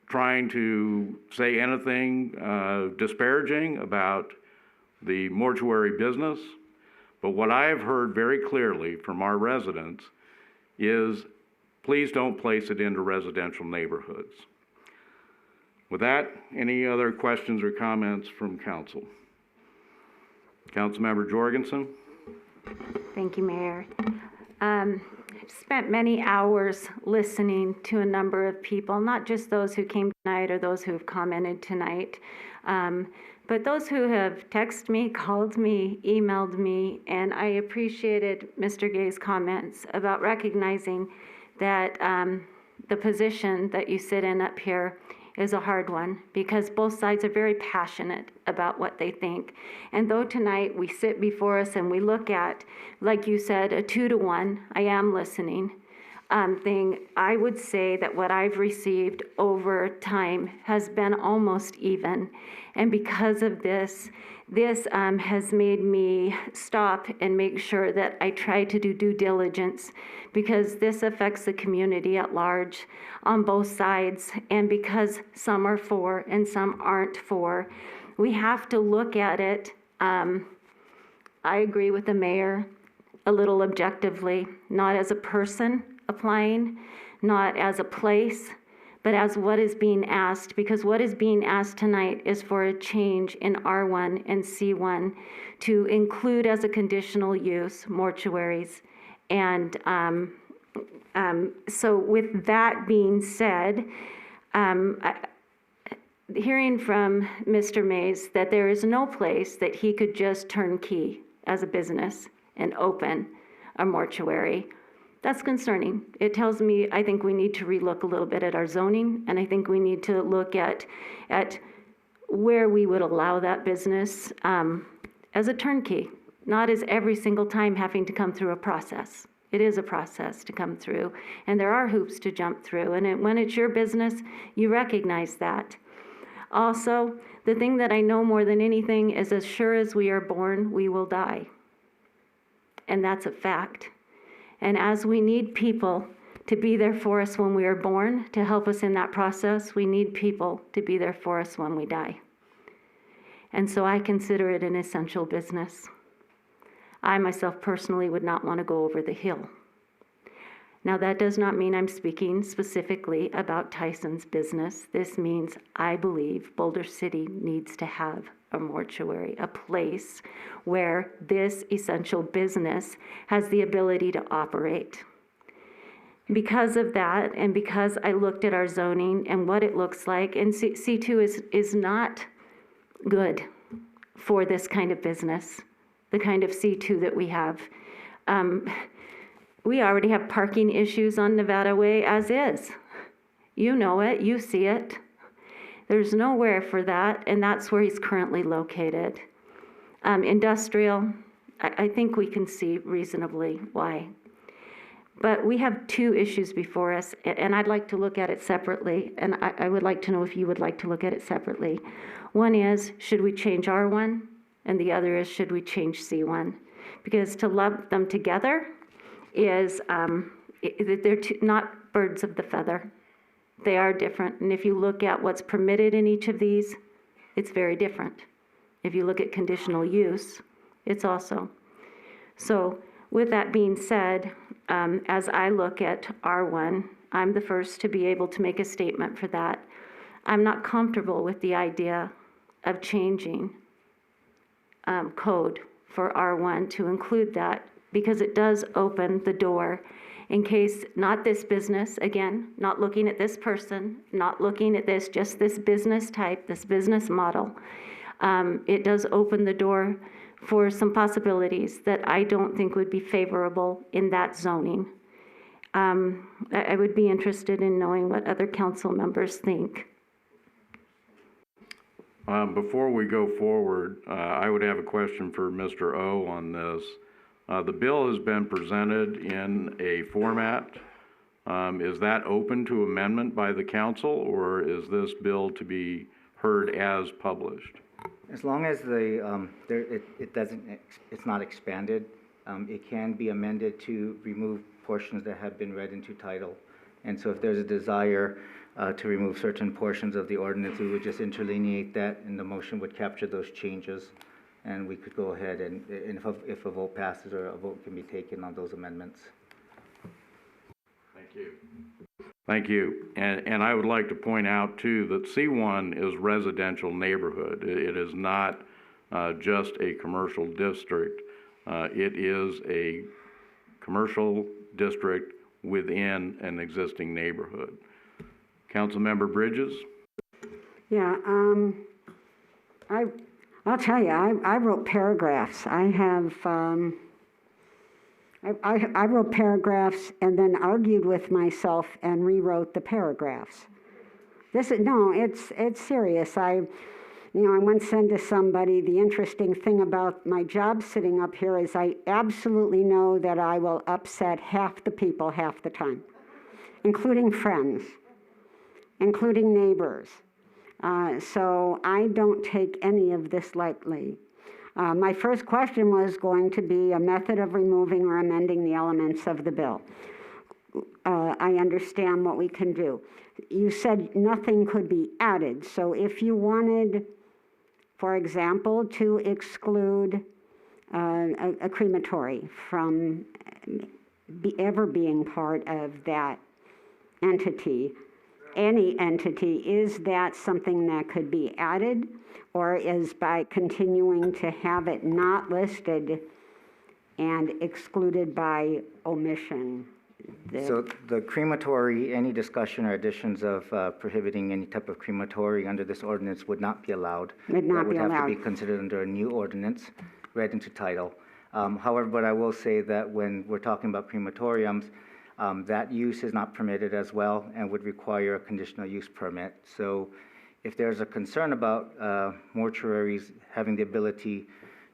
trying to say anything disparaging about the mortuary business, but what I have heard very clearly from our residents is please don't place it into residential neighborhoods. With that, any other questions or comments from council? Councilmember Jorgensen? Thank you, Mayor. I've spent many hours listening to a number of people, not just those who came tonight or those who have commented tonight, but those who have texted me, called me, emailed me, and I appreciated Mr. Gay's comments about recognizing that the position that you sit in up here is a hard one because both sides are very passionate about what they think. And though tonight we sit before us and we look at, like you said, a 2-to-1, I am listening, thing, I would say that what I've received over time has been almost even. And because of this has made me stop and make sure that I try to do due diligence because this affects the community at large on both sides. And because some are for and some aren't for, we have to look at it. I agree with the mayor a little objectively, not as a person applying, not as a place, but as what is being asked, because what is being asked tonight is for a change in R1 and C1 to include as a conditional use mortuaries. And so with that being said, hearing from Mr. Mays that there is no place that he could just turnkey as a business and open a mortuary, that's concerning. It tells me I think we need to relook a little bit at our zoning, and I think we need to look at where we would allow that business as a turnkey, not as every single time having to come through a process. It is a process to come through, and there are hoops to jump through, and when it's your business, you recognize that. Also, the thing that I know more than anything is as sure as we are born, we will die. And that's a fact. And as we need people to be there for us when we are born, to help us in that process, we need people to be there for us when we die. And so I consider it an essential business. I myself personally would not want to go over the hill. Now, that does not mean I'm speaking specifically about Tyson's business. This means I believe Boulder City needs to have a mortuary, a place where this essential business has the ability to operate. Because of that, and because I looked at our zoning and what it looks like, and C2 is not good for this kind of business, the kind of C2 that we have. We already have parking issues on Nevada Way as is. You know it, you see it. There's nowhere for that, and that's where he's currently located. Industrial, I think we can see reasonably why. But we have two issues before us, and I'd like to look at it separately, and I would like to know if you would like to look at it separately. One is, should we change R1? And the other is, should we change C1? Because to lump them together is, they're not birds of the feather. They are different, and if you look at what's permitted in each of these, it's very different. If you look at conditional use, it's also. So with that being said, as I look at R1, I'm the first to be able to make a statement for that. I'm not comfortable with the idea of changing code for R1 to include that, because it does open the door in case not this business, again, not looking at this person, not looking at this, just this business type, this business model. It does open the door for some possibilities that I don't think would be favorable in that zoning. I would be interested in knowing what other council members think. Before we go forward, I would have a question for Mr. O on this. The bill has been presented in a format. Is that open to amendment by the council, or is this bill to be heard as published? As long as it's not expanded, it can be amended to remove portions that have been read into title. And so if there's a desire to remove certain portions of the ordinance, we would just interlineate that, and the motion would capture those changes. And we could go ahead and if a vote passes, or a vote can be taken on those amendments. Thank you. Thank you. And I would like to point out too that C1 is residential neighborhood. It is not just a commercial district. It is a commercial district within an existing neighborhood. Councilmember Bridges? Yeah, I'll tell you, I wrote paragraphs. I have, I wrote paragraphs and then argued with myself and rewrote the paragraphs. It's serious. I once said to somebody, the interesting thing about my job sitting up here is I absolutely know that I will upset half the people half the time, including friends, including neighbors. So I don't take any of this lightly. My first question was going to be a method of removing or amending the elements of the bill. I understand what we can do. You said nothing could be added. So if you wanted, for example, to exclude a crematory from ever being part of that entity, any entity, is that something that could be added, or is by continuing to have it not listed and excluded by omission? So the crematory, any discussion or additions of prohibiting any type of crematory under this ordinance would not be allowed. Would not that would be have allowed. to be considered under a new ordinance, read into title. However, but I will say that when we're talking about crematoriums, that use is not permitted as well and would require a conditional use permit. So if there's a concern about mortuaries having the ability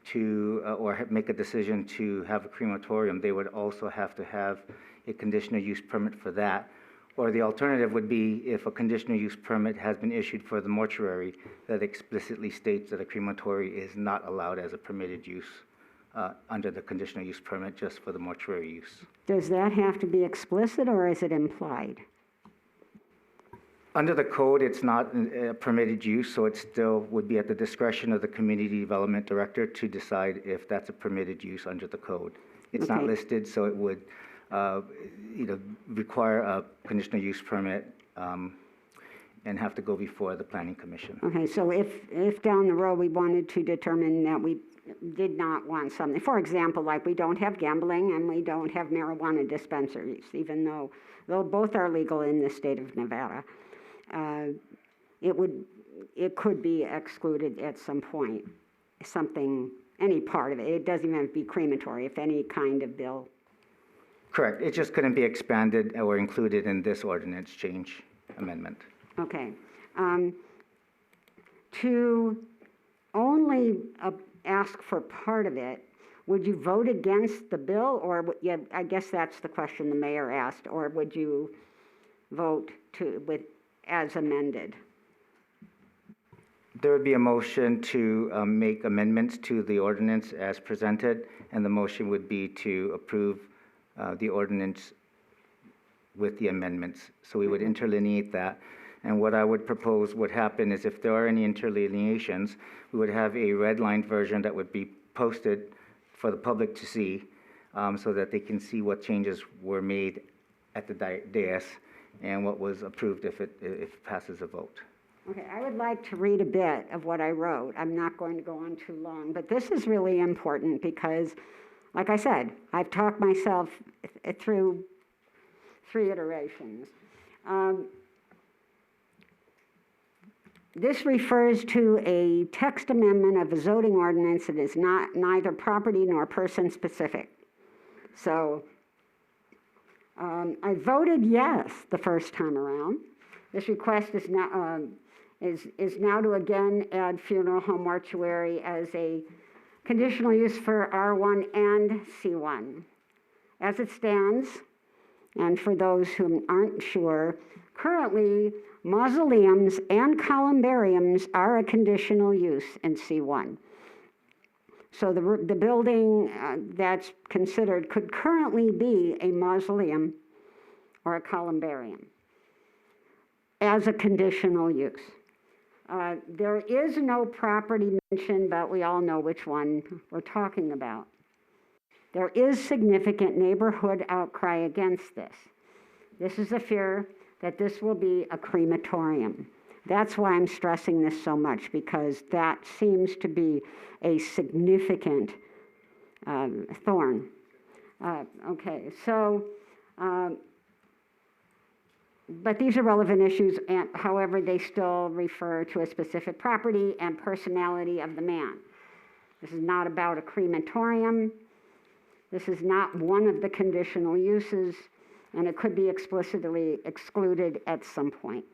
to, or make a decision to have a crematorium, they would also have to have a conditional use permit for that. Or the alternative would be if a conditional use permit has been issued for the mortuary that explicitly states that a crematory is not allowed as a permitted use under the conditional use permit, just for the mortuary use. Does that have to be explicit, or is it implied? Under the code, it's not a permitted use, so it still would be at the discretion of the community development director to decide if that's a permitted use under the code. It's not listed, so it would require a conditional use permit and have to go before the planning commission. Okay, so if down the road we wanted to determine that we did not want something, for example, like we don't have gambling and we don't have marijuana dispensaries, even though both are legal in the state of Nevada, it could be excluded at some point, any part of it. It doesn't even have to be crematory, if any kind of bill. Correct. It just couldn't be expanded or included in this ordinance change amendment. Okay. To only ask for part of it would you vote against the bill, or, yeah, I guess that's the question the mayor asked, or would you vote as amended? There would be a motion to make amendments to the ordinance as presented, and the motion would be to approve the ordinance with the amendments. So we would interlineate that. And what I would propose would happen is if there are any interlineations, we would have a red-lined version that would be posted for the public to see, so that they can see what changes were made at the dais and what was approved if it passes a vote. Okay, I would like to read a bit of what I wrote. I'm not going to go on too long, but this is really important because, like I said, I've talked myself through 3 iterations. This refers to a text amendment of a zoning ordinance that is neither property nor person specific. So I voted yes the first time around. This request is now to again add funeral home mortuary as a conditional use for R1 and C1. As it stands, and for those who aren't sure, currently mausoleums and columbariums are a conditional use in C1. So the building that's considered could currently be a mausoleum or a columbarium as a conditional use. There is no property mentioned, but we all know which one we're talking about. There is significant neighborhood outcry against this. This is a fear that this will be a crematorium. That's why I'm stressing this so much, because that seems to be a significant thorn. Okay, so, but these are relevant issues, and however, they still refer to a specific property and personality of the man. This is not about a crematorium. This is not one of the conditional uses, and it could be explicitly excluded at some point.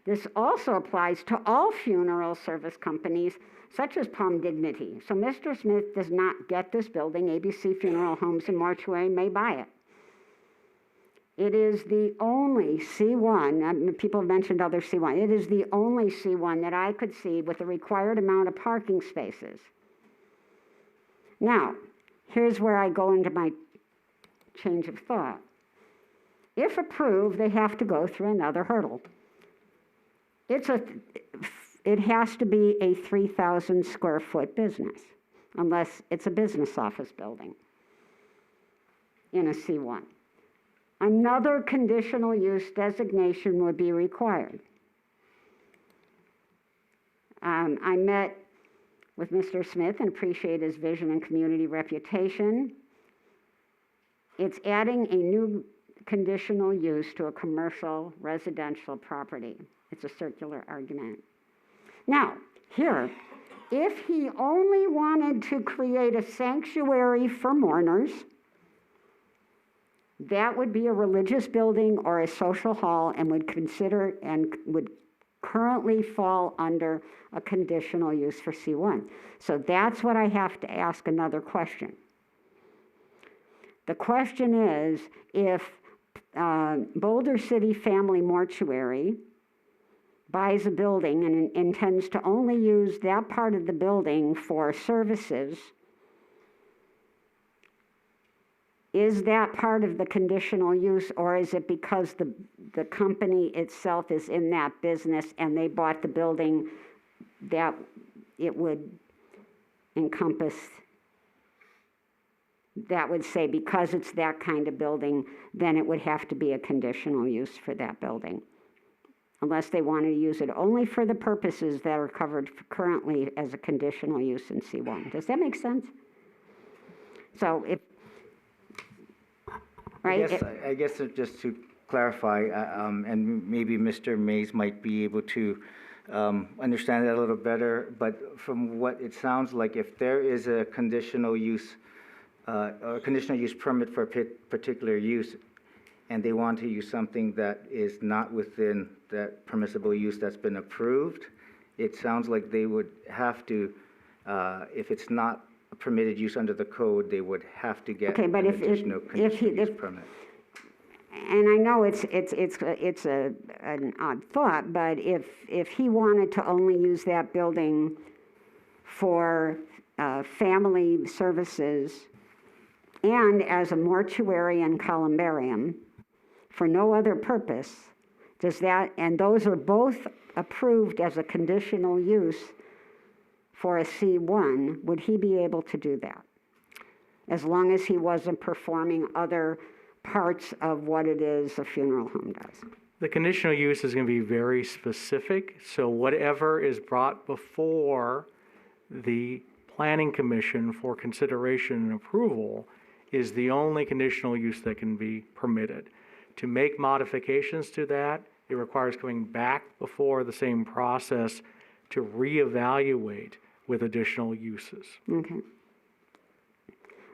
This also applies to all funeral service companies, such as Palm Dignity. So Mr. Smith does not get this building. ABC Funeral Homes and Mortuary may buy it. It is the only C1, people have mentioned other C1, it is the only C1 that I could see with the required amount of parking spaces. Now, here's where I go into my change of thought. If approved, they have to go through another hurdle. It has to be a 3,000 square foot business, unless it's a business office building in a C1. Another conditional use designation would be required. I met with Mr. Smith and appreciate his vision and community reputation. It's adding a new conditional use to a commercial residential property. It's a circular argument. Now, here, if he only wanted to create a sanctuary for mourners, that would be a religious building or a social hall and would currently fall under a conditional use for C1. So that's what I have to ask another question. The question is, if Boulder City Family Mortuary buys a building and intends to only use that part of the building for services, is that part of the conditional use, or is it because the company itself is in that business and they bought the building that it would encompass? That would say because it's that kind of building, then it would have to be a conditional use for that building, unless they wanted to use it only for the purposes that are covered currently as a conditional use in C1. Does that make sense? So if, right? I guess just to clarify, and maybe Mr. Mays might be able to understand that a little better, but from what it sounds like, if there is a conditional use or a conditional use permit for a particular use, and they want to use something that is not within that permissible use that's been approved, it sounds like they would have to, if it's not permitted use under the code, they would have to get Okay, an but additional conditional use permit. and I know it's an odd thought, but if he wanted to only use that building for family services and as a mortuary and columbarium for no other purpose, does that, and those are both approved as a conditional use for a C1, would he be able to do that? As long as he wasn't performing other parts of what it is a funeral home does. The conditional use is going to be very specific, so whatever is brought before the Planning Commission for consideration and approval is the only conditional use that can be permitted. To make modifications to that, it requires coming back before the same process to reevaluate with additional uses. Okay.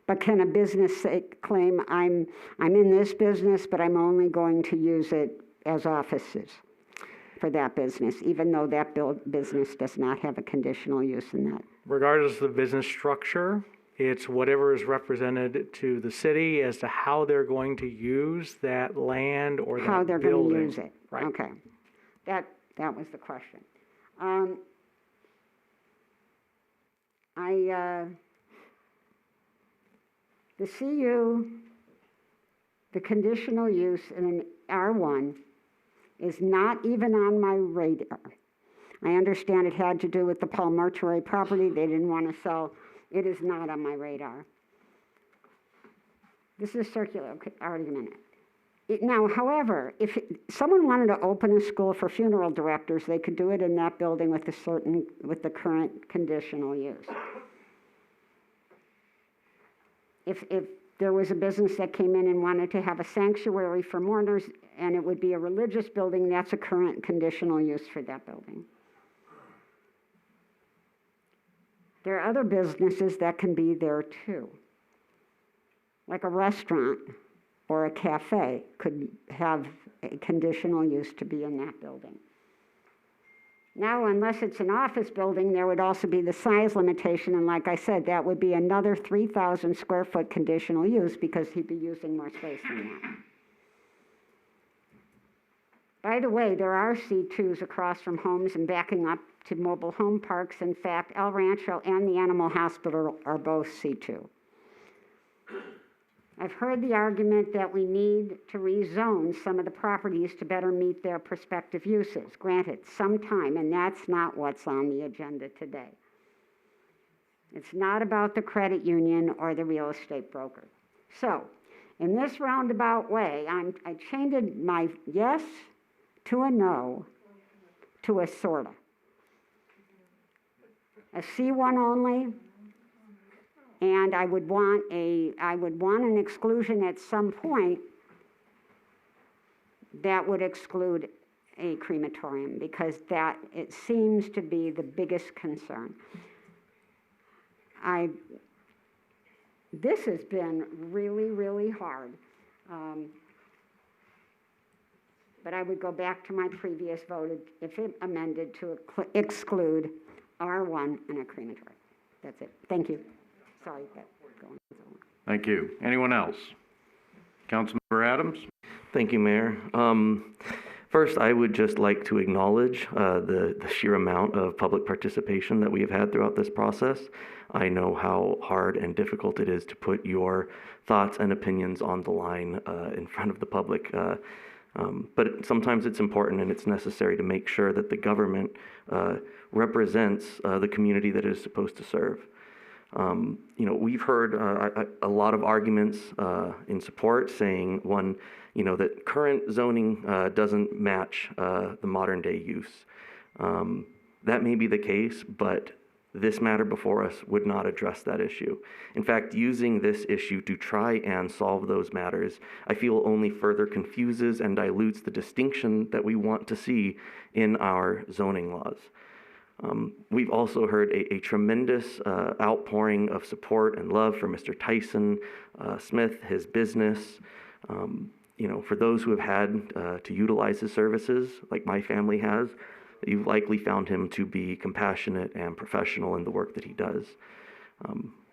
But can a business claim, I'm in this business, but I'm only going to use it as offices for that business, even though that business does not have a conditional use in that? Regardless of the business structure, it's whatever is represented to the city as to how they're going to use that land or that building. How they're going to use it. Right. Okay. That was the question. The CU, the conditional use in an R1 is not even on my radar. I understand it had to do with the Paul Mortuary property they didn't want to sell. It is not on my radar. This is a circular argument. Now, however, if someone wanted to open a school for funeral directors, they could do it in that building with the current conditional use. If there was a business that came in and wanted to have a sanctuary for mourners, and it would be a religious building, that's a current conditional use for that building. There are other businesses that can be there too. Like a restaurant or a cafe could have a conditional use to be in that building. Now, unless it's an office building, there would also be the size limitation, and like I said, that would be another 3,000 square foot conditional use because he'd be using more space than that. By the way, there are C2s across from homes and backing up to mobile home parks. In fact, El Rancho and the Animal Hospital are both C2. I've heard the argument that we need to rezone some of the properties to better meet their prospective uses. Granted, some time, and that's not what's on the agenda today. It's not about the credit union or the real estate broker. So, in this roundabout way, I changed my yes to a no to a sorta. A C1 only. And I would want an exclusion at some point that would exclude a crematorium because that, it seems to be the biggest concern. This has been really, really hard. But I would go back to my previous vote if it amended to exclude R1 and a crematory. That's it. Thank you. Sorry, but going on. Thank you. Anyone else? Councilmember Adams? Thank you, Mayor. First, I would just like to acknowledge the sheer amount of public participation that we have had throughout this process. I know how hard and difficult it is to put your thoughts and opinions on the line in front of the public. But sometimes it's important and it's necessary to make sure that the government represents the community that it is supposed to serve. We've heard a lot of arguments in support saying, one, that current zoning doesn't match the modern day use. That may be the case, but this matter before us would not address that issue. In fact, using this issue to try and solve those matters, I feel only further confuses and dilutes the distinction that we want to see in our zoning laws. We've also heard a tremendous outpouring of support and love for Mr. Tyson Smith, his business. For those who have had to utilize his services, like my family has, you've likely found him to be compassionate and professional in the work that he does.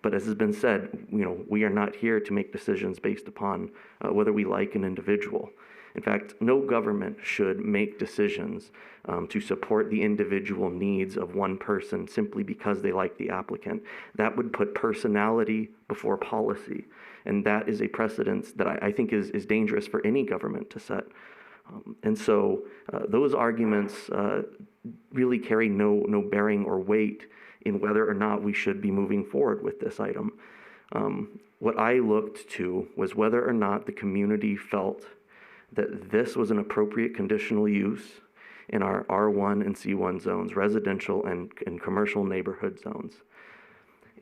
But as has been said, we are not here to make decisions based upon whether we like an individual. In fact, no government should make decisions to support the individual needs of one person simply because they like the applicant. That would put personality before policy. And that is a precedence that I think is dangerous for any government to set. And so those arguments really carry no bearing or weight in whether or not we should be moving forward with this item. What I looked to was whether or not the community felt that this was an appropriate conditional use in our R1 and C1 zones, residential and commercial neighborhood zones.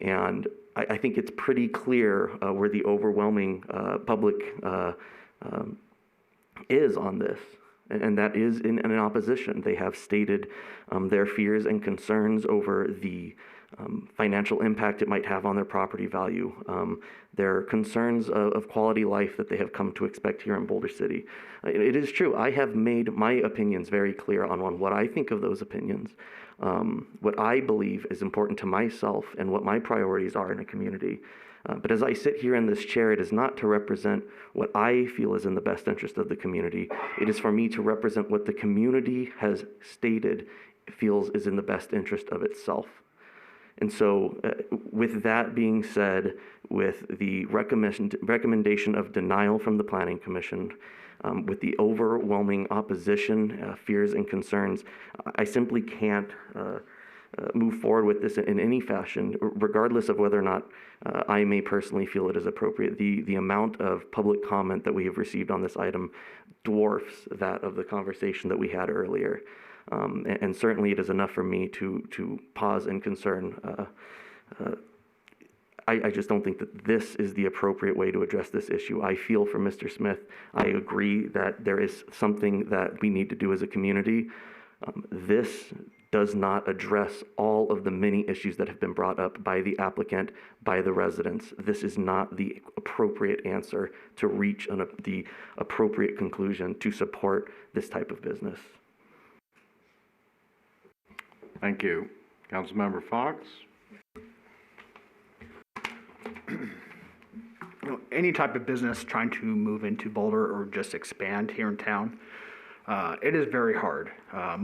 And I think it's pretty clear where the overwhelming public is on this, and that is in opposition. They have stated their fears and concerns over the financial impact it might have on their property value, their concerns of quality life that they have come to expect here in Boulder City. It is true, I have made my opinions very clear on what I think of those opinions, what I believe is important to myself, and what my priorities are in a community. But as I sit here in this chair, it is not to represent what I feel is in the best interest of the community. It is for me to represent what the community has stated feels is in the best interest of itself. And so with that being said, with the recommendation of denial from the Planning Commission, with the overwhelming opposition, fears, and concerns, I simply can't move forward with this in any fashion, regardless of whether or not I may personally feel it is appropriate. The amount of public comment that we have received on this item dwarfs that of the conversation that we had earlier. And certainly it is enough for me to pause in concern. I just don't think that this is the appropriate way to address this issue. I feel for Mr. Smith. I agree that there is something that we need to do as a community. This does not address all of the many issues that have been brought up by the applicant, by the residents. This is not the appropriate answer to reach the appropriate conclusion to support this type of business. Thank you. Councilmember Fox? Any type of business trying to move into Boulder or just expand here in town, it is very hard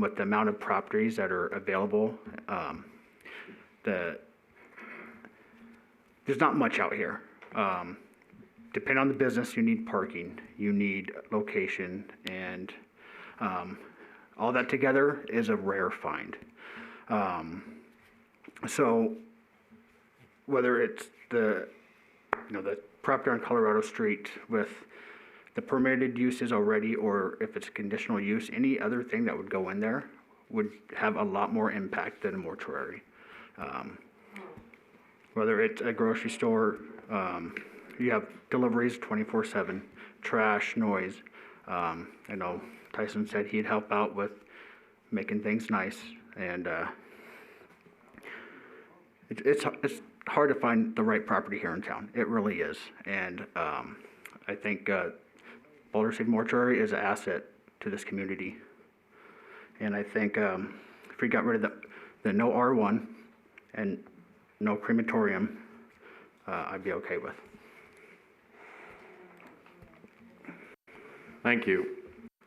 with the amount of properties that are available. There's not much out here. Depending on the business, you need parking, you need location, and all that together is a rare find. So whether it's the property on Colorado Street with the permitted uses already, or if it's conditional use, any other thing that would go in there would have a lot more impact than a mortuary. Whether it's a grocery store, you have deliveries 24/7, trash, noise. I know Tyson said he'd help out with making things nice, and it's hard to find the right property here in town. It really is, and I think Boulder City Mortuary is an asset to this community, and I think if we got rid of the no R1 and no crematorium, I'd be okay with. Thank you.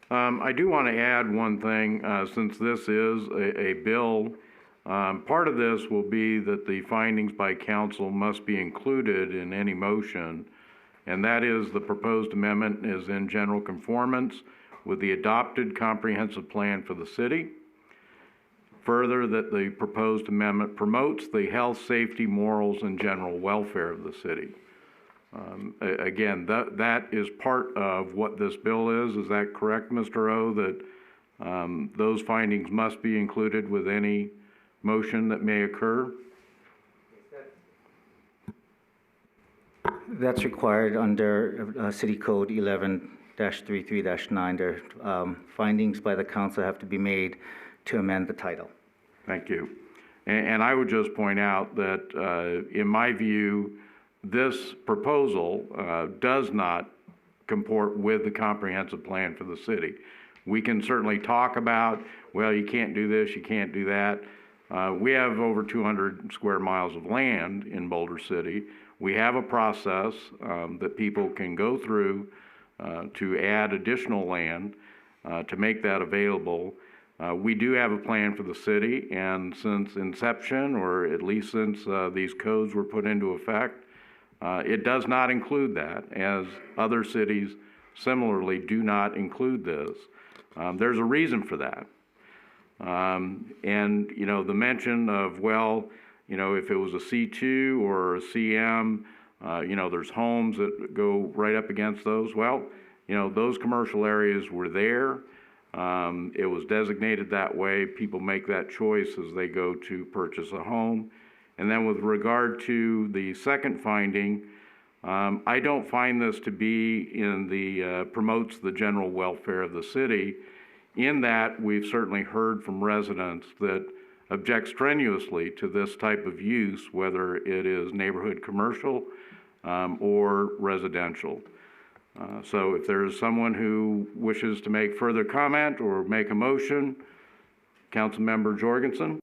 I do want to add one thing, since this is a bill. Part of this will be that the findings by council must be included in any motion, and that is the proposed amendment is in general conformance with the adopted comprehensive plan for the city. Further, that the proposed amendment promotes the health, safety, morals, and general welfare of the city. Again, that is part of what this bill is. Is that correct, Mr. O, that those findings must be included with any motion that may occur? That's required under City Code 11-33-9. There, findings by the council have to be made to amend the title. Thank you. And I would just point out that in my view, this proposal does not comport with the comprehensive plan for the city. We can certainly talk about, well, you can't do this, you can't do that. We have over 200 square miles of land in Boulder City. We have a process that people can go through to add additional land to make that available. We do have a plan for the city, and since inception, or at least since these codes were put into effect, it does not include that, as other cities similarly do not include this. There's a reason for that. And, you know, the mention of, well, you know, if it was a C2 or a CM, you know, there's homes that go right up against those. Well, you know, those commercial areas were there. It was designated that way. People make that choice as they go to purchase a home. And then with regard to the second finding, I don't find this to be in the, promotes the general welfare of the city, in that we've certainly heard from residents that object strenuously to this type of use, whether it is neighborhood commercial or residential. So if there is someone who wishes to make further comment or make a motion, Councilmember Jorgensen.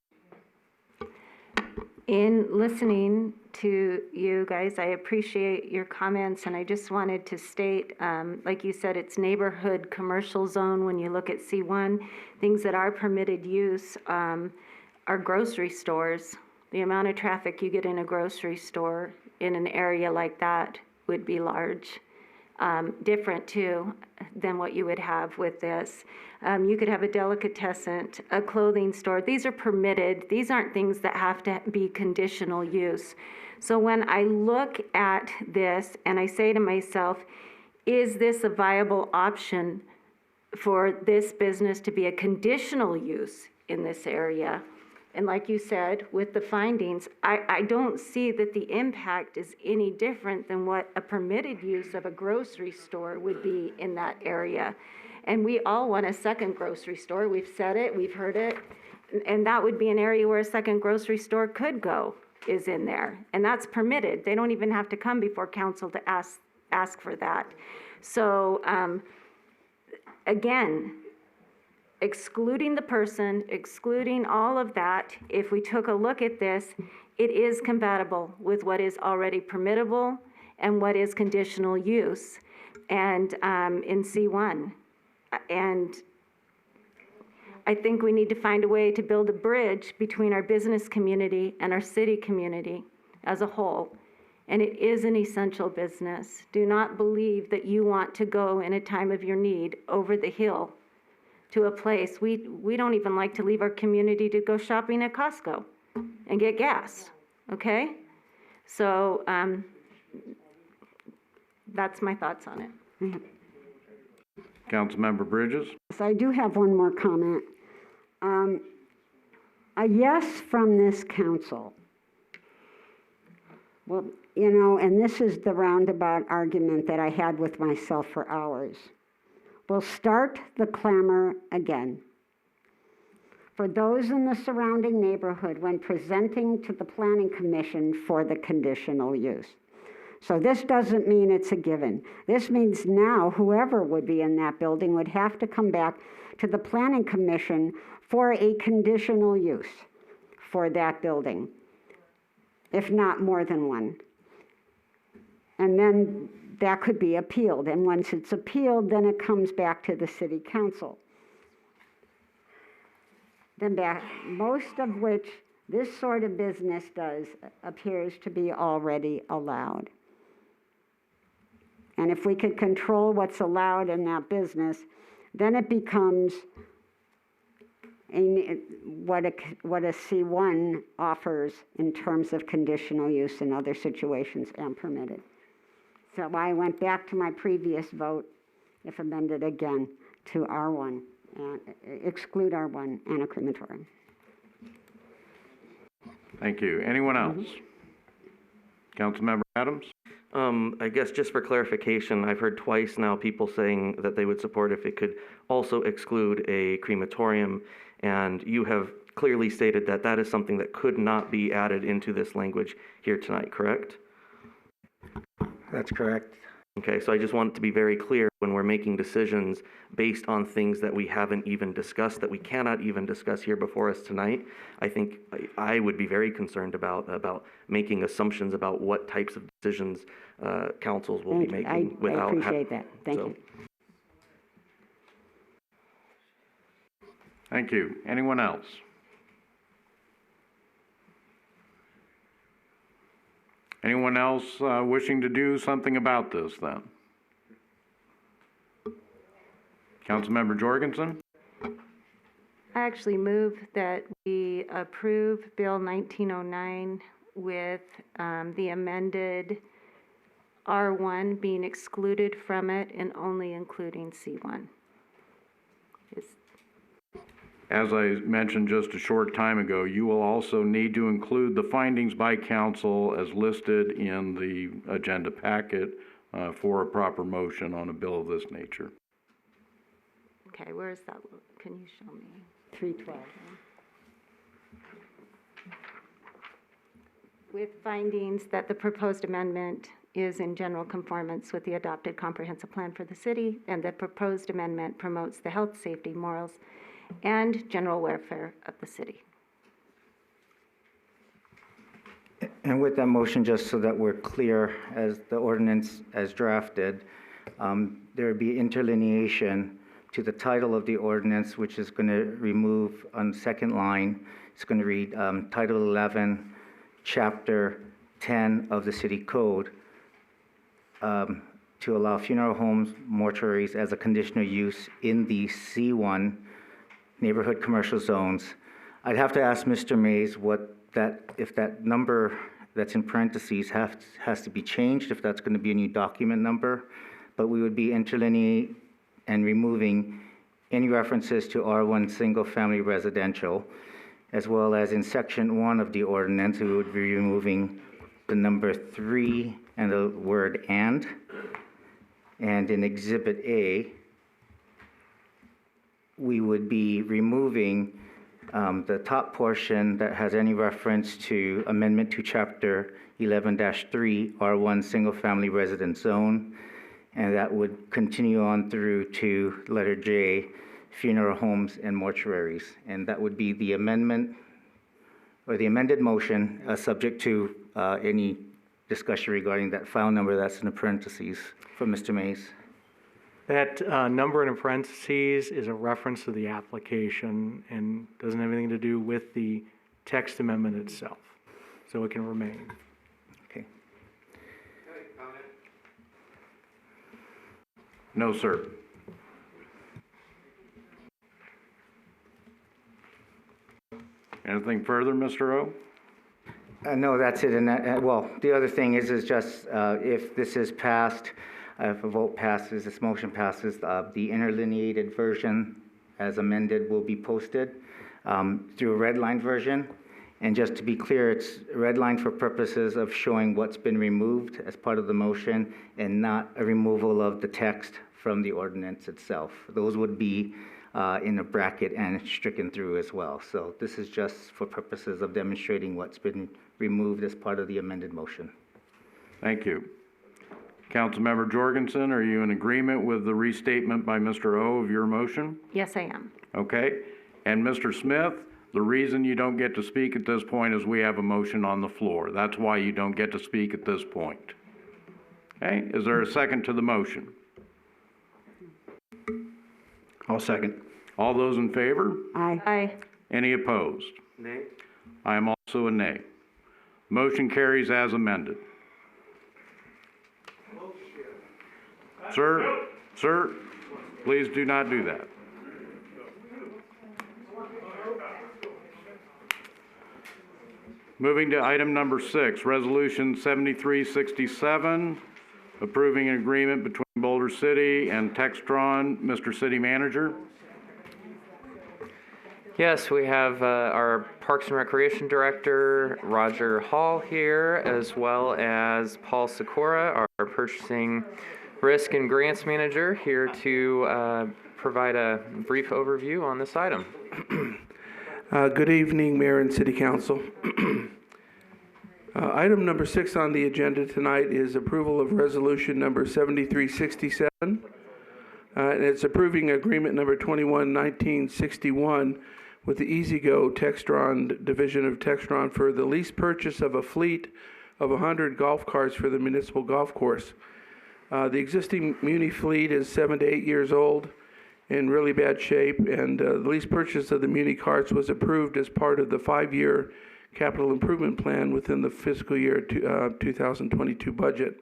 In listening to you guys, I appreciate your comments, and I just wanted to state, like you said, it's neighborhood commercial zone. When you look at C1, things that are permitted use are grocery stores. The amount of traffic you get in a grocery store in an area like that would be large. Different too than what you would have with this. You could have a delicatessen, a clothing store. These are permitted. These aren't things that have to be conditional use. So when I look at this and I say to myself, is this a viable option for this business to be a conditional use in this area? And like you said, with the findings, I don't see that the impact is any different than what a permitted use of a grocery store would be in that area. And we all want a second grocery store. We've said it, we've heard it. And that would be an area where a second grocery store could go, is in there. And that's permitted. They don't even have to come before council to ask for that. So again, excluding the person, excluding all of that, if we took a look at this, it is compatible with what is already permittable and what is conditional use, and in C1. And I think we need to find a way to build a bridge between our business community and our city community as a whole. And it is an essential business. Do not believe that you want to go in a time of your need over the hill to a place. We don't even like to leave our community to go shopping at Costco and get gas, okay? So that's my thoughts on it. Councilmember Bridges. So I do have one more comment. A yes from this council. Well, you know, and this is the roundabout argument that I had with myself for hours. We'll start the clamor again. For those in the surrounding neighborhood when presenting to the Planning Commission for the conditional use. So this doesn't mean it's a given. This means now whoever would be in that building would have to come back to the Planning Commission for a conditional use for that building, if not more than one. And then that could be appealed. And once it's appealed, then it comes back to the city council. Then back, most of which this sort of business does appears to be already allowed. And if we could control what's allowed in that business, then it becomes what a C1 offers in terms of conditional use in other situations and permitted. So I went back to my previous vote, if amended again, to R1, and exclude R1 and a crematorium. Thank you. Anyone else? Councilmember Adams? I guess just for clarification, I've heard twice now people saying that they would support if it could also exclude a crematorium, and you have clearly stated that that is something that could not be added into this language here tonight, correct? That's correct. Okay, so I just want it to be very clear when we're making decisions based on things that we haven't even discussed, that we cannot even discuss here before us tonight. I think I would be very concerned about making assumptions about what types of decisions councils will be making without. I appreciate that. Thank you. Thank you. Anyone else? Anyone else wishing to do something about this then? Councilmember Jorgensen? I actually move that we approve Bill 1909 with the amended R1 being excluded from it and only including C1. As I mentioned just a short time ago, you will also need to include the findings by council as listed in the agenda packet for a proper motion on a bill of this nature. Okay, where is that? Can you show me? 312. With findings that the proposed amendment is in general conformance with the adopted comprehensive plan for the city, and the proposed amendment promotes the health, safety, morals, and general welfare of the city. And with that motion, just so that we're clear, as the ordinance as drafted, there would be interlineation to the title of the ordinance, which is going to remove on the second line. It's going to read Title 11, Chapter 10 of the City Code, to allow funeral homes, mortuaries as a conditional use in the C1 neighborhood commercial zones. I'd have to ask Mr. Mays if that number that's in parentheses has to be changed, if that's going to be a new document number, but we would be interlineating and removing any references to R1 single-family residential, as well as in Section 1 of the ordinance, we would be removing the number 3 and the word and in Exhibit A, we would be removing the top portion that has any reference to Amendment to Chapter 11-3, R1 Single Family Residence Zone, and that would continue on through to letter J, funeral homes and mortuaries. And that would be the amendment, or the amended motion, subject to any discussion regarding that file number that's in the parentheses from Mr. Mays. That number in parentheses is a reference to the application and doesn't have anything to do with the text amendment itself. So it can remain. Okay. No, sir. Anything further, Mr. O? No, that's it. And well, the other thing is just if this is passed, if a vote passes, this motion passes, the interlineated version as amended will be posted through a red line version. And just to be clear, it's red line for purposes of showing what's been removed as part of the motion and not a removal of the text from the ordinance itself. Those would be in a bracket and stricken through as well. So this is just for purposes of demonstrating what's been removed as part of the amended motion. Thank you. Councilmember Jorgensen, are you in agreement with the restatement by Mr. O of your motion? Yes, I am. Okay. And Mr. Smith, the reason you don't get to speak at this point is we have a motion on the floor. That's why you don't get to speak at this point. Okay. Is there a second to the motion? I'll second. All those in favor? Aye. Aye. Any opposed? Nay. I am also a nay. Motion carries as amended. Sir, please do not do that. Moving to item number 6, Resolution 7367, approving an agreement between Boulder City and Textron. Mr. City Manager. Yes, we have our Parks and Recreation Director, Roger Hall, here, as well as Paul Sikora, our Purchasing Risk and Grants Manager, here to provide a brief overview on this item. Good evening, Mayor and City Council. Item number 6 on the agenda tonight is approval of resolution number 7367. And it's approving agreement number 21-1961 with the EasyGo Textron division of Textron for the lease purchase of a fleet of 100 golf carts for the municipal golf course. The existing Muni fleet is 7 to 8 years old, in really bad shape, and the lease purchase of the Muni carts was approved as part of the 5-year capital improvement plan within the fiscal year 2022 budget.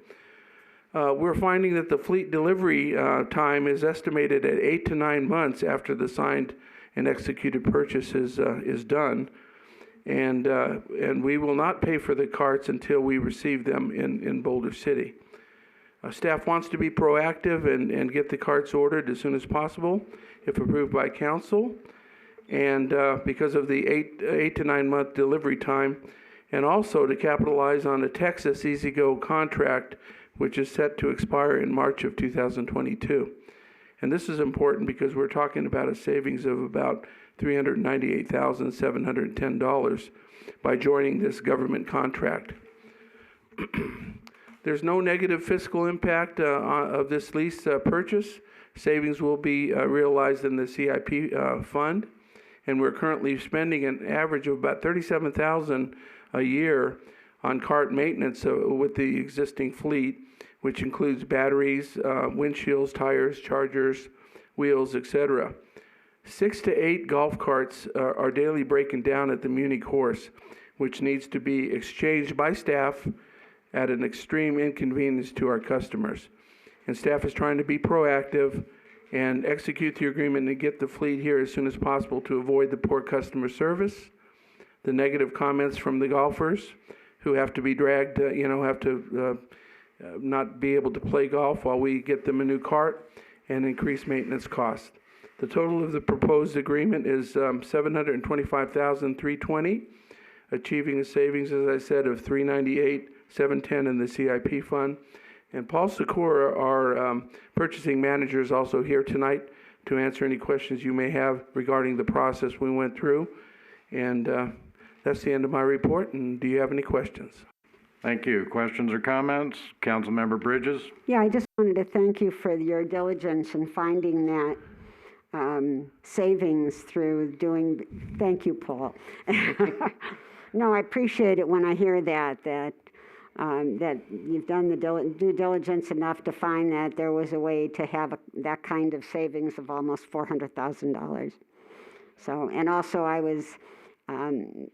We're finding that the fleet delivery time is estimated at 8 to 9 months after the signed and executed purchase is done, and we will not pay for the carts until we receive them in Boulder City. Staff wants to be proactive and get the carts ordered as soon as possible, if approved by council, and because of the 8 to 9 month delivery time, and also to capitalize on a Texas EasyGo contract, which is set to expire in March of 2022. And this is important because we're talking about a savings of about $398,710 by joining this government contract. There's no negative fiscal impact of this lease purchase. Savings will be realized in the CIP fund, and we're currently spending an average of about $37,000 a year on cart maintenance with the existing fleet, which includes batteries, windshields, tires, chargers, wheels, etc. 6 to 8 golf carts are daily breaking down at the Muni course, which needs to be exchanged by staff at an extreme inconvenience to our customers. And staff is trying to be proactive and execute the agreement and get the fleet here as soon as possible to avoid the poor customer service, the negative comments from the golfers who have to be dragged, have to not be able to play golf while we get them a new cart, and increase maintenance costs. The total of the proposed agreement is $725,320, achieving a savings, as I said, of $398,710 in the CIP fund. And Paul Secor, our purchasing manager, is also here tonight to answer any questions you may have regarding the process we went through. And that's the end of my report. And do you have any questions? Thank you. Questions or comments? Councilmember Bridges? Yeah, I just wanted to thank you for your diligence in finding that savings through doing, thank you, Paul. No, I appreciate it when I hear that you've done the due diligence enough to find that there was a way to have that kind of savings of almost $400,000. So, and also I was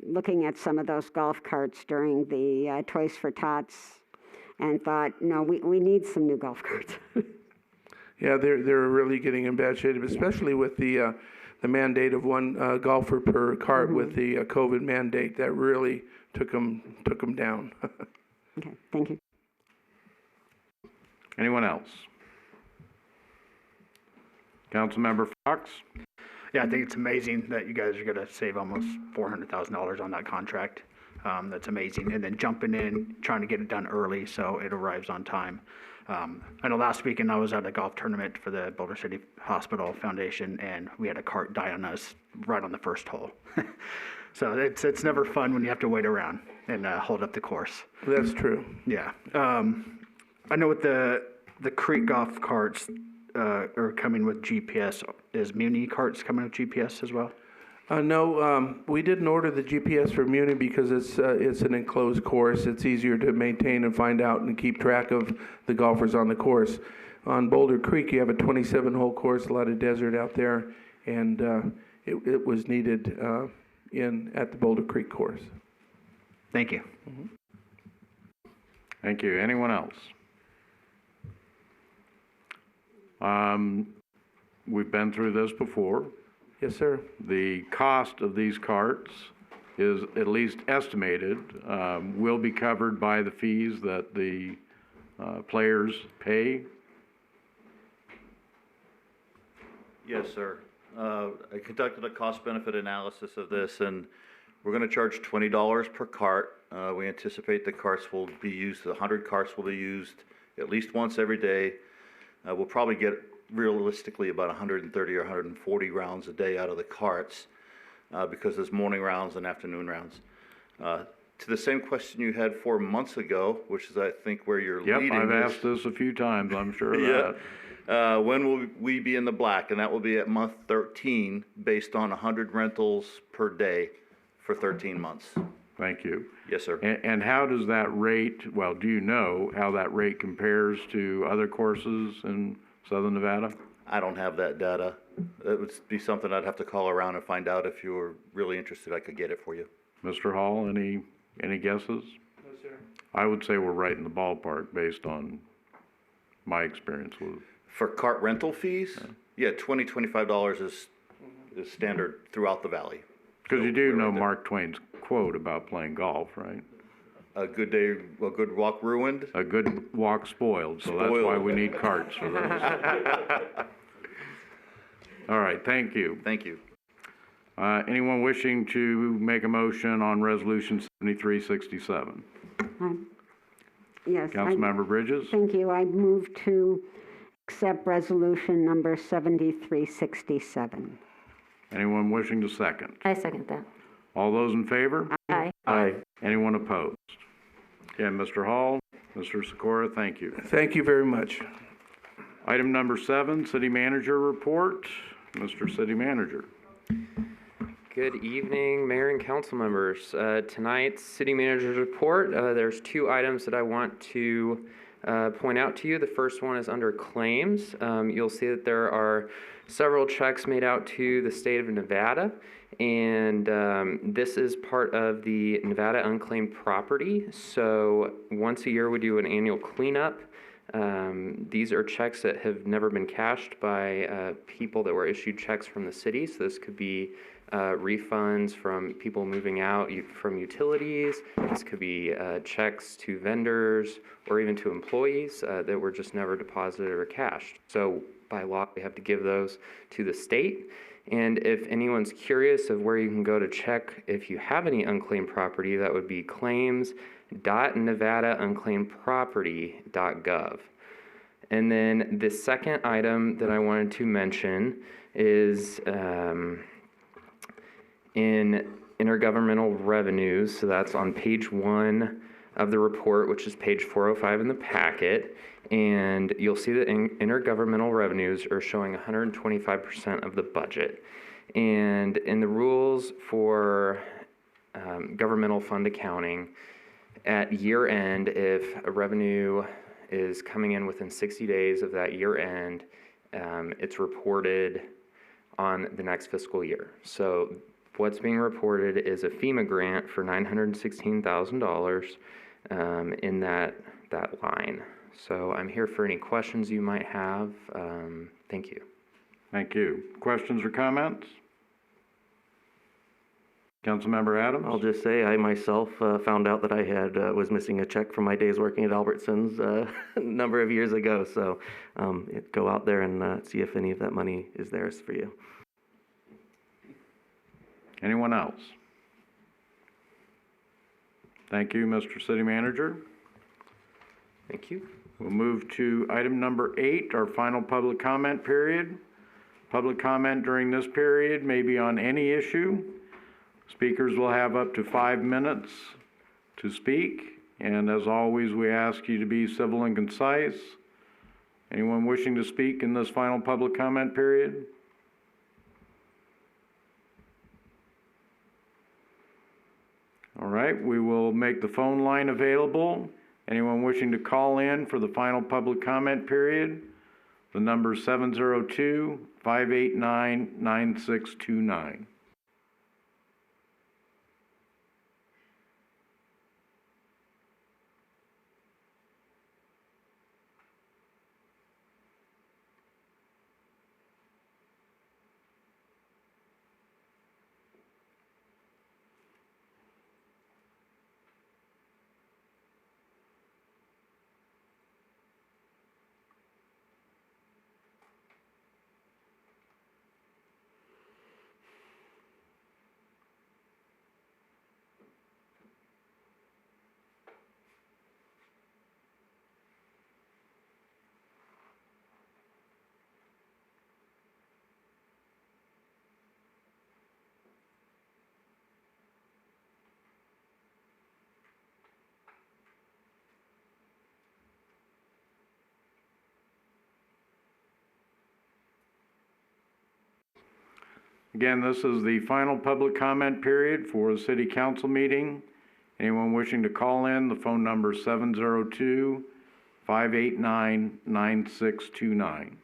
looking at some of those golf carts during the Toys for Tots and thought, no, we need some new golf carts. Yeah, they're really getting in bad shape, especially with the mandate of one golfer per cart with the COVID mandate. That really took them down. Okay, thank you. Anyone else? Councilmember Fox? Yeah, I think it's amazing that you guys are going to save almost $400,000 on that contract. That's amazing. And then jumping in, trying to get it done early so it arrives on time. I know last weekend I was at a golf tournament for the Boulder City Hospital Foundation, and we had a cart die on us right on the first hole. So it's never fun when you have to wait around and hold up the course. That's true. Yeah. I know with the creek golf carts are coming with GPS. Is Muni carts coming with GPS as well? No, we didn't order the GPS for Muni because it's an enclosed course. It's easier to maintain and find out and keep track of the golfers on the course. On Boulder Creek, you have a 27-hole course, a lot of desert out there, and it was needed at the Boulder Creek course. Thank you. Mm-hmm. Thank you. Anyone else? We've been through this before. Yes, sir. The cost of these carts is at least estimated, will be covered by the fees that the players pay. Yes, sir. I conducted a cost-benefit analysis of this, and we're going to charge $20 per cart. We anticipate the carts will be used, 100 carts will be used at least once every day. We'll probably get realistically about 130 or 140 rounds a day out of the carts because there's morning rounds and afternoon rounds. to the same question you had 4 months ago, which is I think where you're Yep, leading. I've is- asked this a few times, I'm sure of Yeah. that. When will we be in the black? And that will be at month 13, based on 100 rentals per day for 13 months. Thank you. Yes, sir. And how does that rate, well, do you know how that rate compares to other courses in Southern Nevada? I don't have that data. It would be something I'd have to call around and find out. If you were really interested, I could get it for you. Mr. Hall, any guesses? No, sir. I would say we're right in the ballpark based on my experience with. For cart rental fees, yeah, $25 is standard throughout the valley. Because you So do we're know right there. Mark Twain's quote about playing golf, right? A good day, a good walk ruined. A good walk spoiled, so that's why Spoiled. we need carts for those. All right, thank you. Thank you. Anyone wishing to make a motion on Resolution 7367? Yes. Councilmember Bridges? Thank you. I move to accept resolution number 7367. Anyone wishing to second? I second that. All those in favor? Aye. Aye. Anyone opposed? Again, Mr. Hall, Mr. Sikora, thank you. Thank you very much. Item number 7, City Manager Report. Mr. City Manager. Good evening, Mayor and council members. Tonight's City Manager's Report, there's 2 items that I want to point out to you. The first one is under claims. You'll see that there are several checks made out to the state of Nevada, and this is part of the Nevada Unclaimed Property. So once a year we do an annual cleanup. These are checks that have never been cashed by people that were issued checks from the city. So this could be refunds from people moving out from utilities. This could be checks to vendors or even to employees that were just never deposited or cashed. So by law, we have to give those to the state. And if anyone's curious of where you can go to check if you have any unclaimed property, that would be claims.nevadaunclaimedproperty.gov. And then the second item that I wanted to mention is in intergovernmental revenues. So that's on page 1 of the report, which is page 405 in the packet. And you'll see that intergovernmental revenues are showing 125% of the budget. And in the rules for governmental fund accounting, at year end, if a revenue is coming in within 60 days of that year end, it's reported on the next fiscal year. So what's being reported is a FEMA grant for $916,000 in that line. So I'm here for any questions you might have. Thank you. Thank you. Questions or comments? Councilmember Adams? I'll just say I myself found out that I was missing a check from my days working at Albertsons a number of years ago. So go out there and see if any of that money is theirs for you. Anyone else? Thank you, Mr. City Manager. Thank you. We'll move to item number 8, our final public comment period. Public comment during this period may be on any issue. Speakers will have up to 5 minutes to speak, and as always, we ask you to be civil and concise. Anyone wishing to speak in this final public comment period? All right, we will make the phone line available. Anyone wishing to call in for the final public comment period, the number is 702-589-9629. Again, this is the final public comment period for the city council meeting. Anyone wishing to call in, the phone number is 702-589-9629.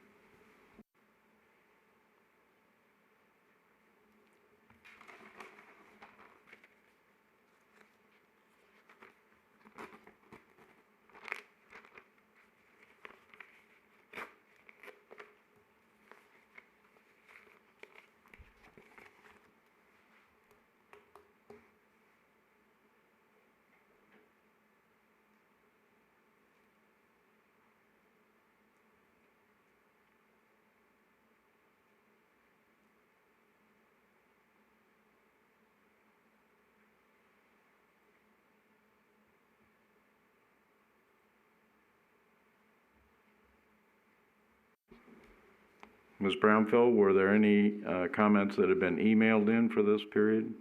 Ms. Brownfield, were there any comments that have been emailed in for this period?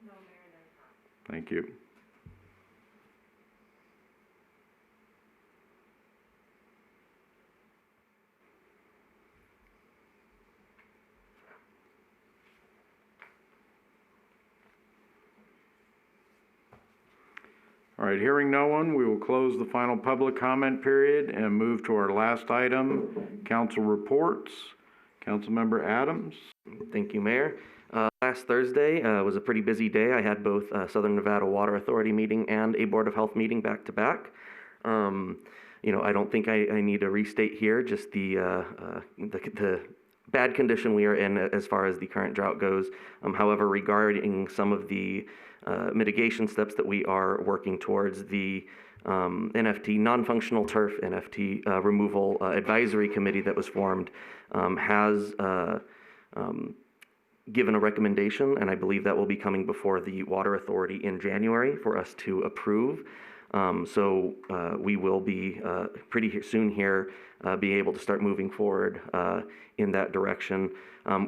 No, Mayor. Thank you. All right, hearing no one, we will close the final public comment period and move to our last item, council reports. Councilmember Adams. Thank you, Mayor. Last Thursday was a pretty busy day. I had both Southern Nevada Water Authority meeting and a Board of Health meeting back to back. I don't think I need to restate here just the bad condition we are in as far as the current drought goes. However, regarding some of the mitigation steps that we are working towards, the NFT, non-functional turf NFT removal advisory committee that was formed has given a recommendation, and I believe that will be coming before the Water Authority in January for us to approve. So we will be pretty soon here be able to start moving forward in that direction.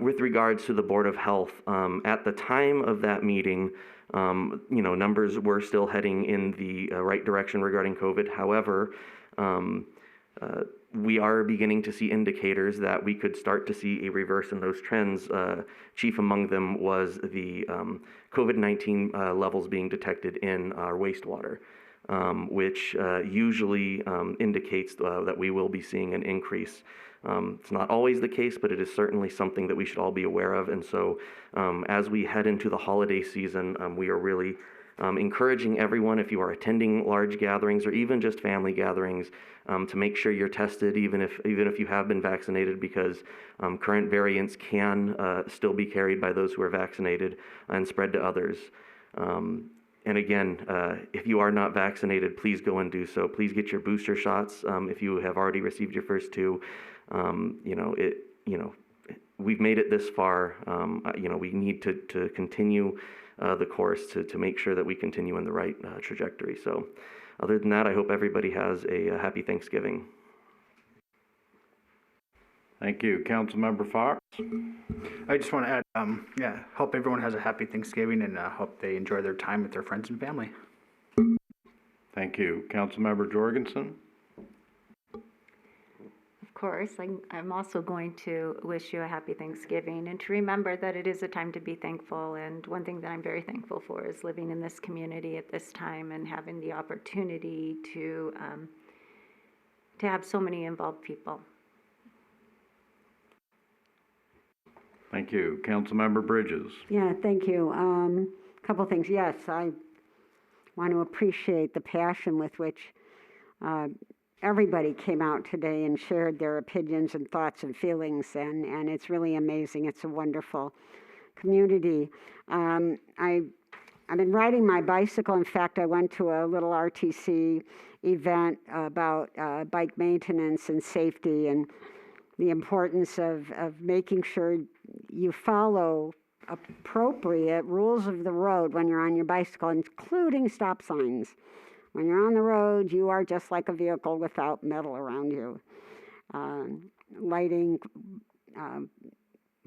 With regards to the Board of Health, at the time of that meeting, numbers were still heading in the right direction regarding COVID. However, we are beginning to see indicators that we could start to see a reverse in those trends. Chief among them was the COVID-19 levels being detected in our wastewater, which usually indicates that we will be seeing an increase. It's not always the case, but it is certainly something that we should all be aware of. And so as we head into the holiday season, we are really encouraging everyone, if you are attending large gatherings or even just family gatherings, to make sure you're tested, even if you have been vaccinated, because current variants can still be carried by those who are vaccinated and spread to others. And again, if you are not vaccinated, please go and do so. Please get your booster shots if you have already received your first two. We've made it this far. We need to continue the course to make sure that we continue in the right trajectory. So other than that, I hope everybody has a happy Thanksgiving. Thank you. Councilmember Fox. I just want to add, hope everyone has a happy Thanksgiving and hope they enjoy their time with their friends and family. Thank you. Councilmember Jorgensen. Of course, I'm also going to wish you a happy Thanksgiving and to remember that it is a time to be thankful. And one thing that I'm very thankful for is living in this community at this time and having the opportunity to have so many involved people. Thank you. Councilmember Bridges. Yeah, thank you. Couple things. Yes, I want to appreciate the passion with which everybody came out today and shared their opinions and thoughts and feelings, and it's really amazing. It's a wonderful community. I've been riding my bicycle. In fact, I went to a little RTC event about bike maintenance and safety and the importance of making sure you follow appropriate rules of the road when you're on your bicycle, including stop signs. When you're on the road, you are just like a vehicle without metal around you. Lighting,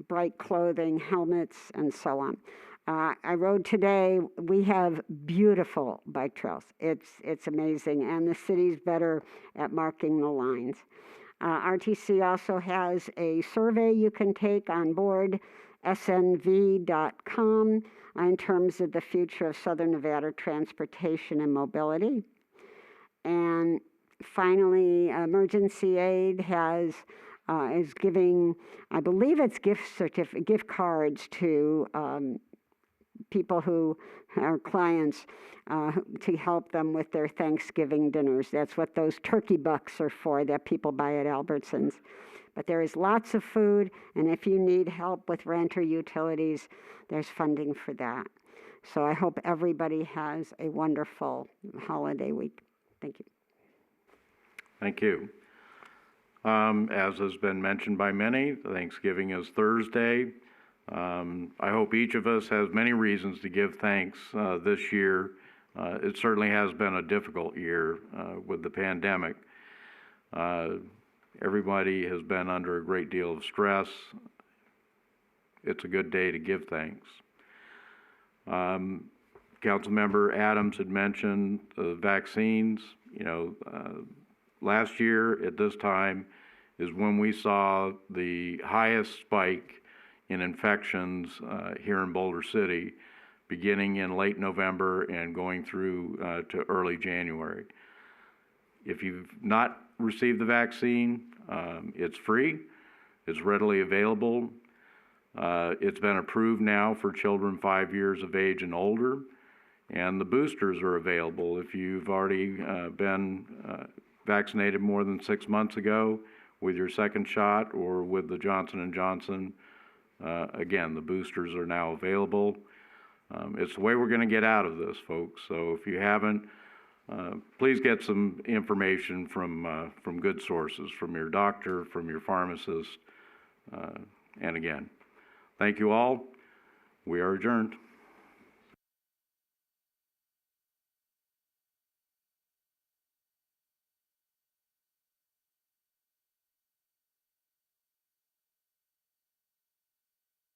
bright clothing, helmets, and so on. I rode today. We have beautiful bike trails. It's amazing, and the city's better at marking the lines. RTC also has a survey you can take on board snv.com in terms of the future of Southern Nevada transportation and mobility. And finally, emergency aid is giving, I believe it's gift cards to people who are clients to help them with their Thanksgiving dinners. That's what those turkey bucks are for that people buy at Albertsons. But there is lots of food, and if you need help with rent or utilities, there's funding for that. So I hope everybody has a wonderful holiday week. Thank you. Thank you. As has been mentioned by many, Thanksgiving is Thursday. I hope each of us has many reasons to give thanks this year. It certainly has been a difficult year with the pandemic. Everybody has been under a great deal of stress. It's a good day to give thanks. Councilmember Adams had mentioned the vaccines. You know, last year at this time is when we saw the highest spike in infections here in Boulder City, beginning in late November and going through to early January. If you've not received the vaccine, it's free, it's readily available. It's been approved now for children 5 years of age and older, and the boosters are available. If you've already been vaccinated more than 6 months ago with your second shot or with the Johnson & Johnson, again, the boosters are now available. It's the way we're going to get out of this, folks. So if you haven't, please get some information from good sources, from your doctor, from your pharmacist. And again, thank you all. We are adjourned.